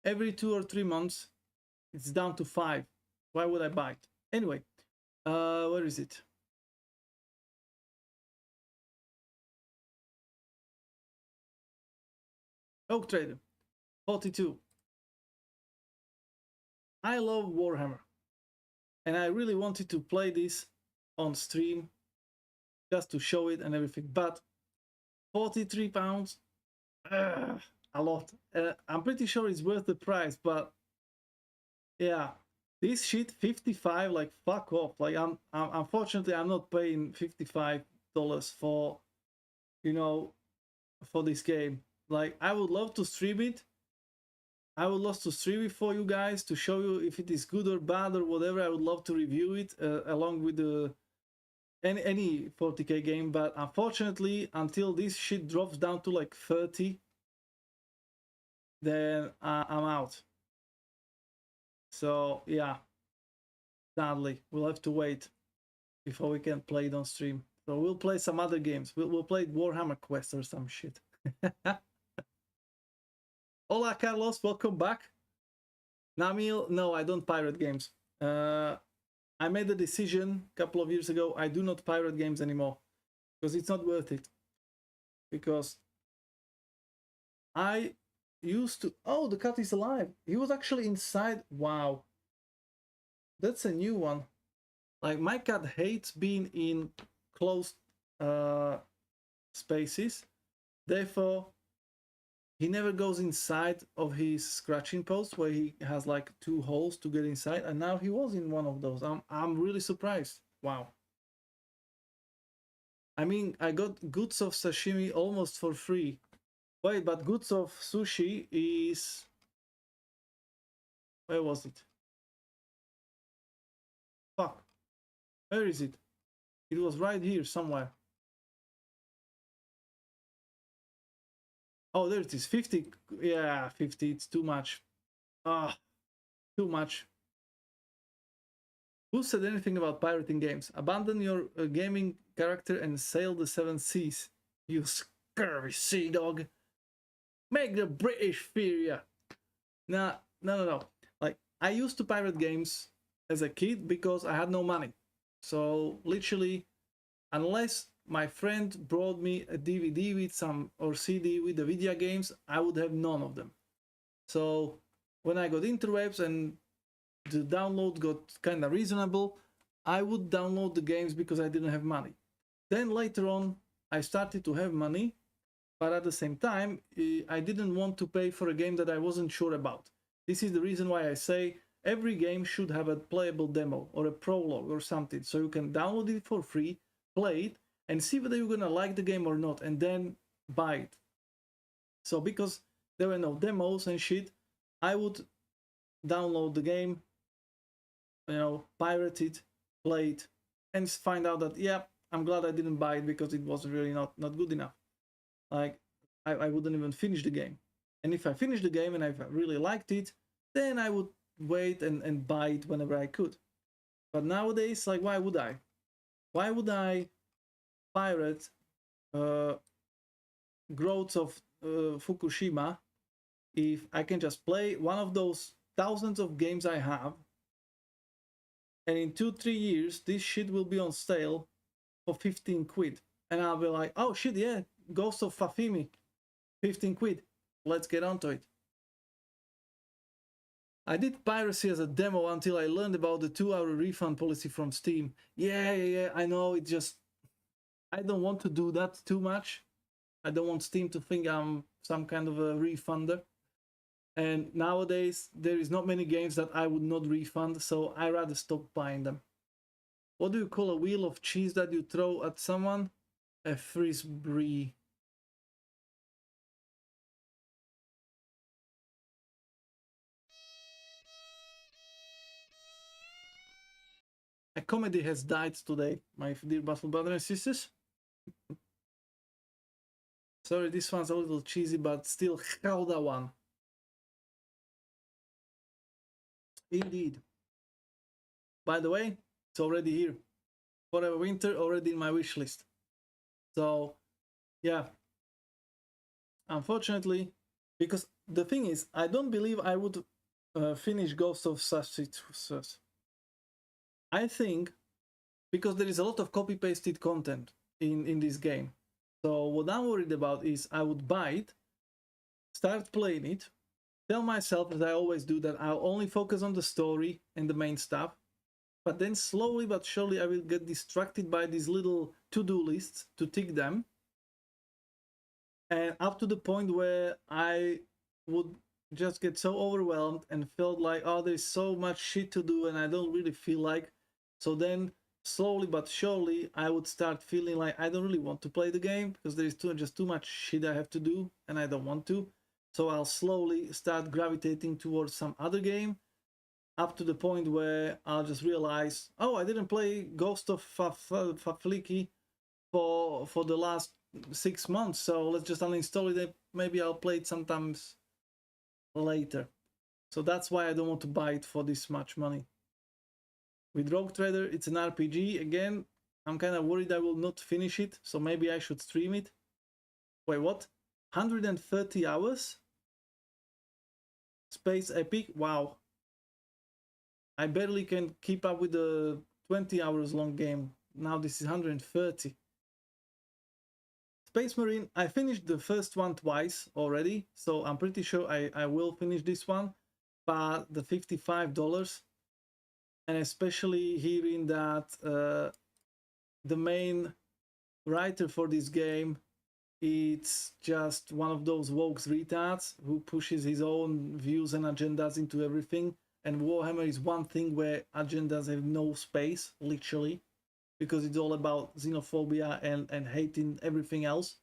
Every 2 or 3 months, it's down to 5. Why would I buy it? Anyway, where is it? Oak Trader, 42. I love Warhammer, and I really wanted to play this on stream just to show it and everything, but £43, a lot. I'm pretty sure it's worth the price, but yeah, this shit 55, like fuck off. Like I'm unfortunately I'm not paying $55 for, you know, for this game. Like I would love to stream it. I would love to stream it for you guys to show you if it is good or bad or whatever. I would love to review it along with the any 40k game, but unfortunately until this shit drops down to like 30, then I'm out. So yeah, sadly we'll have to wait before we can play it on stream. So we'll play some other games. We'll play Warhammer Quest or some shit. Hola Carlos, welcome back. Namil, no, I don't pirate games. I made a decision a couple of years ago. I do not pirate games anymore because it's not worth it. Because I used to... Oh, the cat is alive. He was actually inside. Wow. That's a new one. Like, my cat hates being in closed spaces. Therefore, he never goes inside of his scratching post where he has like 2 holes to get inside. And now he was in one of those. I'm really surprised. Wow. I mean, I got goods of sashimi almost for free. Wait, but goods of sushi is... Where was it? Fuck. Where is it? It was right here somewhere. Oh, there it is. 50. Yeah, 50. It's too much. Ah, too much. Who said anything about pirating games? Abandon your gaming character and sail the 7 seas. You scurvy sea dog. Make the British fear ya. Nah, no. Like, I used to pirate games as a kid because I had no money. So, literally, unless my friend brought me a DVD with some, or CD with the video games, I would have none of them. So, when I got interwebs and the download got kind of reasonable, I would download the games because I didn't have money. Then later on, I started to have money, but at the same time, I didn't want to pay for a game that I wasn't sure about. This is the reason why I say every game should have a playable demo or a prologue or something, so you can download it for free, play it, and see whether you're gonna like the game or not, and then buy it. So because there were no demos and shit, I would download the game, you know, pirate it, play it, and find out that, yeah, I'm glad I didn't buy it because it was really not good enough. Like, I wouldn't even finish the game. And if I finished the game and I really liked it, then I would wait and buy it whenever I could. But nowadays, like, why would I? Why would I pirate Growths of Fukushima if I can just play one of those thousands of games I have, and in 2-3 years this shit will be on sale for 15 quid, and I'll be like, oh shit, yeah, Ghost of Fafimi, 15 quid, let's get onto it. I did piracy as a demo until I learned about the 2-hour refund policy from Steam. Yeah, I know, it just... I don't want to do that too much. I don't want Steam to think I'm some kind of a refunder. And nowadays, there is not many games that I would not refund, so I rather stop buying them. What do you call a wheel of cheese that you throw at someone? A frisbee. A comedy has died today, my dear battle brothers and sisters. Sorry, this one's a little cheesy, but still hell that one. Indeed. By the way, it's already here. Forever Winter already in my wish list. So, yeah. Unfortunately, because the thing is, I don't believe I would finish Ghost of Tsushima. I think because there is a lot of copy-pasted content in this game. So what I'm worried about is I would buy it, start playing it, tell myself, as I always do, that I'll only focus on the story and the main stuff, but then slowly but surely I will get distracted by these little to-do lists to tick them, and up to the point where I would just get so overwhelmed and felt like, oh, there's so much shit to do and I don't really feel like. So then slowly but surely I would start feeling like I don't really want to play the game because there is just too much shit I have to do and I don't want to. So I'll slowly start gravitating towards some other game, up to the point where I'll just realize, oh, I didn't play Ghost of Fafliki for the last 6 months, so let's just uninstall it. Maybe I'll play it sometimes later. So that's why I don't want to buy it for this much money. With Rogue Trader, it's an RPG. Again, I'm kind of worried I will not finish it, so maybe I should stream it. Wait, what? 130 hours? Space Epic? Wow. I barely can keep up with the 20 hours long game. Now this is 130. Space Marine, I finished the first one twice already, so I'm pretty sure I will finish this one, but the $55, and especially hearing that the main writer for this game, it's just one of those woke retards who pushes his own views and agendas into everything, and Warhammer is one thing where agendas have no space, literally, because it's all about xenophobia and hating everything else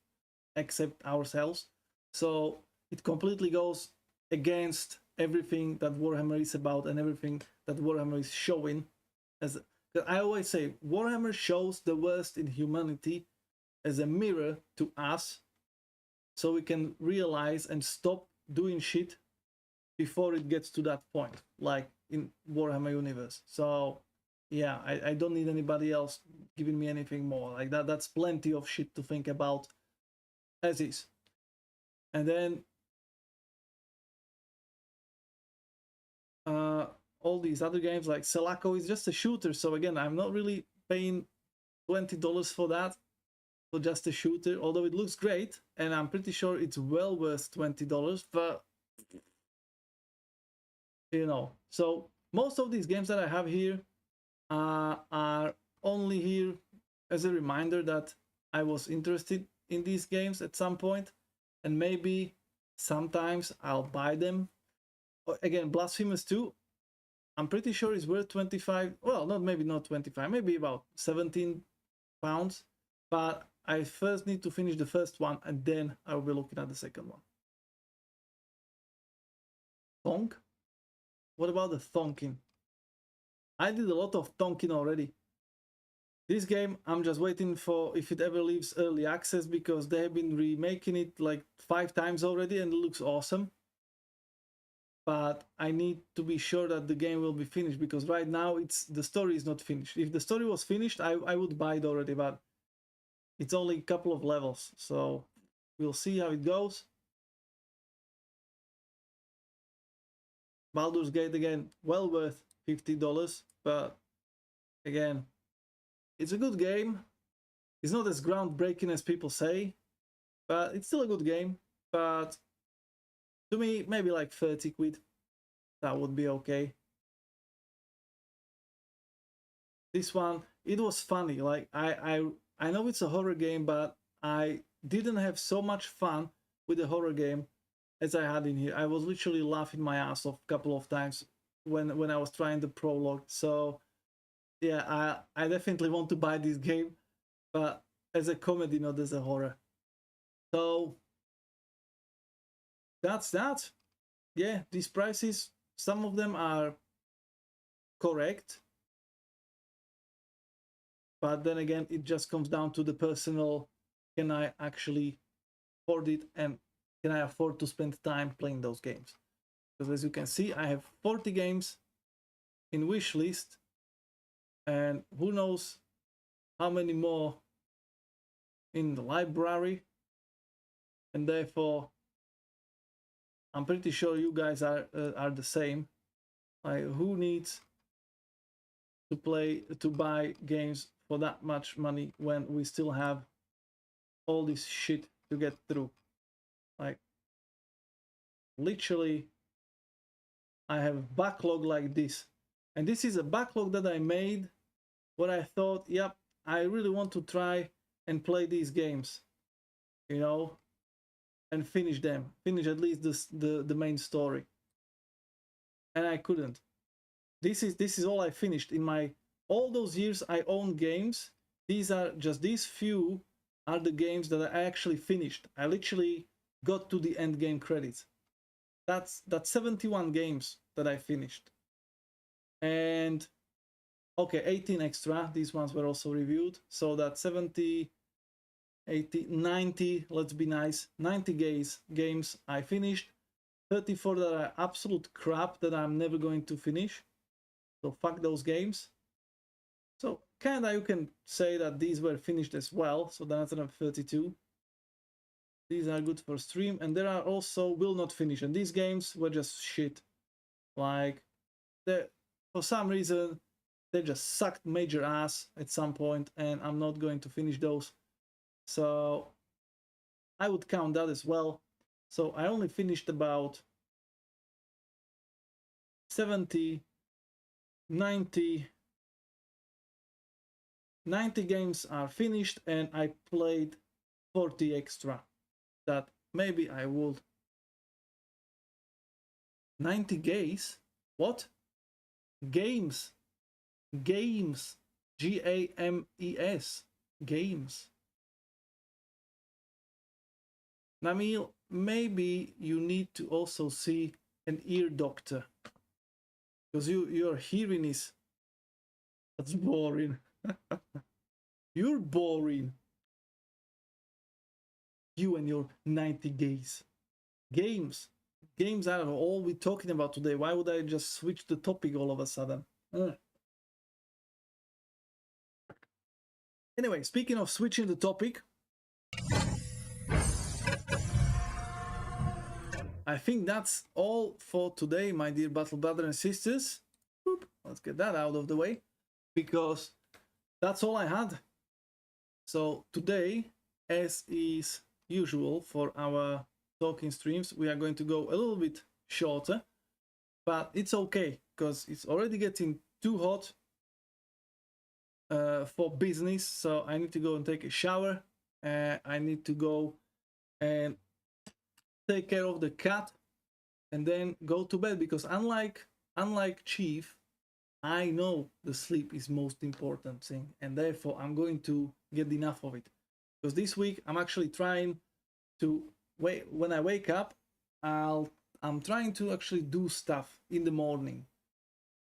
except ourselves. So it completely goes against everything that Warhammer is about and everything that Warhammer is showing. As I always say, Warhammer shows the worst in humanity as a mirror to us, so we can realize and stop doing shit before it gets to that point, like in Warhammer universe. So yeah, I don't need anybody else giving me anything more like that. That's plenty of shit to think about as is. And then all these other games like Selaco is just a shooter, so again, I'm not really paying $20 for that, for just a shooter, although it looks great and I'm pretty sure it's well worth $20, but you know. So most of these games that I have here are only here as a reminder that I was interested in these games at some point, and maybe sometimes I'll buy them. Again, Blasphemous 2, I'm pretty sure it's worth 25, well, maybe not 25, maybe about 17 pounds, but I first need to finish the first one and then I will be looking at the second one. Thonk? What about the thonking? I did a lot of thonking already. This game, I'm just waiting for if it ever leaves early access, because they have been remaking it like 5 times already and it looks awesome. But I need to be sure that the game will be finished, because right now the story is not finished. If the story was finished, I would buy it already, but it's only a couple of levels, so we'll see how it goes. Baldur's Gate, again, well worth $50, but again, it's a good game. It's not as groundbreaking as people say, but it's still a good game. But to me, maybe like 30 quid. That would be okay. This one, it was funny. Like I know it's a horror game, but I didn't have so much fun with the horror game as I had in here. I was literally laughing my ass off a couple of times when I was trying the prologue. So yeah, I definitely want to buy this game, but as a comedy, not as a horror. So that's that. Yeah, these prices, some of them are correct. But then again, it just comes down to the personal, can I actually afford it, and can I afford to spend time playing those games? Because as you can see, I have 40 games in wish list, and who knows how many more in the library. And therefore, I'm pretty sure you guys are the same. Like, who needs to buy games for that much money when we still have all this shit to get through? Like, literally, I have a backlog like this, and this is a backlog that I made where I thought, yep, I really want to try and play these games, you know, and finish them, finish at least the main story, and I couldn't. This is all I finished in my all those years I owned games. These are just these few are the games that I actually finished. I literally got to the end game credits. That's 71 games that I finished. And okay, 18 extra. These ones were also reviewed. So that's 70, 80, 90, let's be nice. 90 games I finished. 34 that are absolute crap that I'm never going to finish. So fuck those games. So kinda you can say that these were finished as well. So that's another 32. These are good for stream, and there are also will not finish, and these games were just shit. Like, for some reason they just sucked major ass at some point, and I'm not going to finish those. So I would count that as well. So I only finished about 70, 90 games are finished, and I played 40 extra that maybe I would. 90 games? What? Games. Games. Games. Games. Namil, maybe you need to also see an ear doctor. Because your hearing is... That's boring. You're boring. You and your 90 games. Games are all we're talking about today. Why would I just switch the topic all of a sudden? Anyway, speaking of switching the topic, I think that's all for today, my dear battle brothers and sisters. Oop, let's get that out of the way, because that's all I had. So today, as is usual for our talking streams, we are going to go a little bit shorter, but it's okay because it's already getting too hot for business. So I need to go and take a shower. I need to go and take care of the cat and then go to bed, because unlike Chief, I know the sleep is most important thing, and therefore I'm going to get enough of it. Because this week I'm actually trying to wait. When I wake up, I'm trying to actually do stuff in the morning.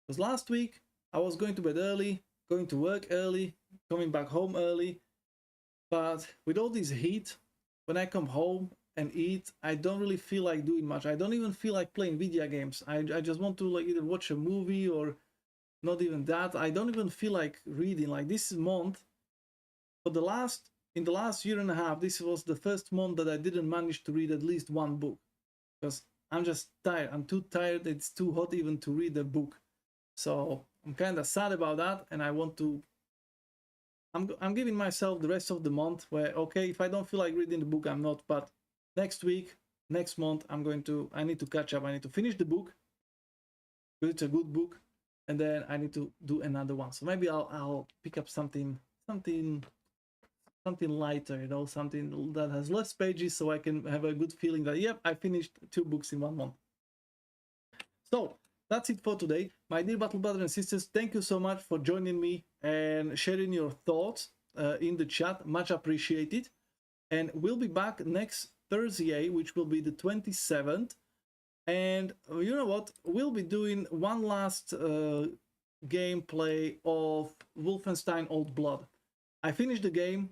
Because last week I was going to bed early, going to work early, coming back home early, but with all this heat, when I come home and eat, I don't really feel like doing much. I don't even feel like playing video games. I just want to like either watch a movie, or not even that. I don't even feel like reading. Like this month, in the last year and a half, this was the first month that I didn't manage to read at least one book, because I'm just tired. I'm too tired. It's too hot even to read a book. So I'm kind of sad about that, and I want to. I'm giving myself the rest of the month where, okay, if I don't feel like reading the book, I'm not. But next week, next month, I need to catch up. I need to finish the book, because it's a good book, and then I need to do another one. So maybe I'll pick up something lighter, you know, something that has less pages, so I can have a good feeling that, yep, I finished 2 books in 1 month. So that's it for today, my dear battle brothers and sisters. Thank you so much for joining me and sharing your thoughts in the chat. Much appreciated. And we'll be back next Thursday, which will be the 27th. And you know what? We'll be doing one last gameplay of Wolfenstein Old Blood. I finished the game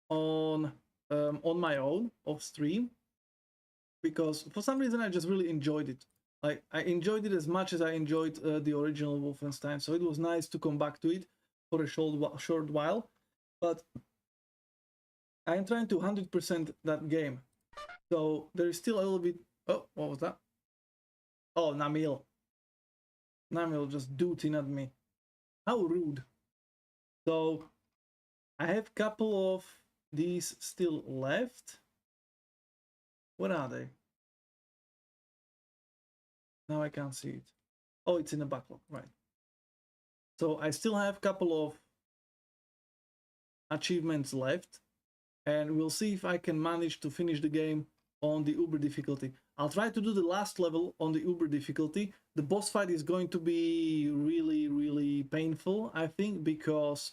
on my own off stream because for some reason I just really enjoyed it. Like I enjoyed it as much as I enjoyed the original Wolfenstein, so it was nice to come back to it for a short while. But I am trying to 100% that game, so there is still a little bit. Oh, what was that? Oh, Namil just dooting at me. How rude. So I have a couple of these still left. What are they? Now I can't see it. Oh, it's in the backlog, right. So I still have a couple of achievements left, and we'll see if I can manage to finish the game on the Uber difficulty. I'll try to do the last level on the Uber difficulty. The boss fight is going to be really, really painful, I think, because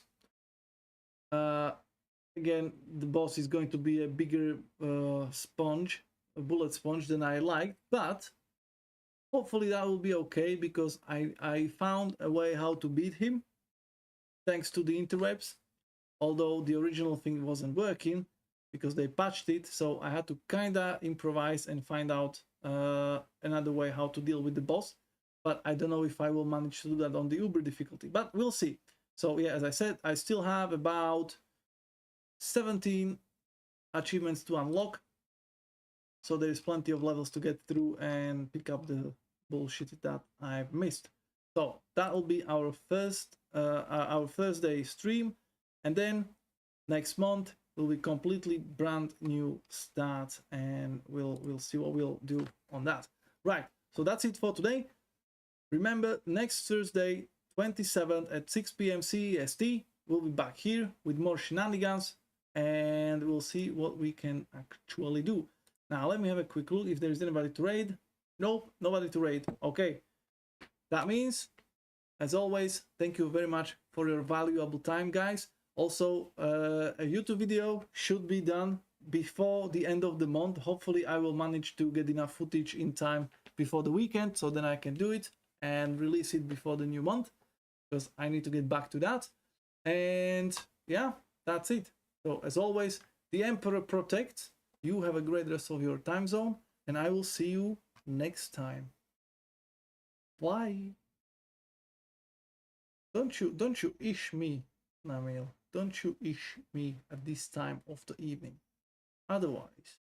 again, the boss is going to be a bigger sponge, a bullet sponge than I like, but hopefully that will be okay because I found a way how to beat him thanks to the interwebs, although the original thing wasn't working because they patched it, so I had to kinda improvise and find out another way how to deal with the boss, but I don't know if I will manage to do that on the Uber difficulty, but we'll see. So yeah, as I said, I still have about 17 achievements to unlock, so there is plenty of levels to get through and pick up the bullshit that I've missed. So that will be our our Thursday stream, and then next month will be completely brand new start, and we'll see what we'll do on that. Right, so that's it for today. Remember, next Thursday 27th at 6 p.m. CEST, we'll be back here with more shenanigans, and we'll see what we can actually do. Now let me have a quick look if there's anybody to raid. Nope, nobody to raid. Okay, that means, as always, thank you very much for your valuable time, guys. Also, a YouTube video should be done before the end of the month. Hopefully I will manage to get enough footage in time before the weekend, so then I can do it and release it before the new month, because I need to get back to that. And yeah, that's it. So as always, the Emperor protects. You have a great rest of your time zone, and I will see you next time. Bye. Don't you ish me, Namil. Don't you ish me at this time of the evening. Otherwise,